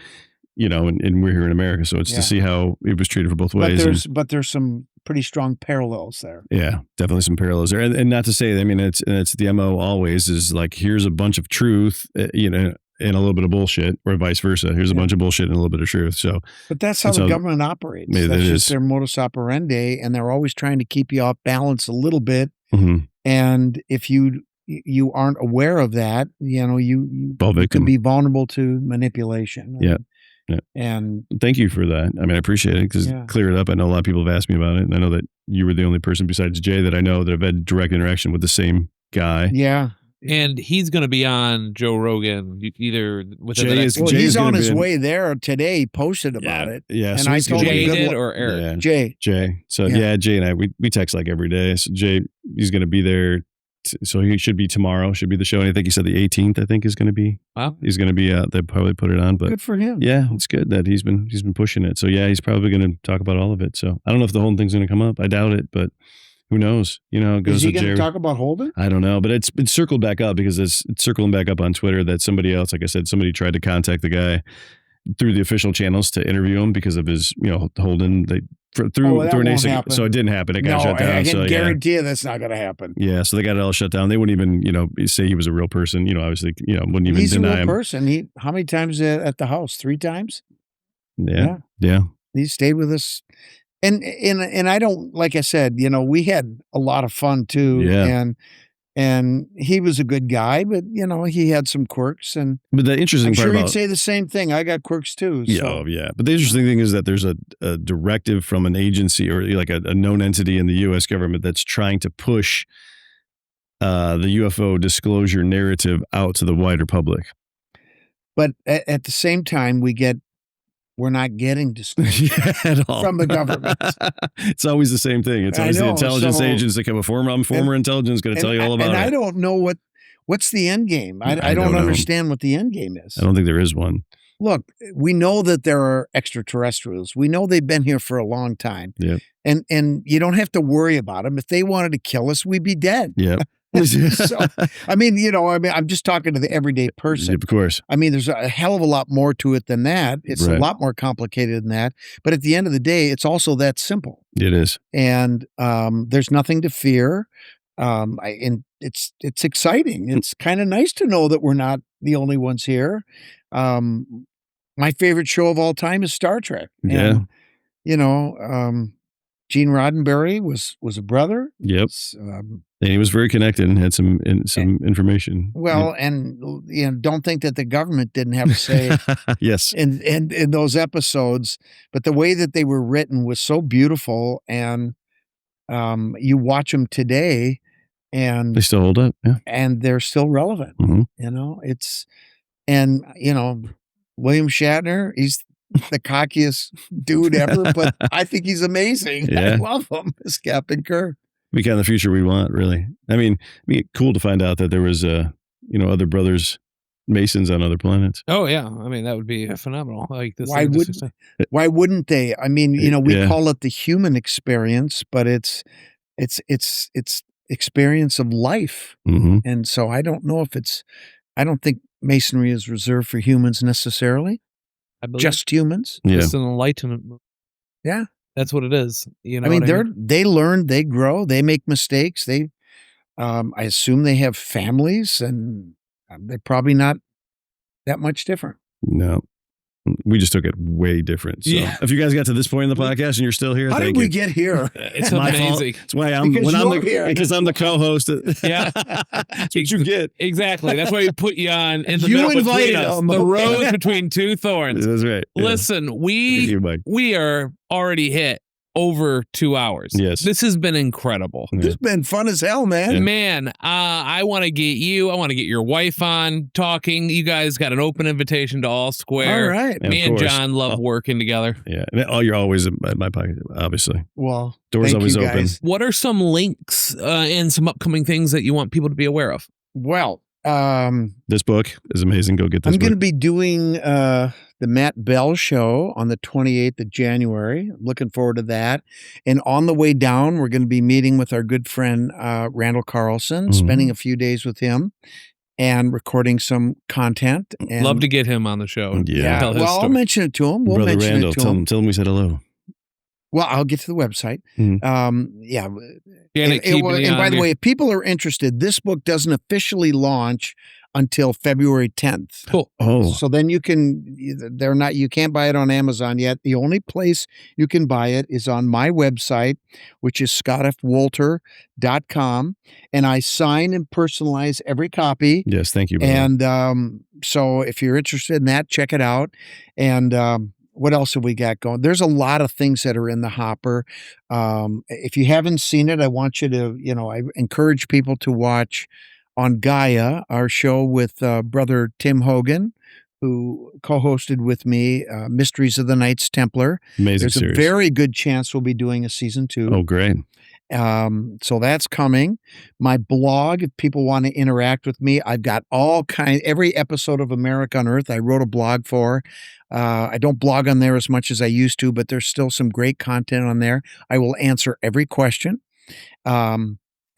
and we're here in America. So it's to see how it was treated for both ways. But there's some pretty strong parallels there. Yeah, definitely some parallels there. And not to say, it's the MO always is like, here's a bunch of truth, and a little bit of bullshit, or vice versa. Here's a bunch of bullshit and a little bit of truth. So, but that's how the government operates. That's just their modus operandi, and they're always trying to keep you off balance a little bit. And if you aren't aware of that, you could be vulnerable to manipulation. Yeah. And thank you for that. I mean, I appreciate it because clear it up. I know a lot of people have asked me about it, and I know that you were the only person besides Jay that I know that have had direct interaction with the same guy. Yeah. And he's going to be on Joe Rogan either within Jay the is, next. Jay he's on his way there today. He posted about it. Yeah. And So I told Jay him did or Eric? Yeah. Jay. So Jay and I, we text like every day. So Jay, he's going to be there. So he should be tomorrow. Should be the show. And I think he said the 18th. I think is going to be. Wow. He's going to be out. They probably put it on. But good for him. Yeah, it's good that he's been pushing it. So yeah, he's probably going to talk about all of it. So I don't know if the whole thing's going to come up. I doubt it, but. Who knows? It goes. Is he going to talk about Holden? I don't know, but it's circled back up because it's circling back up on Twitter that somebody else, like I said, somebody tried to contact the guy through the official channels to interview him because of his, Holden. Through an ASIC, so it didn't happen. It got shut down. I can guarantee you that's not going to happen. Yeah, so they got it all shut down. They wouldn't even, say he was a real person. Obviously, wouldn't even He's deny a real him. person. How many times at the house? 3 times? Yeah. He stayed with us. And I don't, like I said, we had a lot of fun too. Yeah. And he was a good guy, but he had some quirks. But the interesting part he'd say the same thing. I got quirks too. So. Yeah. But the interesting thing is that there's a directive from an agency or like a known entity in the U.S. government that's trying to push the UFO disclosure narrative out to the wider public. But at the same time, we're not getting disclosure at all from the government. It's always the same thing. It's always the intelligence agents that come a former intelligence going to tell you all about it. And I don't know what's the end game. I don't understand what the end game is. I don't think there is one. Look, we know that there are extraterrestrials. We know they've been here for a long time. Yeah. And you don't have to worry about them. If they wanted to kill us, we'd be dead. Yeah. So, I'm just talking to the everyday person. Of course. I mean, there's a hell of a lot more to it than that. It's a lot more complicated than that. But at the end of the day, it's also that simple. It is. And there's nothing to fear. And it's exciting. It's kind of nice to know that we're not the only ones here. My favorite show of all time is Star Trek. And, Gene Roddenberry was a brother. Yep. And he was very connected and had some information. Well, and don't think that the government didn't have a say yes. in those episodes, but the way that they were written was so beautiful, and you watch them today and they still hold up. Yeah. And they're still relevant. William Shatner, he's the cockiest dude ever, but I think he's amazing. Yeah. I love him as Captain Kirk. We kind of the future we want, really. I mean, cool to find out that there was, other brothers Masons on other planets. Oh yeah, I mean that would be phenomenal. Like this. Why wouldn't they? I mean, we call it the human experience, but it's experience of life, and so I don't know if I don't think Masonry is reserved for humans necessarily. Just humans. Yeah. It's an enlightenment movement. Yeah. That's what it is. They learn, they grow, they make mistakes. I assume they have families, and they're probably not that much different. No. We just took it way different. So if you guys got to this point in the podcast and you're still here, how did we get here? It's my amazing. That's why I'm the co-host. Yeah, that's what you get. Exactly. That's why we put you on in the middle between us. The road between two thorns. That's right. Listen, we are already hit over 2 hours. Yes. This has been incredible. This has been fun as hell, man. Yeah. Man, I want to get your wife on talking. You guys got an open invitation to All Square. All right. Me and John love working together. Yeah. You're always in my pocket, obviously. Well, doors always open. What are some links and some upcoming things that you want people to be aware of? Well, this book is amazing. Go get this book. I'm going to be doing the Matt Bell show on the 28th of January. I'm looking forward to that. And on the way down, we're going to be meeting with our good friend Randall Carlson, spending a few days with him and recording some content. And love to get him on the show. Yeah. I'll mention it to him. We'll Brother mention Randall, it to him. Tell him we said hello. Well, I'll get to the website. And by the way, if people are interested, this book doesn't officially launch until February 10th. Cool. Oh, So then you can't buy it on Amazon yet. The only place you can buy it is on my website, which is scottfwolter.com. And I sign and personalize every copy. yes. Thank you. brother. And so if you're interested in that, check it out. And what else have we got going? There's a lot of things that are in the hopper. If you haven't seen it, I want you to, I encourage people to watch on Gaia, our show with brother Tim Hogan, who co-hosted with me, Mysteries of the Knights Templar. Amazing There's series. a very good chance we'll be doing a season 2. Oh, great. So that's coming. My blog, if people want to interact with me, I've got every episode of America Unearthed I wrote a blog for. I don't blog on there as much as I used to, but there's still some great content on there. I will answer every question.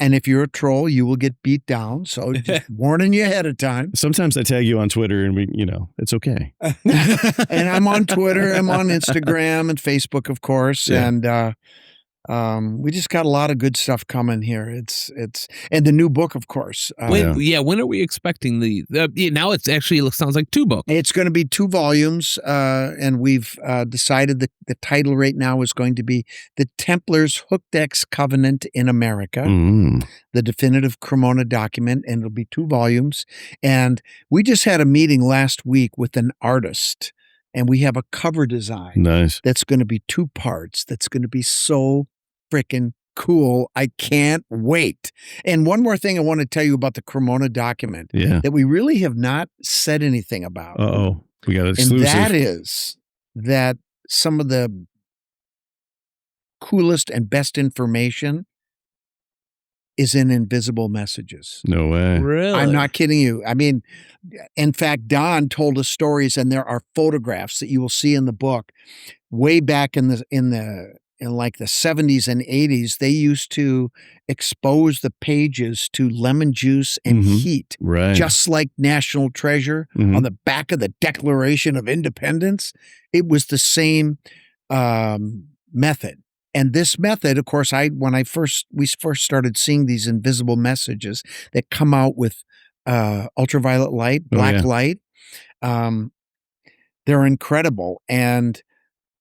And if you're a troll, you will get beat down. So just warning you ahead of time. Sometimes I tag you on Twitter and it's okay. And I'm on Twitter, I'm on Instagram and Facebook, of course. Yeah. And we just got a lot of good stuff coming here. And the new book, of course. When are we expecting now it sounds like 2 books. It's going to be 2 volumes, and we've decided that the title right now is going to be The Templars' Hooked X Covenant in America, the definitive Cremona document, and it'll be 2 volumes. And we just had a meeting last week with an artist, and we have a cover design Nice. that's going to be 2 parts. That's going to be so freaking cool. I can't wait. And one more thing I want to tell you about the Cremona document that we really have not said anything about. Uh-oh. We got exclusive. And that is that some of the coolest and best information is in invisible messages. No way. Really? I'm not kidding you. I mean, in fact, Don told us stories, and there are photographs that you will see in the book. Way back in like the 70s and 80s, they used to expose the pages to lemon juice and heat, Right. just like National Treasure on the back of the Declaration of Independence. It was the same method. And this method, of course, when we first started seeing these invisible messages that come out with ultraviolet light, black light, they're incredible. And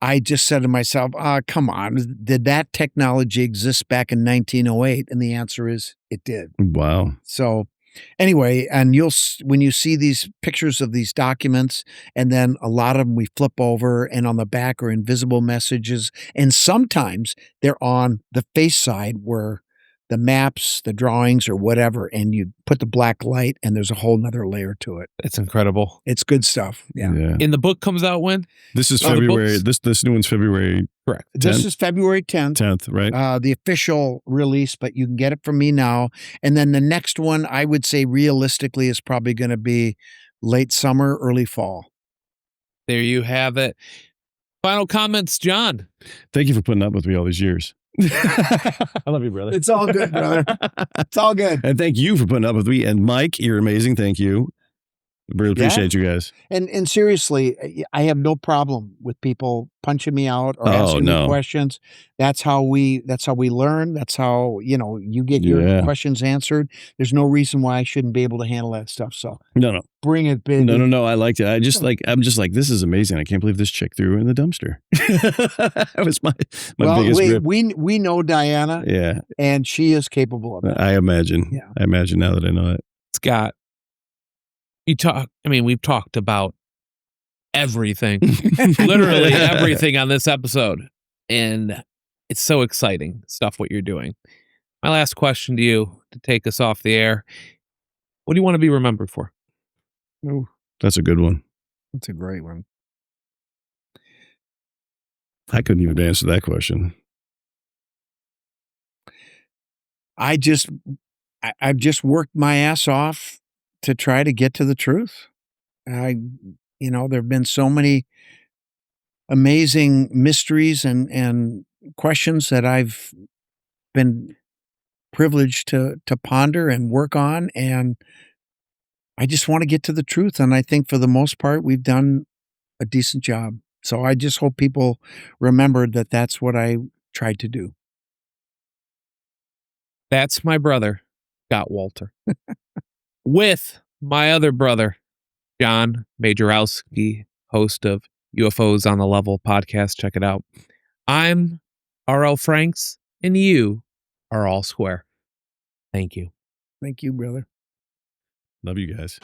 I just said to myself, come on, did that technology exist back in 1908? And the answer is it did. Wow. So anyway, and when you see these pictures of these documents, and then a lot of them we flip over, and on the back are invisible messages. And sometimes they're on the face side where the maps, the drawings, or whatever, and you put the black light, and there's a whole nother layer to it. It's incredible. It's good stuff. Yeah. And the book comes out when? This is February. This new one's February. Correct. 10th? This is February 10th. 10th, right? The official release, but you can get it from me now. And then the next one, I would say realistically, is probably going to be late summer, early fall. There you have it. Final comments, John. Thank you for putting up with me all these years. I love you, brother. It's all good, brother. It's all good. And thank you for putting up with me. And Mike, you're amazing. Thank you. Really appreciate you guys. And seriously, I have no problem with people punching me out or asking me questions. That's how we learn. That's how, you get your questions answered. There's no reason why I shouldn't be able to handle that stuff. So no. Bring it, baby. No. I liked it. I'm just like, this is amazing. I can't believe this chick threw it in the dumpster. That was my biggest grip. We know Diana. Yeah. And she is capable of that. I imagine. Yeah. I imagine now that I know it. Scott, we've talked about everything, literally everything on this episode. And it's so exciting stuff what you're doing. My last question to you to take us off the air. What do you want to be remembered for? Oh, that's a good one. That's a great one. I couldn't even answer that question. I've just worked my ass off to try to get to the truth. There have been so many amazing mysteries and questions that I've been privileged to ponder and work on, and I just want to get to the truth. And I think for the most part, we've done a decent job. So I just hope people remember that that's what I tried to do. That's my brother, Scott Wolter, with My other brother, Jon Majerowski, host of UFOs on the Level podcast. Check it out. I'm R.L. Franks, and you are all square. Thank you. Thank you, brother. Love you guys.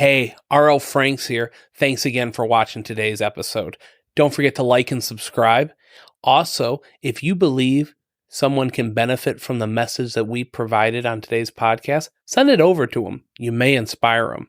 Hey, R.L. Franks here. Thanks again for watching today's episode. Don't forget to like and subscribe. Also, if you believe someone can benefit from the message that we provided on today's podcast, send it over to them. You may inspire them.